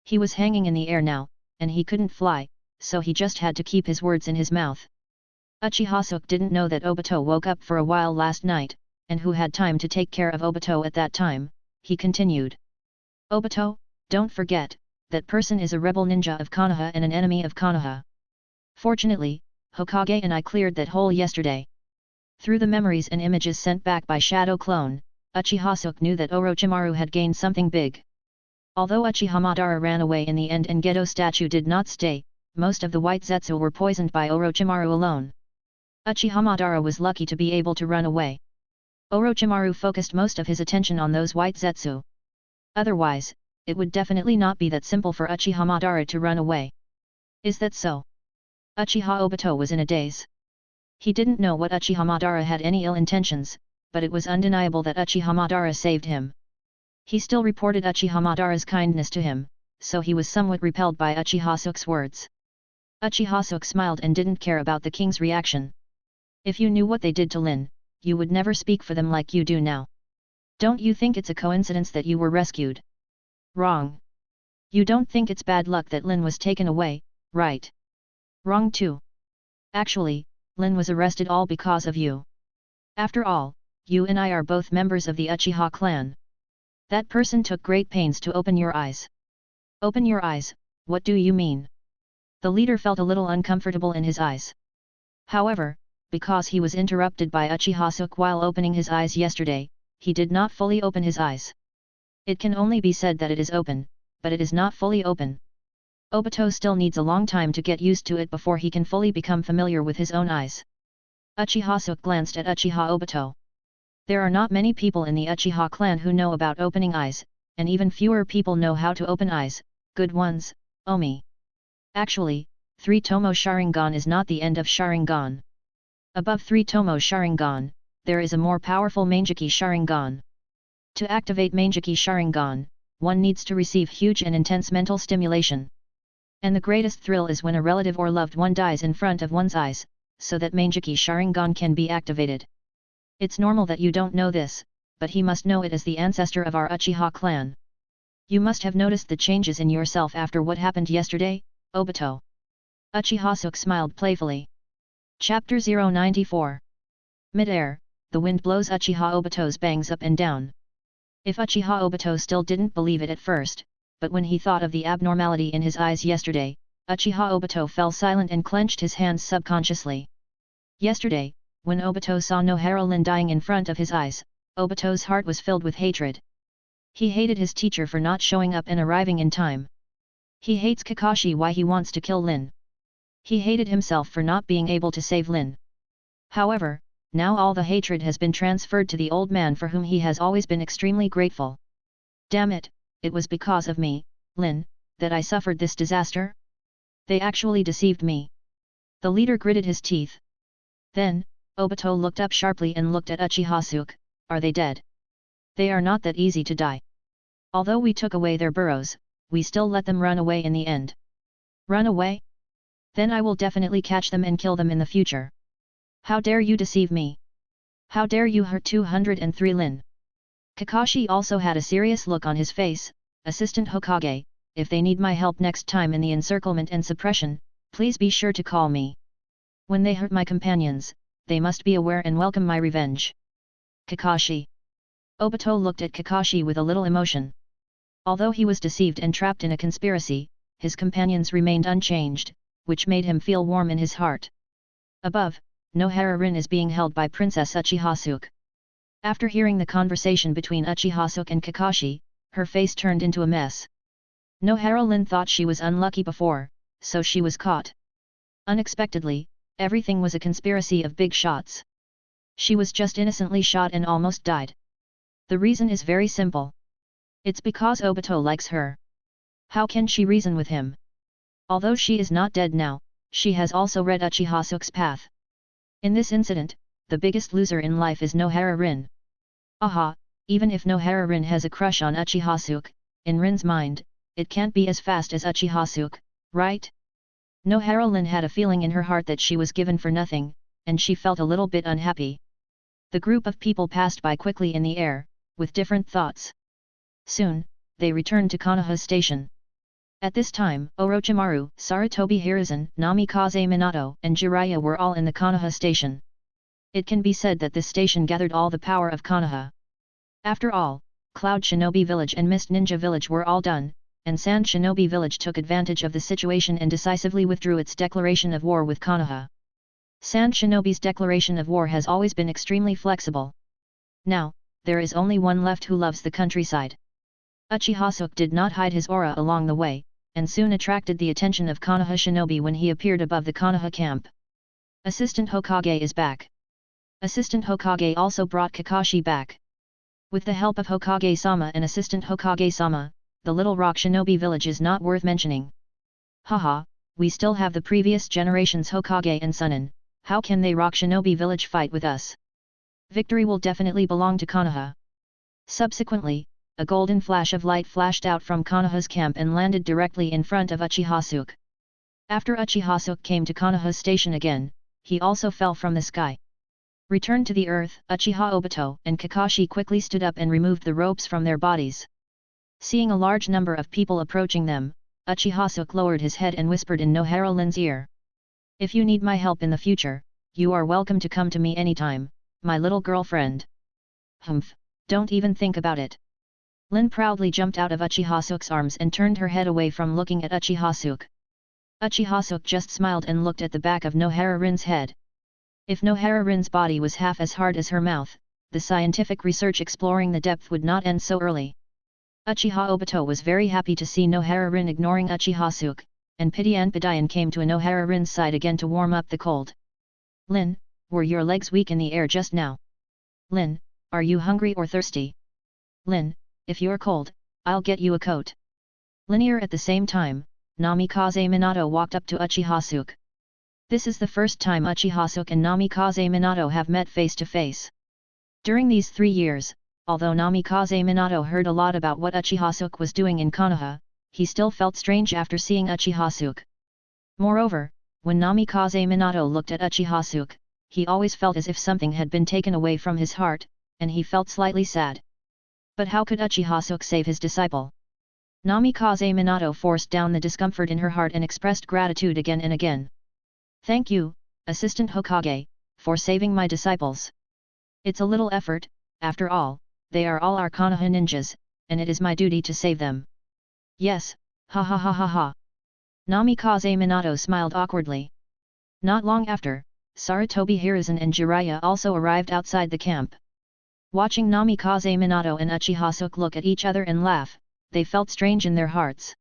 He was hanging in the air now, and he couldn't fly, so he just had to keep his words in his mouth. Uchiha Suke didn't know that Obito woke up for a while last night, and who had time to take care of Obito at that time. He continued. Obito, don't forget, that person is a rebel ninja of Konoha and an enemy of Konoha. Fortunately, Hokage and I cleared that hole yesterday. Through the memories and images sent back by Shadow Clone, Uchiha Suke knew that Orochimaru had gained something big. Although Uchiha Madara ran away in the end and Gedo statue did not stay, most of the white Zetsu were poisoned by Orochimaru alone. Uchiha Madara was lucky to be able to run away. Orochimaru focused most of his attention on those white Zetsu. Otherwise, it would definitely not be that simple for Uchiha Madara to run away. Is that so? Uchiha Obito was in a daze. He didn't know what Uchiha Madara had any ill intentions, but it was undeniable that Uchiha Madara saved him. He still reported Uchiha Madara's kindness to him, so he was somewhat repelled by Uchiha Suke's words. Uchiha Suke smiled and didn't care about the king's reaction. If you knew what they did to Lin, you would never speak for them like you do now. Don't you think it's a coincidence that you were rescued? Wrong. You don't think it's bad luck that Lin was taken away, right? Wrong too. Actually, Lin was arrested all because of you. After all, you and I are both members of the Uchiha clan. That person took great pains to open your eyes. Open your eyes, what do you mean? The leader felt a little uncomfortable in his eyes. However, because he was interrupted by Uchiha Suke while opening his eyes yesterday, he did not fully open his eyes. It can only be said that it is open, but it is not fully open. Obito still needs a long time to get used to it before he can fully become familiar with his own eyes. Uchiha Suke glanced at Uchiha Obito. There are not many people in the Uchiha clan who know about opening eyes, and even fewer people know how to open eyes, good ones, Omi. Actually, 3 Tomo Sharingan is not the end of Sharingan. Above 3 Tomo Sharingan, there is a more powerful Mangekyou Sharingan. To activate Mangekyou Sharingan, one needs to receive huge and intense mental stimulation. And the greatest thrill is when a relative or loved one dies in front of one's eyes, so that Mangekyou Sharingan can be activated. It's normal that you don't know this, but he must know it as the ancestor of our Uchiha clan. You must have noticed the changes in yourself after what happened yesterday, Obito. Uchiha Suke smiled playfully. Chapter 094. Mid-air, the wind blows Uchiha Obito's bangs up and down. If Uchiha Obito still didn't believe it at first, but when he thought of the abnormality in his eyes yesterday, Uchiha Obito fell silent and clenched his hands subconsciously. Yesterday, when Obito saw Nohara Lin dying in front of his eyes, Obito's heart was filled with hatred. He hated his teacher for not showing up and arriving in time. He hates Kakashi why he wants to kill Lin. He hated himself for not being able to save Lin. However, now all the hatred has been transferred to the old man for whom he has always been extremely grateful. Damn it, it was because of me, Lin, that I suffered this disaster? They actually deceived me. The leader gritted his teeth. Then, Obito looked up sharply and looked at Uchiha Suke. Are they dead? They are not that easy to die. Although we took away their burrows, we still let them run away in the end. Run away? Then I will definitely catch them and kill them in the future. How dare you deceive me? How dare you hurt 203 Lin? Kakashi also had a serious look on his face. Assistant Hokage, if they need my help next time in the encirclement and suppression, please be sure to call me. When they hurt my companions, they must be aware and welcome my revenge. Kakashi. Obito looked at Kakashi with a little emotion. Although he was deceived and trapped in a conspiracy, his companions remained unchanged, which made him feel warm in his heart. Above, Nohara Rin is being held by Princess Uchiha Suke. After hearing the conversation between Uchiha Suke and Kakashi, her face turned into a mess. Nohara Lin thought she was unlucky before, so she was caught. Unexpectedly, everything was a conspiracy of big shots. She was just innocently shot and almost died. The reason is very simple. It's because Obito likes her. How can she reason with him? Although she is not dead now, she has also read Uchiha Suke's path. In this incident, the biggest loser in life is Nohara Rin. Aha, even if Nohara Rin has a crush on Uchiha Suke, in Rin's mind, it can't be as fast as Uchiha Suke, right? Nohara Lin had a feeling in her heart that she was given for nothing, and she felt a little bit unhappy. The group of people passed by quickly in the air, with different thoughts. Soon, they returned to Konoha Station. At this time, Orochimaru, Sarutobi Hiruzen, Namikaze Minato, and Jiraiya were all in the Konoha Station. It can be said that this station gathered all the power of Konoha. After all, Cloud Shinobi Village and Mist Ninja Village were all done, and Sand Shinobi Village took advantage of the situation and decisively withdrew its declaration of war with Konoha. Sand Shinobi's declaration of war has always been extremely flexible. Now, there is only one left who loves the countryside. Uchiha Suke did not hide his aura along the way, and soon attracted the attention of Konoha Shinobi when he appeared above the Konoha camp. Assistant Hokage is back. Assistant Hokage also brought Kakashi back. With the help of Hokage-sama and Assistant Hokage-sama, the Little Rock Shinobi village is not worth mentioning. Haha, we still have the previous generation's Hokage and Sunin, how can they Rock Shinobi village fight with us? Victory will definitely belong to Konoha. Subsequently, a golden flash of light flashed out from Konoha's camp and landed directly in front of Uchiha Suke. After Uchiha Suke came to Konoha's station again, he also fell from the sky. Returned to the earth, Uchiha Obito and Kakashi quickly stood up and removed the ropes from their bodies. Seeing a large number of people approaching them, Uchiha Suke lowered his head and whispered in Nohara Lin's ear. If you need my help in the future, you are welcome to come to me anytime, my little girlfriend. Humph, don't even think about it. Lin proudly jumped out of Uchiha Suke's arms and turned her head away from looking at Uchiha Suke. Uchiha Suke just smiled and looked at the back of Nohara Rin's head. If Nohara-rin's body was half as hard as her mouth, the scientific research exploring the depth would not end so early. Uchiha Obito was very happy to see Nohara-rin ignoring Uchiha Suke, and Pity and Padayan came to Nohara-rin's side again to warm up the cold. Lin, were your legs weak in the air just now? Lin, are you hungry or thirsty? Lin, if you're cold, I'll get you a coat. Linear at the same time, Namikaze Minato walked up to Uchiha Suke. This is the first time Uchiha Suke and Namikaze Minato have met face to face. During these 3 years, although Namikaze Minato heard a lot about what Uchiha Suke was doing in Konoha, he still felt strange after seeing Uchiha Suke. Moreover, when Namikaze Minato looked at Uchiha Suke, he always felt as if something had been taken away from his heart, and he felt slightly sad. But how could Uchiha Suke save his disciple? Namikaze Minato forced down the discomfort in her heart and expressed gratitude again and again. Thank you, Assistant Hokage, for saving my disciples. It's a little effort, after all, they are all our Konoha ninjas, and it is my duty to save them. Yes, ha ha ha ha ha. Namikaze Minato smiled awkwardly. Not long after, Sarutobi Hiruzen and Jiraiya also arrived outside the camp. Watching Namikaze Minato and Uchiha Suke look at each other and laugh, they felt strange in their hearts.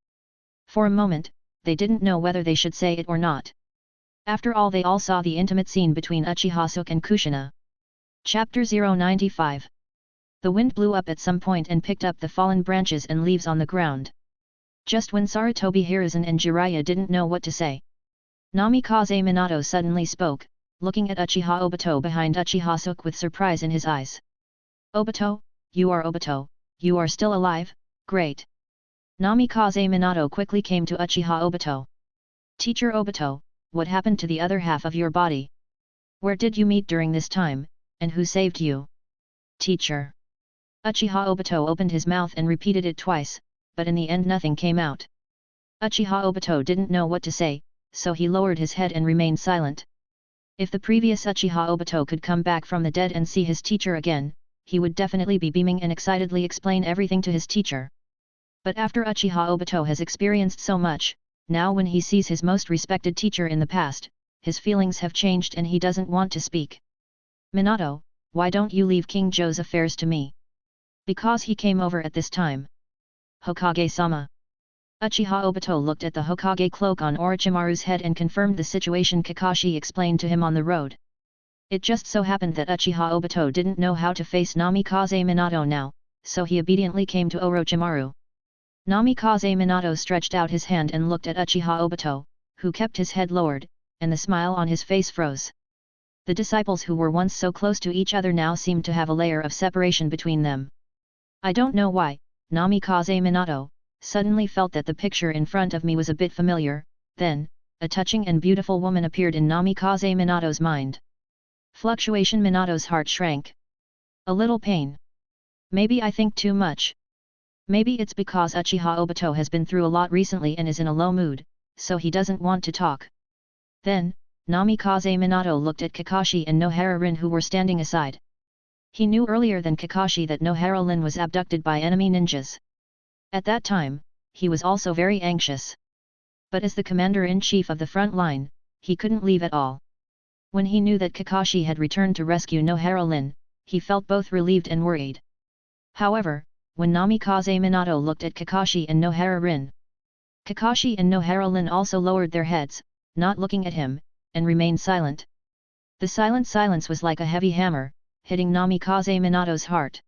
For a moment, they didn't know whether they should say it or not. After all, they all saw the intimate scene between Uchiha Suke and Kushina. Chapter 095. The wind blew up at some point and picked up the fallen branches and leaves on the ground. Just when Sarutobi Hiruzen and Jiraiya didn't know what to say, Namikaze Minato suddenly spoke, looking at Uchiha Obito behind Uchiha Suke with surprise in his eyes. Obito, you are still alive, great. Namikaze Minato quickly came to Uchiha Obito. Teacher Obito, what happened to the other half of your body? Where did you meet during this time, and who saved you? Teacher. Uchiha Obito opened his mouth and repeated it twice, but in the end nothing came out. Uchiha Obito didn't know what to say, so he lowered his head and remained silent. If the previous Uchiha Obito could come back from the dead and see his teacher again, he would definitely be beaming and excitedly explain everything to his teacher. But after Uchiha Obito has experienced so much, now when he sees his most respected teacher in the past, his feelings have changed and he doesn't want to speak. Minato, why don't you leave King Joe's affairs to me? Because he came over at this time. Hokage-sama. Uchiha Obito looked at the Hokage cloak on Orochimaru's head and confirmed the situation Kakashi explained to him on the road. It just so happened that Uchiha Obito didn't know how to face Namikaze Minato now, so he obediently came to Orochimaru. Namikaze Minato stretched out his hand and looked at Uchiha Obito, who kept his head lowered, and the smile on his face froze. The disciples who were once so close to each other now seemed to have a layer of separation between them. I don't know why, Namikaze Minato suddenly felt that the picture in front of me was a bit familiar. Then, a touching and beautiful woman appeared in Namikaze Minato's mind. Fluctuation. Minato's heart shrank. A little pain. Maybe I think too much. Maybe it's because Uchiha Obito has been through a lot recently and is in a low mood, so he doesn't want to talk. Then, Namikaze Minato looked at Kakashi and Nohara-rin who were standing aside. He knew earlier than Kakashi that Nohara-rin was abducted by enemy ninjas. At that time, he was also very anxious. But as the commander-in-chief of the front line, he couldn't leave at all. When he knew that Kakashi had returned to rescue Nohara-rin, he felt both relieved and worried. However, when Namikaze Minato looked at Kakashi and Nohara-rin, Kakashi and Nohara-rin also lowered their heads, not looking at him, and remained silent. The silence was like a heavy hammer, hitting Namikaze Minato's heart.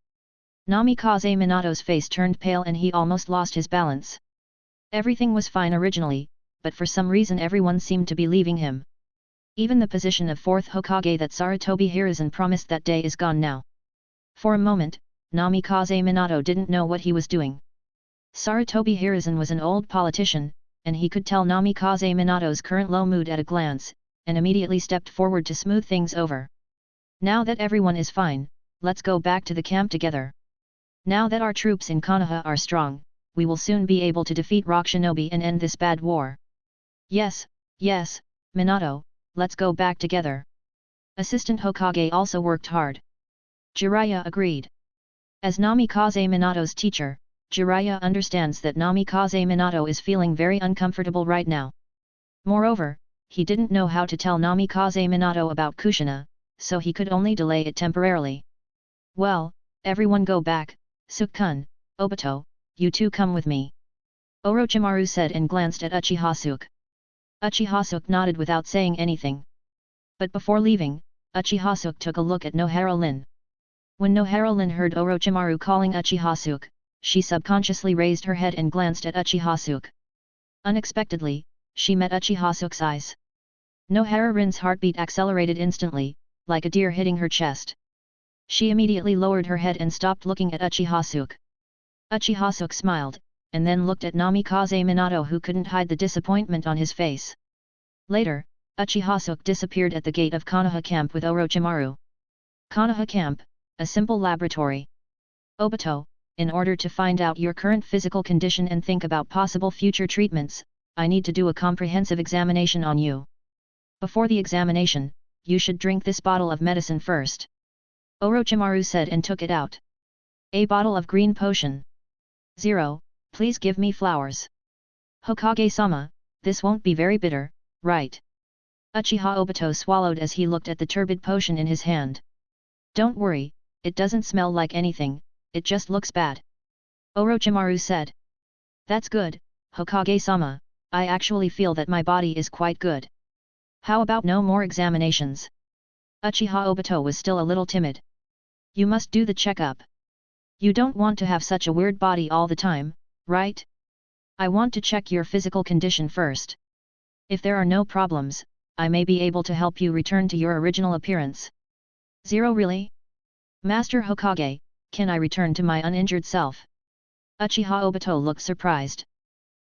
Namikaze Minato's face turned pale and he almost lost his balance. Everything was fine originally, but for some reason everyone seemed to be leaving him. Even the position of 4th Hokage that Sarutobi Hiruzen promised that day is gone now. For a moment, Namikaze Minato didn't know what he was doing. Sarutobi Hiruzen was an old politician, and he could tell Namikaze Minato's current low mood at a glance, and immediately stepped forward to smooth things over. Now that everyone is fine, let's go back to the camp together. Now that our troops in Konoha are strong, we will soon be able to defeat Rock Shinobi and end this bad war. Yes, Minato, let's go back together. Assistant Hokage also worked hard. Jiraiya agreed. As Namikaze Minato's teacher, Jiraiya understands that Namikaze Minato is feeling very uncomfortable right now. Moreover, he didn't know how to tell Namikaze Minato about Kushina, so he could only delay it temporarily. Well, everyone go back, Suke-kun, Obito, you two come with me. Orochimaru said and glanced at Uchiha Suke. Uchiha Suke nodded without saying anything. But before leaving, Uchiha Suke took a look at Nohara Lin. When Nohara Lin heard Orochimaru calling Uchiha Suke, she subconsciously raised her head and glanced at Uchiha Suke. Unexpectedly, she met Uchiha Suke's eyes. Nohara Rin's heartbeat accelerated instantly, like a deer hitting her chest. She immediately lowered her head and stopped looking at Uchiha Suke. Uchiha Suke smiled, and then looked at Namikaze Minato, who couldn't hide the disappointment on his face. Later, Uchiha Suke disappeared at the gate of Konoha Camp with Orochimaru. Konoha Camp, a simple laboratory. Obito, in order to find out your current physical condition and think about possible future treatments, I need to do a comprehensive examination on you. Before the examination, you should drink this bottle of medicine first. Orochimaru said and took it out. A bottle of green potion. 0, please give me flowers. Hokage-sama, this won't be very bitter, right? Uchiha Obito swallowed as he looked at the turbid potion in his hand. Don't worry, it doesn't smell like anything, it just looks bad. Orochimaru said. That's good, Hokage-sama, I actually feel that my body is quite good. How about no more examinations? Uchiha Obito was still a little timid. You must do the checkup. You don't want to have such a weird body all the time, right? I want to check your physical condition first. If there are no problems, I may be able to help you return to your original appearance. 0 really? Master Hokage, can I return to my uninjured self? Uchiha Obito looked surprised.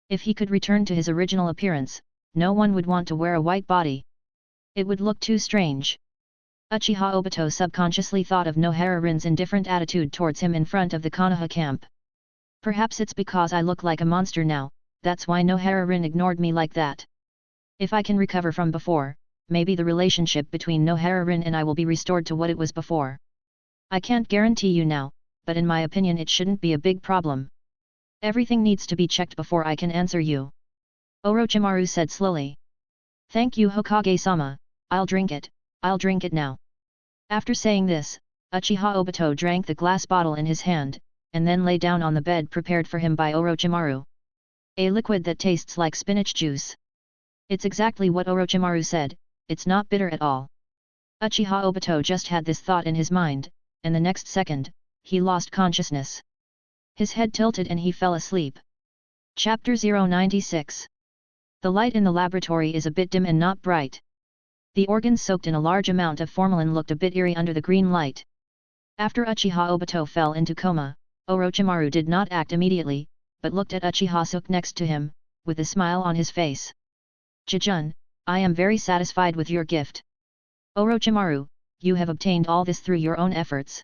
If he could return to his original appearance, no one would want to wear a white body. It would look too strange. Uchiha Obito subconsciously thought of Nohara Rin's indifferent attitude towards him in front of the Konoha camp. Perhaps it's because I look like a monster now, that's why Nohara Rin ignored me like that. If I can recover from before, maybe the relationship between Nohara Rin and I will be restored to what it was before. I can't guarantee you now, but in my opinion it shouldn't be a big problem. Everything needs to be checked before I can answer you. Orochimaru said slowly. Thank you Hokage-sama, I'll drink it now. After saying this, Uchiha Obito drank the glass bottle in his hand, and then lay down on the bed prepared for him by Orochimaru. A liquid that tastes like spinach juice. It's exactly what Orochimaru said, it's not bitter at all. Uchiha Obito just had this thought in his mind, and the next second, he lost consciousness. His head tilted and he fell asleep. Chapter 096. The light in the laboratory is a bit dim and not bright. The organs soaked in a large amount of formalin looked a bit eerie under the green light. After Uchiha Obito fell into coma, Orochimaru did not act immediately, but looked at Uchiha Suke next to him, with a smile on his face. Jijun, I am very satisfied with your gift. Orochimaru, you have obtained all this through your own efforts.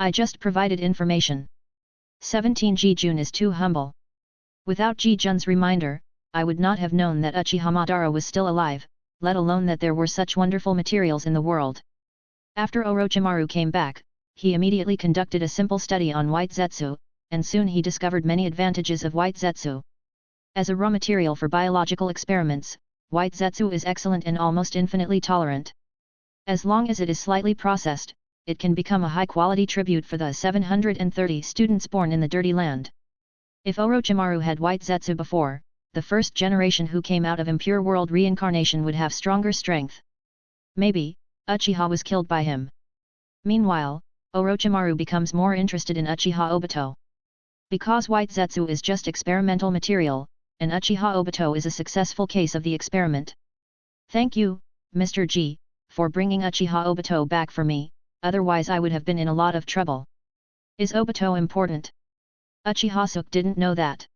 I just provided information. 17 Jijun is too humble. Without Jijun's reminder, I would not have known that Uchiha Madara was still alive, let alone that there were such wonderful materials in the world. After Orochimaru came back, he immediately conducted a simple study on white zetsu, and soon he discovered many advantages of white zetsu. As a raw material for biological experiments, white zetsu is excellent and almost infinitely tolerant. As long as it is slightly processed, it can become a high-quality tribute for the 730 students born in the dirty land. If Orochimaru had white zetsu before, the first generation who came out of impure world reincarnation would have stronger strength. Maybe, Uchiha was killed by him. Meanwhile, Orochimaru becomes more interested in Uchiha Obito. Because white zetsu is just experimental material, and Uchiha Obito is a successful case of the experiment. Thank you, Mr. G, for bringing Uchiha Obito back for me, otherwise I would have been in a lot of trouble. Is Obito important? Uchiha Suke didn't know that.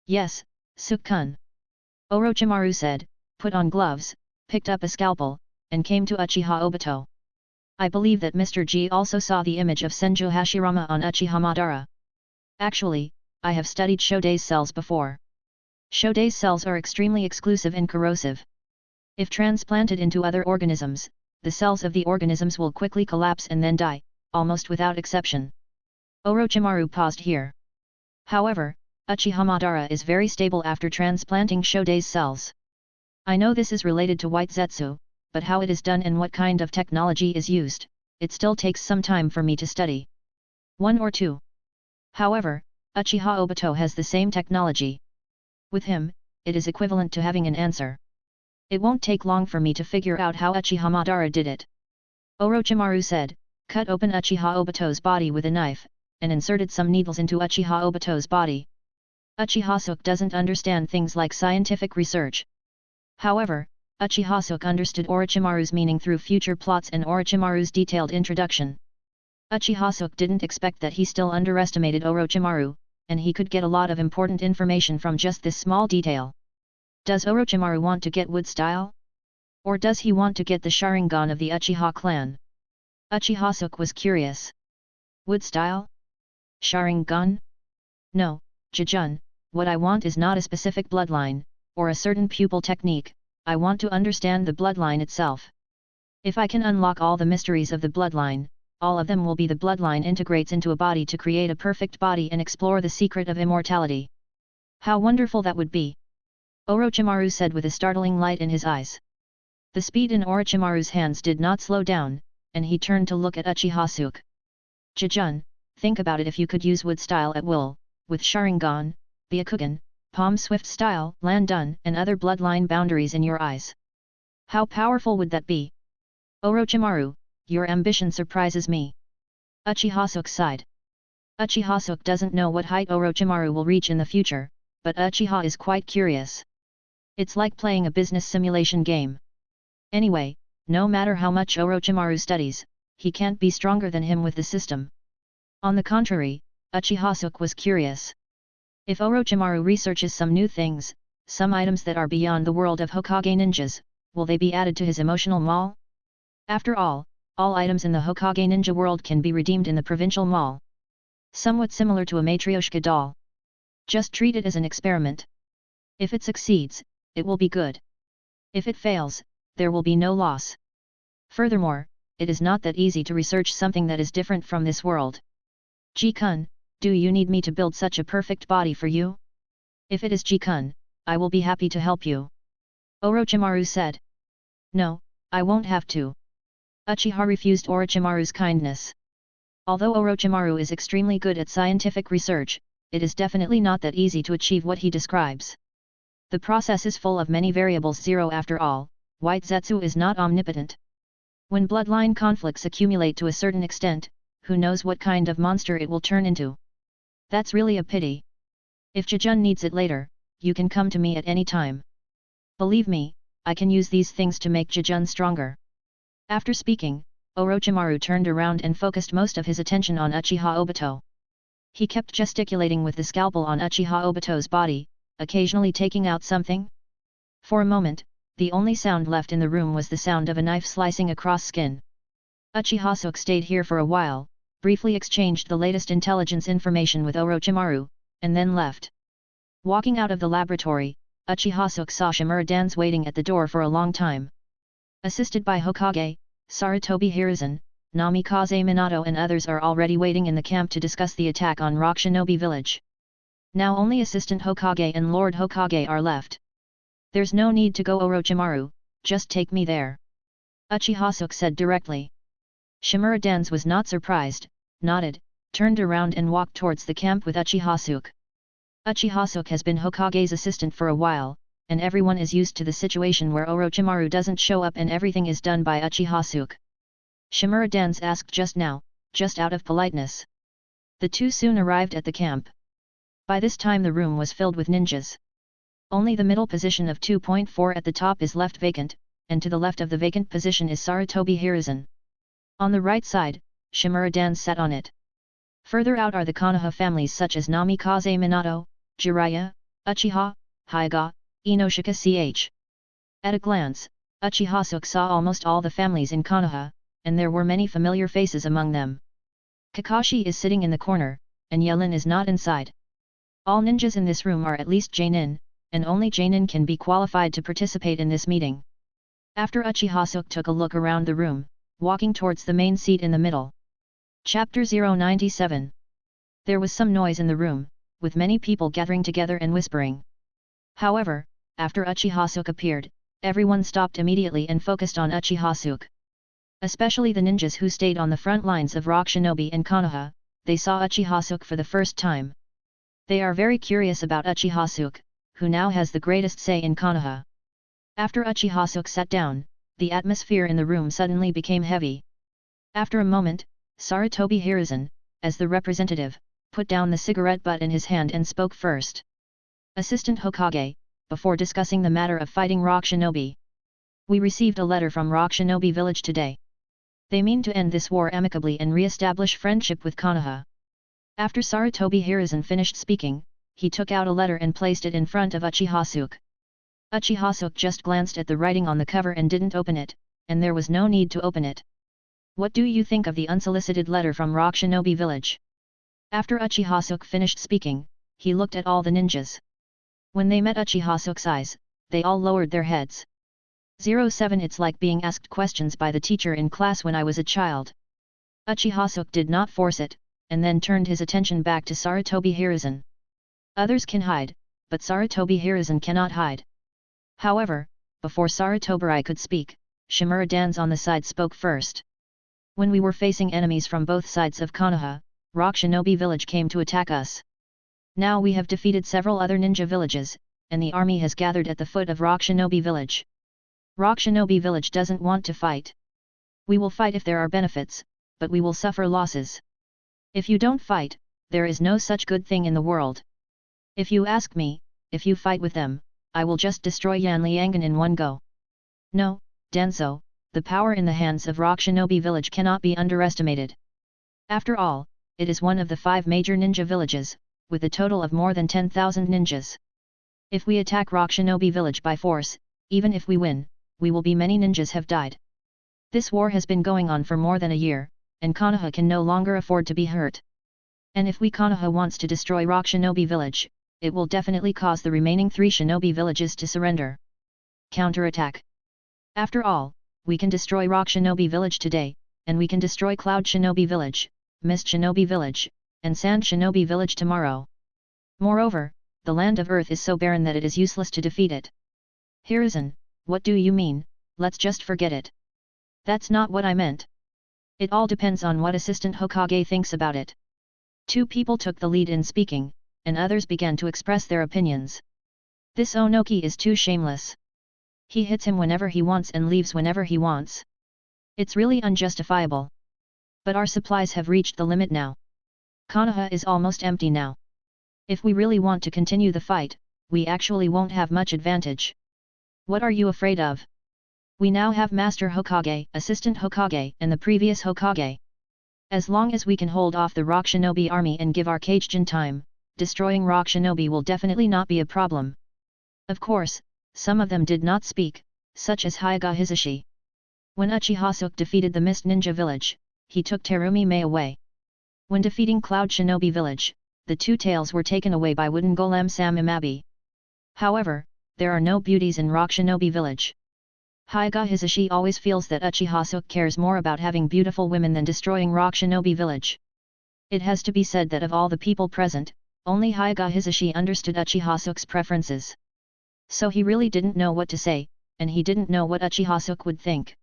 Yes, Suke-kun. Orochimaru said, put on gloves, picked up a scalpel, and came to Uchiha Obito. I believe that Mr. G also saw the image of Senju Hashirama on Uchiha Madara. Actually, I have studied Shodei's cells before. Shodei's cells are extremely exclusive and corrosive. If transplanted into other organisms, the cells of the organisms will quickly collapse and then die, almost without exception. Orochimaru paused here. However, Uchiha Madara is very stable after transplanting Shodei's cells. I know this is related to white zetsu, but how it is done and what kind of technology is used, it still takes some time for me to study. 1 or 2. However, Uchiha Obito has the same technology. With him, it is equivalent to having an answer. It won't take long for me to figure out how Uchiha Madara did it. Orochimaru said, cut open Uchiha Obito's body with a knife, and inserted some needles into Uchiha Obito's body. Uchiha Suke doesn't understand things like scientific research. However, Uchiha Suke understood Orochimaru's meaning through future plots and Orochimaru's detailed introduction. Uchiha Suke didn't expect that he still underestimated Orochimaru, and he could get a lot of important information from just this small detail. Does Orochimaru want to get wood style? Or does he want to get the Sharingan of the Uchiha clan? Uchiha Suke was curious. Wood style? Sharingan? No, Jijun, what I want is not a specific bloodline, or a certain pupil technique, I want to understand the bloodline itself. If I can unlock all the mysteries of the bloodline, all of them will be the bloodline integrates into a body to create a perfect body and explore the secret of immortality. How wonderful that would be! Orochimaru said with a startling light in his eyes. The speed in Orochimaru's hands did not slow down, and he turned to look at Uchiha Suke. Jijun, think about it if you could use wood style at will, with Sharingan, Byakugan, Palm Swift style, Landun and other bloodline boundaries in your eyes. How powerful would that be? Orochimaru, your ambition surprises me. Uchiha Suke sighed. Uchiha Suke doesn't know what height Orochimaru will reach in the future, but Uchiha is quite curious. It's like playing a business simulation game. Anyway, no matter how much Orochimaru studies, he can't be stronger than him with the system. On the contrary, Uchiha Suke was curious. If Orochimaru researches some new things, some items that are beyond the world of Hokage ninjas, will they be added to his emotional mall? After all items in the Hokage ninja world can be redeemed in the provincial mall. Somewhat similar to a Matryoshka doll. Just treat it as an experiment. If it succeeds, it will be good. If it fails, there will be no loss. Furthermore, it is not that easy to research something that is different from this world. Ji-kun, do you need me to build such a perfect body for you? If it is Ji-kun, I will be happy to help you. Orochimaru said. No, I won't have to. Uchiha refused Orochimaru's kindness. Although Orochimaru is extremely good at scientific research, it is definitely not that easy to achieve what he describes. The process is full of many variables. After all, white zetsu is not omnipotent. When bloodline conflicts accumulate to a certain extent, who knows what kind of monster it will turn into. That's really a pity. If Jijun needs it later, you can come to me at any time. Believe me, I can use these things to make Jijun stronger. After speaking, Orochimaru turned around and focused most of his attention on Uchiha Obito. He kept gesticulating with the scalpel on Uchiha Obito's body, occasionally taking out something. For a moment, the only sound left in the room was the sound of a knife slicing across skin. Uchiha Suke stayed here for a while, briefly exchanged the latest intelligence information with Orochimaru, and then left. Walking out of the laboratory, Uchiha Suke saw Shimura Dans waiting at the door for a long time. Assisted by Hokage, Sarutobi Hiruzen, Namikaze Minato and others are already waiting in the camp to discuss the attack on Rock Shinobi village. Now only Assistant Hokage and Lord Hokage are left. There's no need to go, Orochimaru, just take me there. Uchiha Suke said directly. Shimura Dans was not surprised, nodded, turned around and walked towards the camp with Uchiha Suke. Uchiha Suke has been Hokage's assistant for a while, and everyone is used to the situation where Orochimaru doesn't show up and everything is done by Uchiha Suke. Shimura Dans asked just now, just out of politeness. The two soon arrived at the camp. By this time the room was filled with ninjas. Only the middle position of 2.4 at the top is left vacant, and to the left of the vacant position is Sarutobi Hiruzen. On the right side, Shimura Dans sat on it. Further out are the Konoha families such as Namikaze Minato, Jiraiya, Uchiha, Hyuga, Inoshika ch. At a glance, Uchiha Suke saw almost all the families in Konoha, and there were many familiar faces among them. Kakashi is sitting in the corner, and Yelin is not inside. All ninjas in this room are at least Jonin, and only Jonin can be qualified to participate in this meeting. After Uchiha Suke took a look around the room, walking towards the main seat in the middle. Chapter 097. There was some noise in the room, with many people gathering together and whispering. However, after Uchiha Suke appeared, Everyone stopped immediately and focused on Uchiha Suke. Especially the ninjas who stayed on the front lines of Rock Shinobi and Konoha, they saw Uchiha Suke for the first time. They are very curious about Uchiha Suke, who now has the greatest say in Konoha. After Uchiha Suke sat down, the atmosphere in the room suddenly became heavy. After a moment, Sarutobi Hiruzen, as the representative, put down the cigarette butt in his hand and spoke first. Assistant Hokage, before discussing the matter of fighting Rock Shinobi. We received a letter from Rock Shinobi village today. They mean to end this war amicably and re-establish friendship with Konoha. After Sarutobi Hiruzen finished speaking, he took out a letter and placed it in front of Uchiha Suke. Uchiha Suke just glanced at the writing on the cover and didn't open it, and there was no need to open it. What do you think of the unsolicited letter from Rock Shinobi village? After Uchiha Suke finished speaking, he looked at all the ninjas. When they met Uchiha Suke's eyes, they all lowered their heads. 07 It's like being asked questions by the teacher in class when I was a child. Uchiha Suke did not force it, and then turned his attention back to Sarutobi Hiruzen. Others can hide, but Sarutobi Hiruzen cannot hide. However, before Sarutobi could speak, Shimura Dans on the side spoke first. When we were facing enemies from both sides of Konoha, Rock Shinobi village came to attack us. Now we have defeated several other ninja villages, and the army has gathered at the foot of Rock Shinobi village. Rock Shinobi village doesn't want to fight. We will fight if there are benefits, but we will suffer losses. If you don't fight, there is no such good thing in the world. If you ask me, if you fight with them, I will just destroy Yanliangan in one go. No, Danzo, the power in the hands of Rock Shinobi village cannot be underestimated. After all, it is one of the 5 major ninja villages, with a total of more than 10,000 ninjas. If we attack Rock Shinobi village by force, even if we win, we will be many ninjas have died. This war has been going on for more than a year, and Konoha can no longer afford to be hurt. And if we Konoha wants to destroy Rock Shinobi village, it will definitely cause the remaining 3 shinobi villages to surrender. Counterattack. After all, we can destroy Rock Shinobi village today, and we can destroy Cloud Shinobi village, Mist Shinobi village, and Sand Shinobi village tomorrow. Moreover, the land of Earth is so barren that it is useless to defeat it. Hiruzen, what do you mean? Let's just forget it. That's not what I meant. It all depends on what Assistant Hokage thinks about it. 2 people took the lead in speaking, and others began to express their opinions. This Onoki is too shameless. He hits him whenever he wants and leaves whenever he wants. It's really unjustifiable. But our supplies have reached the limit now. Konoha is almost empty now. If we really want to continue the fight, we actually won't have much advantage. What are you afraid of? We now have Master Hokage, Assistant Hokage, and the previous Hokage. As long as we can hold off the Rock Shinobi army and give our Kagejin time, destroying Rock Shinobi will definitely not be a problem. Of course, some of them did not speak, such as Hyuga Hisashi. When Uchiha Suke defeated the Mist Ninja village, he took Terumi Mei away. When defeating Cloud Shinobi village, the 2 tails were taken away by Wooden Golem Sam Imabi. However, there are no beauties in Rock Shinobi village. Hyuga Hisashi always feels that Uchiha Suke cares more about having beautiful women than destroying Rock Shinobi village. It has to be said that of all the people present, only Hyuga Hisashi understood Uchiha Suke's preferences. So he really didn't know what to say, and he didn't know what Uchiha Suke would think.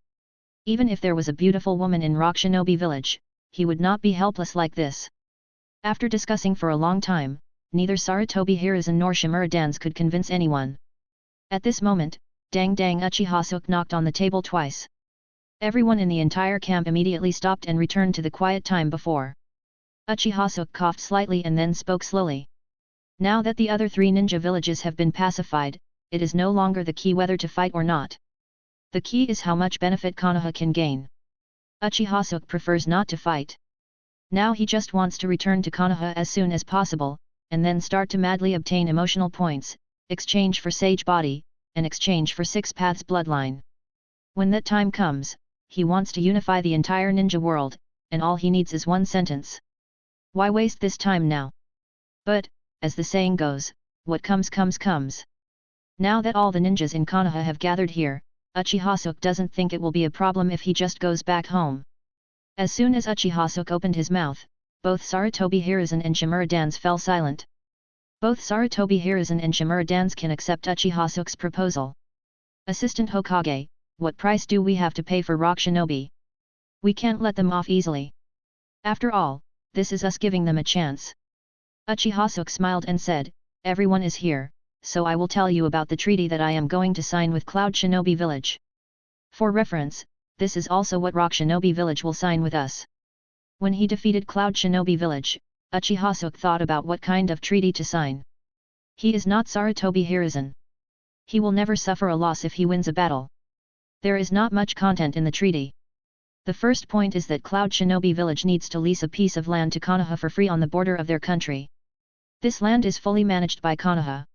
Even if there was a beautiful woman in Rock Shinobi village, he would not be helpless like this. After discussing for a long time, neither Sarutobi Hiruzen nor Shimura Dans could convince anyone. At this moment, dang Uchiha Suke knocked on the table twice. Everyone in the entire camp immediately stopped and returned to the quiet time before. Uchiha Suke coughed slightly and then spoke slowly. Now that the other 3 ninja villages have been pacified, it is no longer the key whether to fight or not. The key is how much benefit Konoha can gain. Uchiha Suke prefers not to fight. Now he just wants to return to Konoha as soon as possible, and then start to madly obtain emotional points, exchange for Sage Body, and exchange for 6 Paths Bloodline. When that time comes, he wants to unify the entire ninja world, and all he needs is one sentence. Why waste this time now? But, as the saying goes, what comes comes. Now that all the ninjas in Konoha have gathered here, Uchiha Suke doesn't think it will be a problem if he just goes back home. As soon as Uchiha Suke opened his mouth, both Sarutobi Hiruzen and Shimura Dans fell silent. Both Sarutobi Hiruzen and Shimura Dans can accept Uchiha Suke's proposal. Assistant Hokage, what price do we have to pay for rock shinobi? We can't let them off easily. After all, this is us giving them a chance. Uchiha Suke smiled and said, everyone is here, so I will tell you about the treaty that I am going to sign with Cloud Shinobi Village. For reference, this is also what Rock Shinobi Village will sign with us. When he defeated Cloud Shinobi Village, Uchiha Suke thought about what kind of treaty to sign. He is not Sarutobi Hiruzen. He will never suffer a loss if he wins a battle. There is not much content in the treaty. The first point is that Cloud Shinobi Village needs to lease a piece of land to Konoha for free on the border of their country. This land is fully managed by Konoha.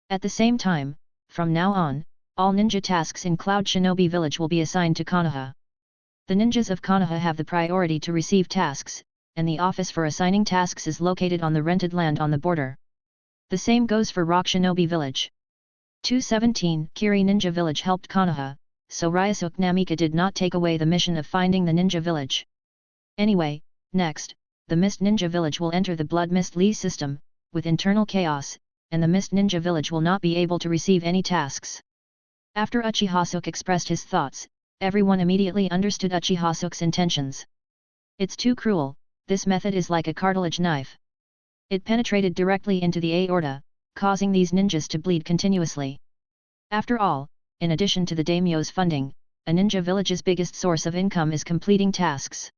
At the same time, from now on, all ninja tasks in Cloud Shinobi Village will be assigned to Konoha. The ninjas of Konoha have the priority to receive tasks, and the office for assigning tasks is located on the rented land on the border. The same goes for Rock Shinobi Village. 217 Kiri Ninja Village helped Konoha, so Ryusuke Namika did not take away the mission of finding the ninja village. Anyway, next, the Mist Ninja Village will enter the Blood Mist Lee system, with internal chaos, and the Mist Ninja Village will not be able to receive any tasks. After Uchiha Suke expressed his thoughts, everyone immediately understood Uchiha Suke's intentions. It's too cruel, this method is like a cartilage knife. It penetrated directly into the aorta, causing these ninjas to bleed continuously. After all, in addition to the daimyo's funding, a ninja village's biggest source of income is completing tasks.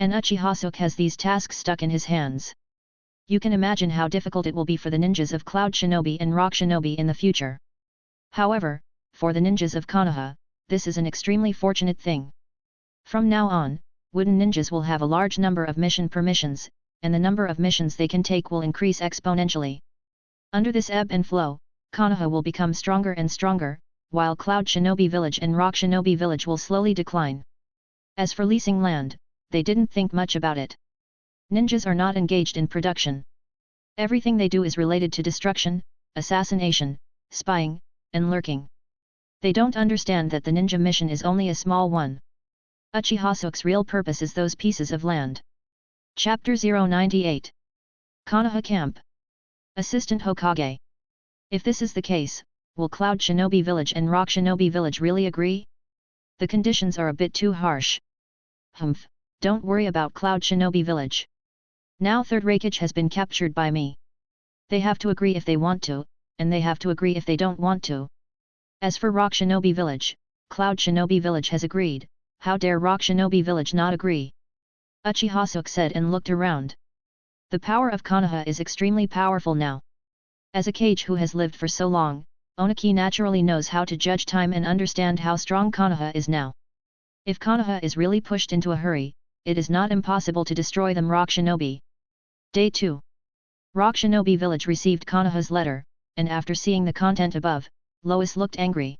And Uchiha Suke has these tasks stuck in his hands. You can imagine how difficult it will be for the ninjas of Cloud Shinobi and Rock Shinobi in the future. However, for the ninjas of Konoha, this is an extremely fortunate thing. From now on, wooden ninjas will have a large number of mission permissions, and the number of missions they can take will increase exponentially. Under this ebb and flow, Konoha will become stronger and stronger, while Cloud Shinobi Village and Rock Shinobi Village will slowly decline. As for leasing land, they didn't think much about it. Ninjas are not engaged in production. Everything they do is related to destruction, assassination, spying, and lurking. They don't understand that the ninja mission is only a small one. Uchiha Suke's real purpose is those pieces of land. Chapter 098 Konoha Camp. Assistant Hokage. If this is the case, will Cloud Shinobi Village and Rock Shinobi Village really agree? The conditions are a bit too harsh. Humph, don't worry about Cloud Shinobi Village. Now Third Raikage has been captured by me. They have to agree if they want to, and they have to agree if they don't want to. As for Rock Shinobi Village, Cloud Shinobi Village has agreed, how dare Rock Shinobi Village not agree? Uchiha Suke said and looked around. The power of Konoha is extremely powerful now. As a Kage who has lived for so long, Oniki naturally knows how to judge time and understand how strong Konoha is now. If Konoha is really pushed into a hurry, it is not impossible to destroy them. Rock Shinobi. Day 2. Rock Shinobi Village received Konoha's letter, and after seeing the content above, Lois looked angry.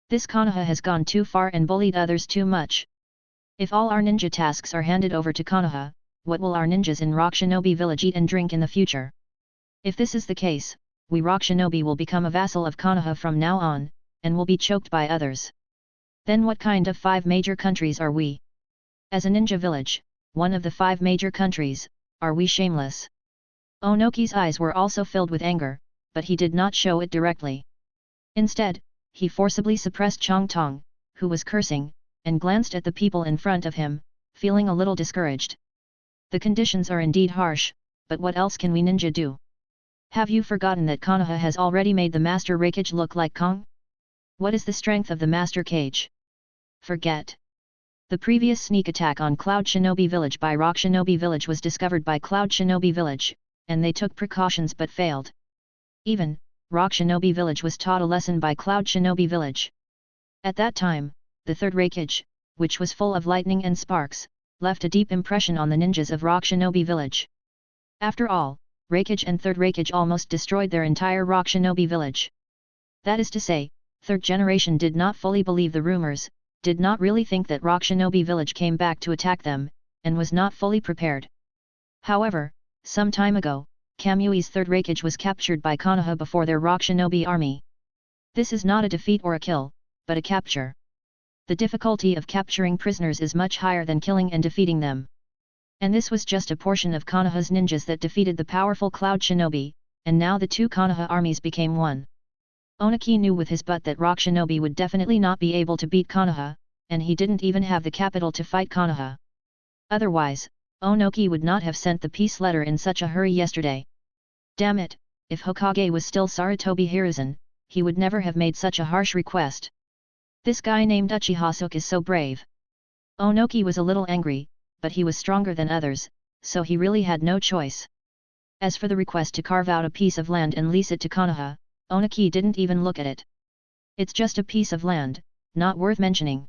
This Konoha has gone too far and bullied others too much. If all our ninja tasks are handed over to Konoha, what will our ninjas in Rock Shinobi Village eat and drink in the future? If this is the case, we Rock Shinobi will become a vassal of Konoha from now on, and will be choked by others. Then what kind of 5 major countries are we? As a ninja village, one of the 5 major countries, are we shameless? Onoki's eyes were also filled with anger, but he did not show it directly. Instead, he forcibly suppressed Chong Tong, who was cursing, and glanced at the people in front of him, feeling a little discouraged. The conditions are indeed harsh, but what else can we ninja do? Have you forgotten that Konoha has already made the Master Raikage look like Kong? What is the strength of the Master Kage? Forget. The previous sneak attack on Cloud Shinobi Village by Rock Shinobi Village was discovered by Cloud Shinobi Village, and they took precautions but failed. Even, Rock Shinobi Village was taught a lesson by Cloud Shinobi Village. At that time, the Third Raikage, which was full of lightning and sparks, left a deep impression on the ninjas of Rock Shinobi Village. After all, Raikage and Third Raikage almost destroyed their entire Rock Shinobi Village. That is to say, third generation did not fully believe the rumors, did not really think that Rock Shinobi Village came back to attack them, and was not fully prepared. However, some time ago, Kamui's Third Raikage was captured by Konoha before their Rock Shinobi army. This is not a defeat or a kill, but a capture. The difficulty of capturing prisoners is much higher than killing and defeating them. And this was just a portion of Konoha's ninjas that defeated the powerful Cloud Shinobi, and now the 2 Konoha armies became one. Onaki knew with his butt that rock shinobi would definitely not be able to beat Konoha, and he didn't even have the capital to fight Konoha. Otherwise, Onoki would not have sent the peace letter in such a hurry yesterday. Damn it, if Hokage was still Sarutobi Hiruzen, he would never have made such a harsh request. This guy named Uchiha Suke is so brave. Onoki was a little angry, but he was stronger than others, so he really had no choice. As for the request to carve out a piece of land and lease it to Konoha, Onoki didn't even look at it. It's just a piece of land, not worth mentioning.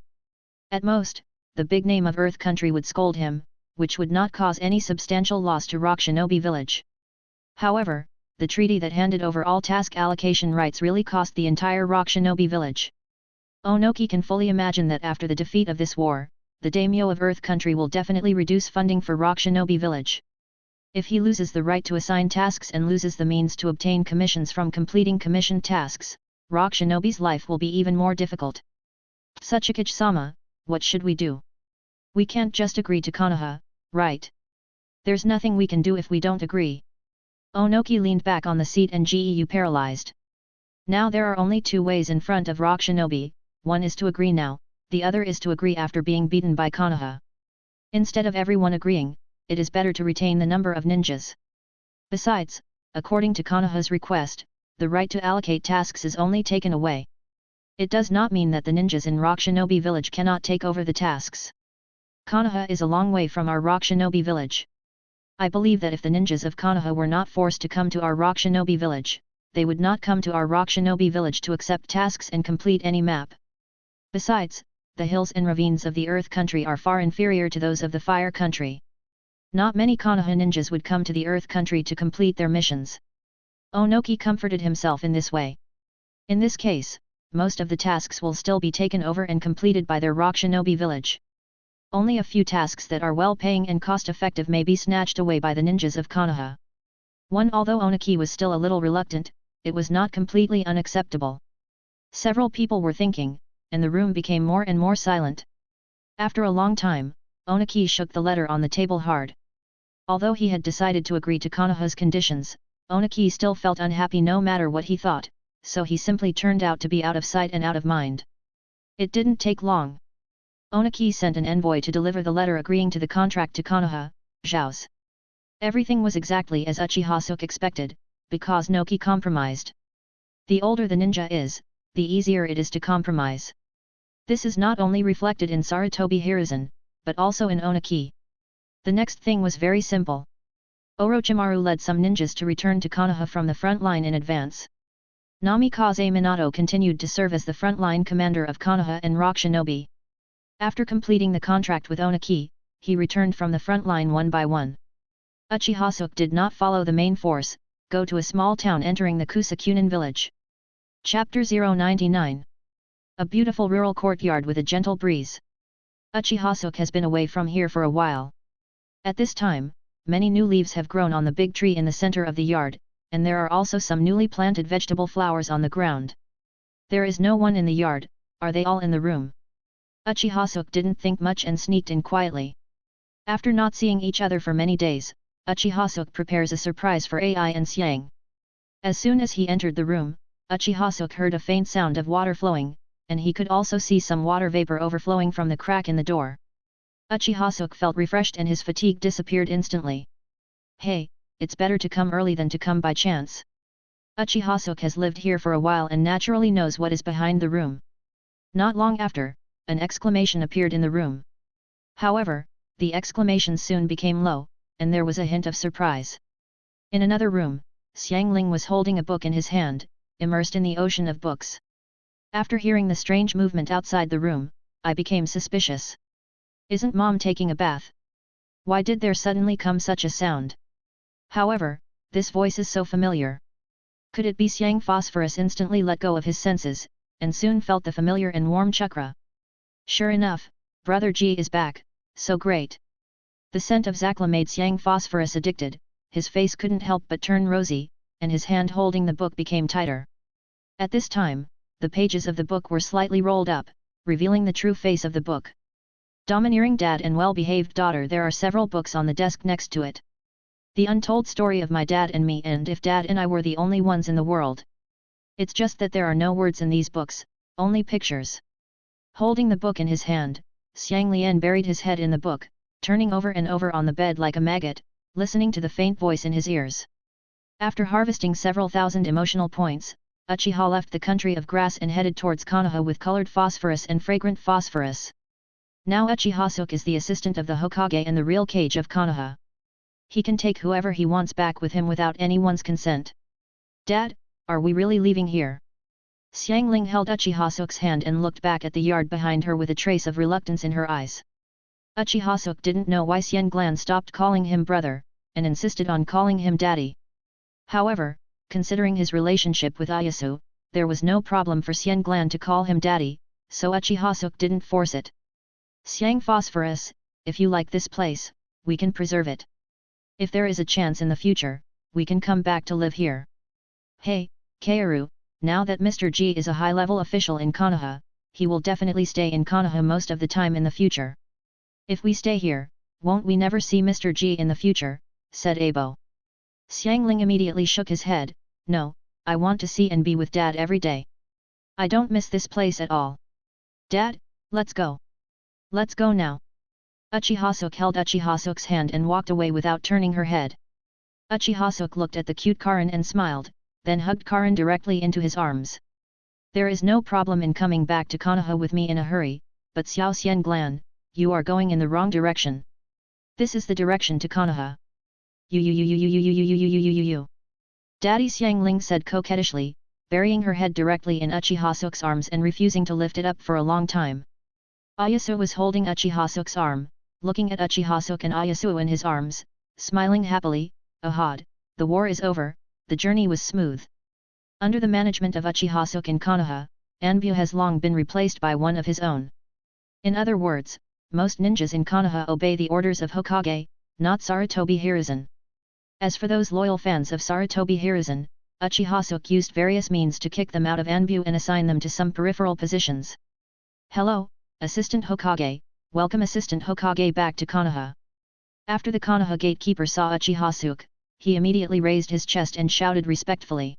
At most, the big name of Earth Country would scold him, which would not cause any substantial loss to Rock Shinobi Village. However, the treaty that handed over all task allocation rights really cost the entire Rock Shinobi Village. Onoki can fully imagine that after the defeat of this war, the daimyo of Earth Country will definitely reduce funding for Rock Shinobi Village. If he loses the right to assign tasks and loses the means to obtain commissions from completing commissioned tasks, Rock Shinobi's life will be even more difficult. Tsuchikage-sama, what should we do? We can't just agree to Konoha, right? There's nothing we can do if we don't agree. Onoki leaned back on the seat and GEU paralyzed. Now there are only two ways in front of Rock Shinobi, one is to agree now, the other is to agree after being beaten by Konoha. Instead of everyone agreeing, it is better to retain the number of ninjas. Besides, according to Konoha's request, the right to allocate tasks is only taken away. It does not mean that the ninjas in Rock Shinobi Village cannot take over the tasks. Konoha is a long way from our Rock Shinobi Village. I believe that if the ninjas of Konoha were not forced to come to our Rock Shinobi Village, they would not come to our Rock Shinobi Village to accept tasks and complete any map. Besides, the hills and ravines of the Earth Country are far inferior to those of the Fire Country. Not many Konoha ninjas would come to the Earth Country to complete their missions. Onoki comforted himself in this way. In this case, most of the tasks will still be taken over and completed by their Rock Shinobi Village. Only a few tasks that are well-paying and cost-effective may be snatched away by the ninjas of Konoha. Although Onoki was still a little reluctant, it was not completely unacceptable. Several people were thinking, and the room became more and more silent. After a long time, Onoki shook the letter on the table hard. Although he had decided to agree to Konoha's conditions, Onoki still felt unhappy no matter what he thought, so he simply turned out to be out of sight and out of mind. It didn't take long. Onoki sent an envoy to deliver the letter agreeing to the contract to Konoha, Zhao's. Everything was exactly as Uchiha Suke expected, because Noki compromised. The older the ninja is, the easier it is to compromise. This is not only reflected in Sarutobi Hiruzen, but also in Onoki. The next thing was very simple. Orochimaru led some ninjas to return to Konoha from the front line in advance. Namikaze Minato continued to serve as the front-line commander of Konoha and Rock Shinobi. After completing the contract with Onoki, he returned from the front line one by one. Uchiha Suke did not follow the main force, go to a small town entering the Kusakunin village. Chapter 099. A beautiful rural courtyard with a gentle breeze. Uchiha Suke has been away from here for a while. At this time, many new leaves have grown on the big tree in the center of the yard, and there are also some newly planted vegetable flowers on the ground. There is no one in the yard, are they all in the room? Uchiha Suke didn't think much and sneaked in quietly. After not seeing each other for many days, Uchiha Suke prepares a surprise for Ai and Xiang. As soon as he entered the room, Uchiha Suke heard a faint sound of water flowing, and he could also see some water vapor overflowing from the crack in the door. Uchiha Suke felt refreshed and his fatigue disappeared instantly. Hey, it's better to come early than to come by chance. Uchiha Suke has lived here for a while and naturally knows what is behind the room. Not long after, an exclamation appeared in the room. However, the exclamation soon became low, and there was a hint of surprise. In another room, Xiangling was holding a book in his hand, immersed in the ocean of books. After hearing the strange movement outside the room, I became suspicious. Isn't Mom taking a bath? Why did there suddenly come such a sound? However, this voice is so familiar. Could it be Xiang Phosphorus instantly let go of his senses, and soon felt the familiar and warm chakra? Sure enough, Brother G is back, so great. The scent of Zakla made Xiang Phosphorus addicted, his face couldn't help but turn rosy, and his hand holding the book became tighter. At this time, the pages of the book were slightly rolled up, revealing the true face of the book. Domineering Dad and Well-Behaved Daughter. There are several books on the desk next to it. The Untold Story of My Dad and Me, and If Dad and I Were the Only Ones in the World. It's just that there are no words in these books, only pictures. Holding the book in his hand, Xiang Lian buried his head in the book, turning over and over on the bed like a maggot, listening to the faint voice in his ears. After harvesting several thousand emotional points, Uchiha left the country of grass and headed towards Konoha with colored phosphorus and fragrant phosphorus. Now Uchiha Suke is the assistant of the Hokage and the real Kage of Konoha. He can take whoever he wants back with him without anyone's consent. Dad, are we really leaving here? Xiangling held Uchiha Suke's hand and looked back at the yard behind her with a trace of reluctance in her eyes. Uchiha Suke didn't know why Xianglan stopped calling him brother, and insisted on calling him daddy. However, considering his relationship with Ayasu, there was no problem for Xianglan to call him daddy, so Uchiha Suke didn't force it. Xiang Phosphorus, if you like this place, we can preserve it. If there is a chance in the future, we can come back to live here. Hey, Kaoru, now that Mr. G is a high-level official in Konoha, he will definitely stay in Konoha most of the time in the future. If we stay here, won't we never see Mr. G in the future, said Abo. Xiangling immediately shook his head, no, I want to see and be with Dad every day. I don't miss this place at all. Dad, let's go. Let's go now. Uchiha Suke held Uchiha Suke's hand and walked away without turning her head. Uchiha Suke looked at the cute Karin and smiled, then hugged Karin directly into his arms. There is no problem in coming back to Konoha with me in a hurry, but Xiao Xianglan, you are going in the wrong direction. This is the direction to Konoha. You. Daddy Xiangling said coquettishly, burying her head directly in Uchiha Suke's arms and refusing to lift it up for a long time. Ayasu was holding Uchiha Suke's arm, looking at Uchiha Suke and Ayasu in his arms, smiling happily. Ahad, the war is over, the journey was smooth. Under the management of Uchiha Suke in Konoha, Anbu has long been replaced by one of his own. In other words, most ninjas in Konoha obey the orders of Hokage, not Sarutobi Hiruzen. As for those loyal fans of Sarutobi Hiruzen, Uchiha Suke used various means to kick them out of Anbu and assign them to some peripheral positions. Hello, Assistant Hokage, welcome Assistant Hokage back to Konoha. After the Konoha gatekeeper saw Uchiha Suke, he immediately raised his chest and shouted respectfully.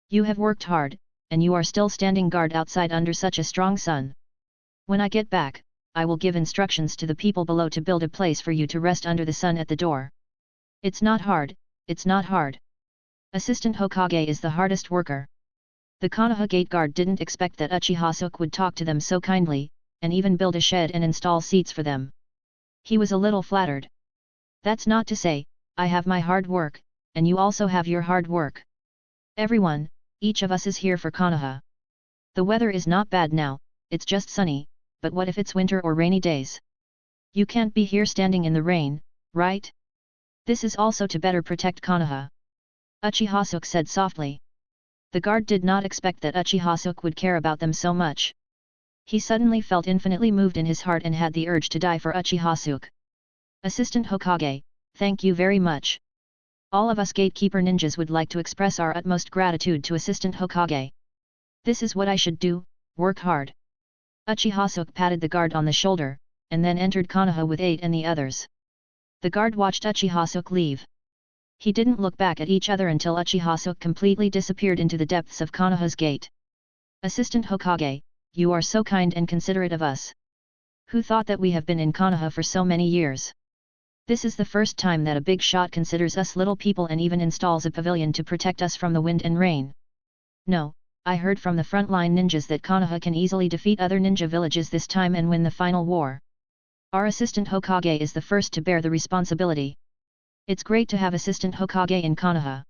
You have worked hard, and you are still standing guard outside under such a strong sun. When I get back, I will give instructions to the people below to build a place for you to rest under the sun at the door. It's not hard, it's not hard. Assistant Hokage is the hardest worker. The Konoha gate guard didn't expect that Uchiha Suke would talk to them so kindly, and even build a shed and install seats for them. He was a little flattered. That's not to say, I have my hard work, and you also have your hard work. Everyone, each of us is here for Konoha. The weather is not bad now, it's just sunny, but what if it's winter or rainy days? You can't be here standing in the rain, right? This is also to better protect Konoha. Uchiha Suke said softly. The guard did not expect that Uchiha Suke would care about them so much. He suddenly felt infinitely moved in his heart and had the urge to die for Uchiha Suke. Assistant Hokage, thank you very much. All of us gatekeeper ninjas would like to express our utmost gratitude to Assistant Hokage. This is what I should do, work hard. Uchiha Suke patted the guard on the shoulder, and then entered Konoha with 8 and the others. The guard watched Uchiha Suke leave. He didn't look back at each other until Uchiha Suke completely disappeared into the depths of Konoha's gate. Assistant Hokage, you are so kind and considerate of us. Who thought that we have been in Konoha for so many years? This is the first time that a big shot considers us little people and even installs a pavilion to protect us from the wind and rain. No, I heard from the frontline ninjas that Konoha can easily defeat other ninja villages this time and win the final war. Our Assistant Hokage is the first to bear the responsibility. It's great to have Assistant Hokage in Konoha.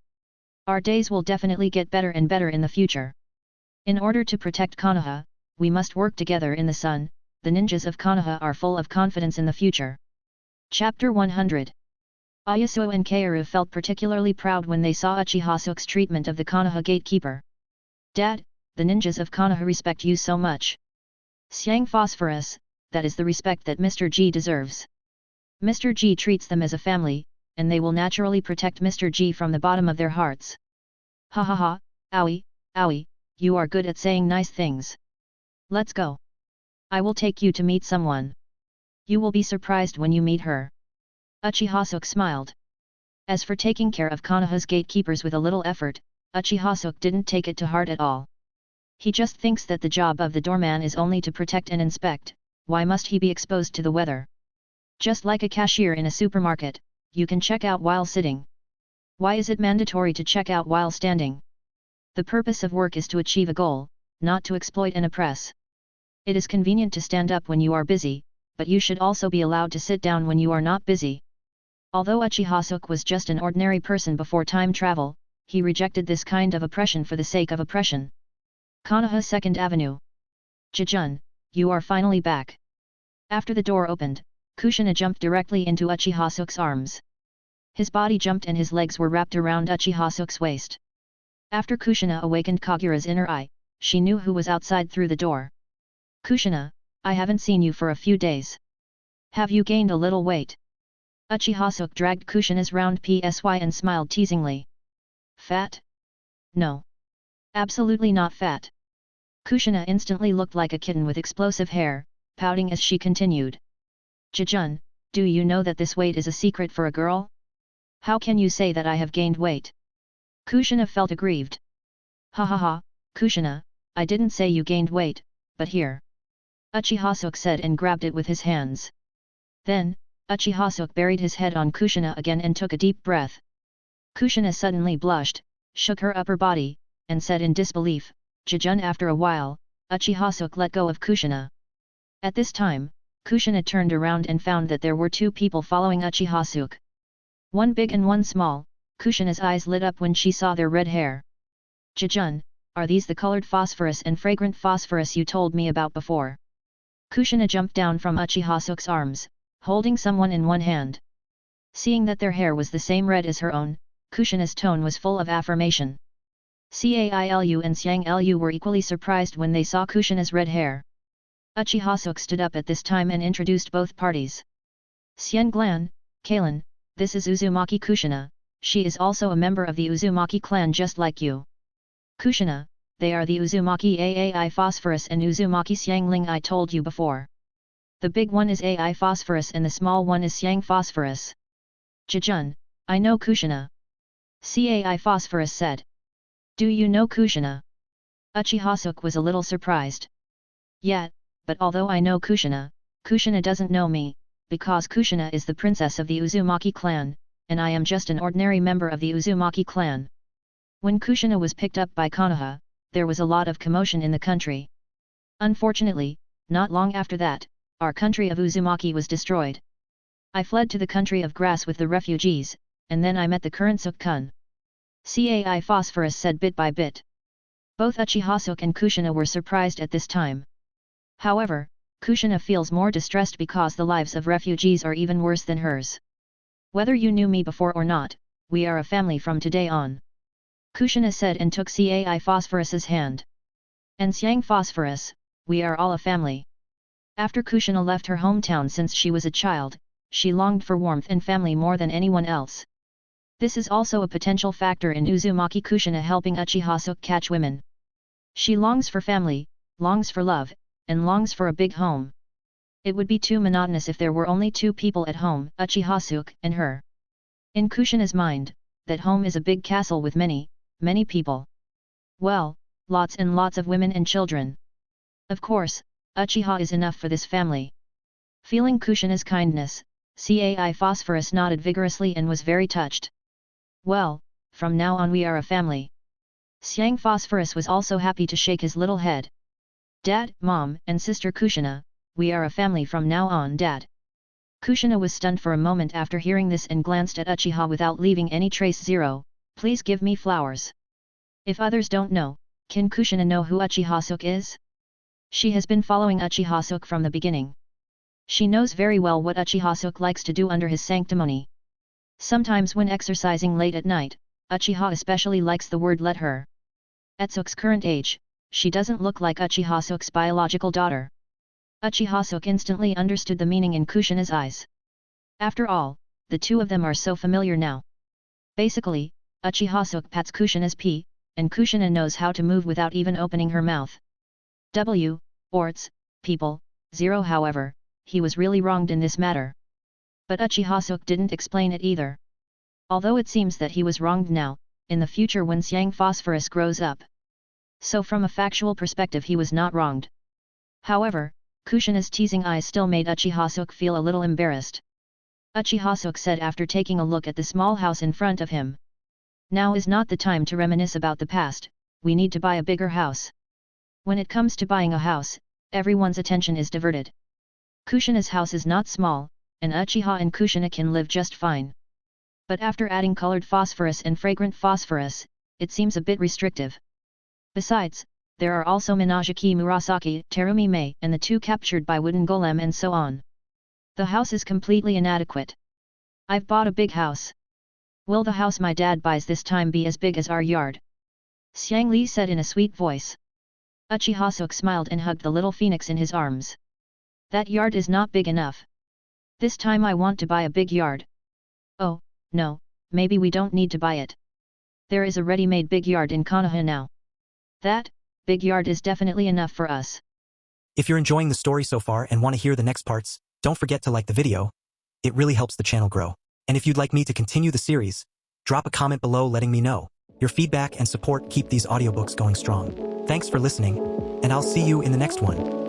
Our days will definitely get better and better in the future. In order to protect Konoha, we must work together in the sun. The ninjas of Konoha are full of confidence in the future. Chapter 100. Ayasu and Kaoru felt particularly proud when they saw Uchiha Suke's treatment of the Konoha gatekeeper. Dad, the ninjas of Konoha respect you so much. Xiang Phosphorus, that is the respect that Mr. G deserves. Mr. G treats them as a family, and they will naturally protect Mr. G from the bottom of their hearts. Ha ha ha, owie, owie, you are good at saying nice things. Let's go. I will take you to meet someone. You will be surprised when you meet her. Uchiha Suke smiled. As for taking care of Konoha's gatekeepers with a little effort, Uchiha Suke didn't take it to heart at all. He just thinks that the job of the doorman is only to protect and inspect. Why must he be exposed to the weather? Just like a cashier in a supermarket, you can check out while sitting. Why is it mandatory to check out while standing? The purpose of work is to achieve a goal, not to exploit and oppress. It is convenient to stand up when you are busy, but you should also be allowed to sit down when you are not busy. Although Uchiha Suke was just an ordinary person before time travel, he rejected this kind of oppression for the sake of oppression. Konoha 2nd Avenue. Jejun, you are finally back. After the door opened, Kushina jumped directly into Uchiha Suke's arms. His body jumped and his legs were wrapped around Uchiha Suke's waist. After Kushina awakened Kagura's inner eye, she knew who was outside through the door. Kushina, I haven't seen you for a few days. Have you gained a little weight? Uchiha Suke dragged Kushina's round psy and smiled teasingly. Fat? No. Absolutely not fat. Kushina instantly looked like a kitten with explosive hair, pouting as she continued. Jejun, do you know that this weight is a secret for a girl? How can you say that I have gained weight? Kushina felt aggrieved. Ha ha ha, Kushina, I didn't say you gained weight, but here. Uchiha Suke said and grabbed it with his hands. Then, Uchiha Suke buried his head on Kushina again and took a deep breath. Kushina suddenly blushed, shook her upper body, and said in disbelief, Jejun. After a while, Uchiha Suke let go of Kushina. At this time, Kushina turned around and found that there were two people following Uchiha Suke. One big and one small. Kushina's eyes lit up when she saw their red hair. Jejun, are these the colored phosphorus and fragrant phosphorus you told me about before? Kushina jumped down from Uchiha Suke's arms, holding someone in one hand. Seeing that their hair was the same red as her own, Kushina's tone was full of affirmation. Cailu and Xianglu were equally surprised when they saw Kushina's red hair. Uchiha Suke stood up at this time and introduced both parties. Xianglan, Kalen, this is Uzumaki Kushina, she is also a member of the Uzumaki clan just like you. Kushina, they are the Uzumaki Aai Phosphorus and Uzumaki Xiangling I told you before. The big one is Ai Phosphorus and the small one is Xiang Phosphorus. Jejun, I know Kushina. Cai Phosphorus said. Do you know Kushina? Uchiha Suke was a little surprised. Yeah, but although I know Kushina, Kushina doesn't know me, because Kushina is the princess of the Uzumaki clan, and I am just an ordinary member of the Uzumaki clan. When Kushina was picked up by Konoha, there was a lot of commotion in the country. Unfortunately, not long after that, our country of Uzumaki was destroyed. I fled to the country of grass with the refugees, and then I met the current Suke-kun. Cai Phosphorus said bit by bit. Both Uchiha Suke and Kushina were surprised at this time. However, Kushina feels more distressed because the lives of refugees are even worse than hers. Whether you knew me before or not, we are a family from today on. Kushina said and took Cai Phosphorus's hand. And Xiang Phosphorus, we are all a family. After Kushina left her hometown since she was a child, she longed for warmth and family more than anyone else. This is also a potential factor in Uzumaki Kushina helping Uchiha Suke catch women. She longs for family, longs for love, and longs for a big home. It would be too monotonous if there were only two people at home, Uchiha Suke and her. In Kushina's mind, that home is a big castle with many, many people. Well, lots and lots of women and children. Of course, Uchiha is enough for this family. Feeling Kushina's kindness, Cai Phosphorus nodded vigorously and was very touched. Well, from now on we are a family. Xiang Phosphorus was also happy to shake his little head. Dad, Mom, and Sister Kushina, we are a family from now on, Dad. Kushina was stunned for a moment after hearing this and glanced at Uchiha without leaving any trace. Zero, please give me flowers. If others don't know, can Kushina know who Uchiha Suke is? She has been following Uchiha Suke from the beginning. She knows very well what Uchiha Suke likes to do under his sanctimony. Sometimes when exercising late at night, Uchiha especially likes the word let her. At Suke's current age, she doesn't look like Uchiha Suke's biological daughter. Uchiha Suke instantly understood the meaning in Kushina's eyes. After all, the two of them are so familiar now. Basically, Uchiha Suke pats Kushina's pee, and Kushina knows how to move without even opening her mouth. Orts, people, Zero. However, he was really wronged in this matter. But Uchiha Suke didn't explain it either. Although it seems that he was wronged now, in the future when Xiang Phosphorus grows up. So from a factual perspective he was not wronged. However, Kushina's teasing eyes still made Uchiha Suke feel a little embarrassed. Uchiha Suke said after taking a look at the small house in front of him. Now is not the time to reminisce about the past, we need to buy a bigger house. When it comes to buying a house, everyone's attention is diverted. Kushina's house is not small, and Uchiha and Kushina can live just fine. But after adding colored phosphorus and fragrant phosphorus, it seems a bit restrictive. Besides, there are also Minajiki Murasaki, Terumi Mei, and the two captured by Wooden Golem and so on. The house is completely inadequate. I've bought a big house. Will the house my dad buys this time be as big as our yard? Xiang Li said in a sweet voice. Uchiha Suke smiled and hugged the little phoenix in his arms. That yard is not big enough. This time I want to buy a big yard. Oh, no, maybe we don't need to buy it. There is a ready-made big yard in Konoha now. That big yard is definitely enough for us. If you're enjoying the story so far and want to hear the next parts, don't forget to like the video. It really helps the channel grow. And if you'd like me to continue the series, drop a comment below letting me know. Your feedback and support keep these audiobooks going strong. Thanks for listening, and I'll see you in the next one.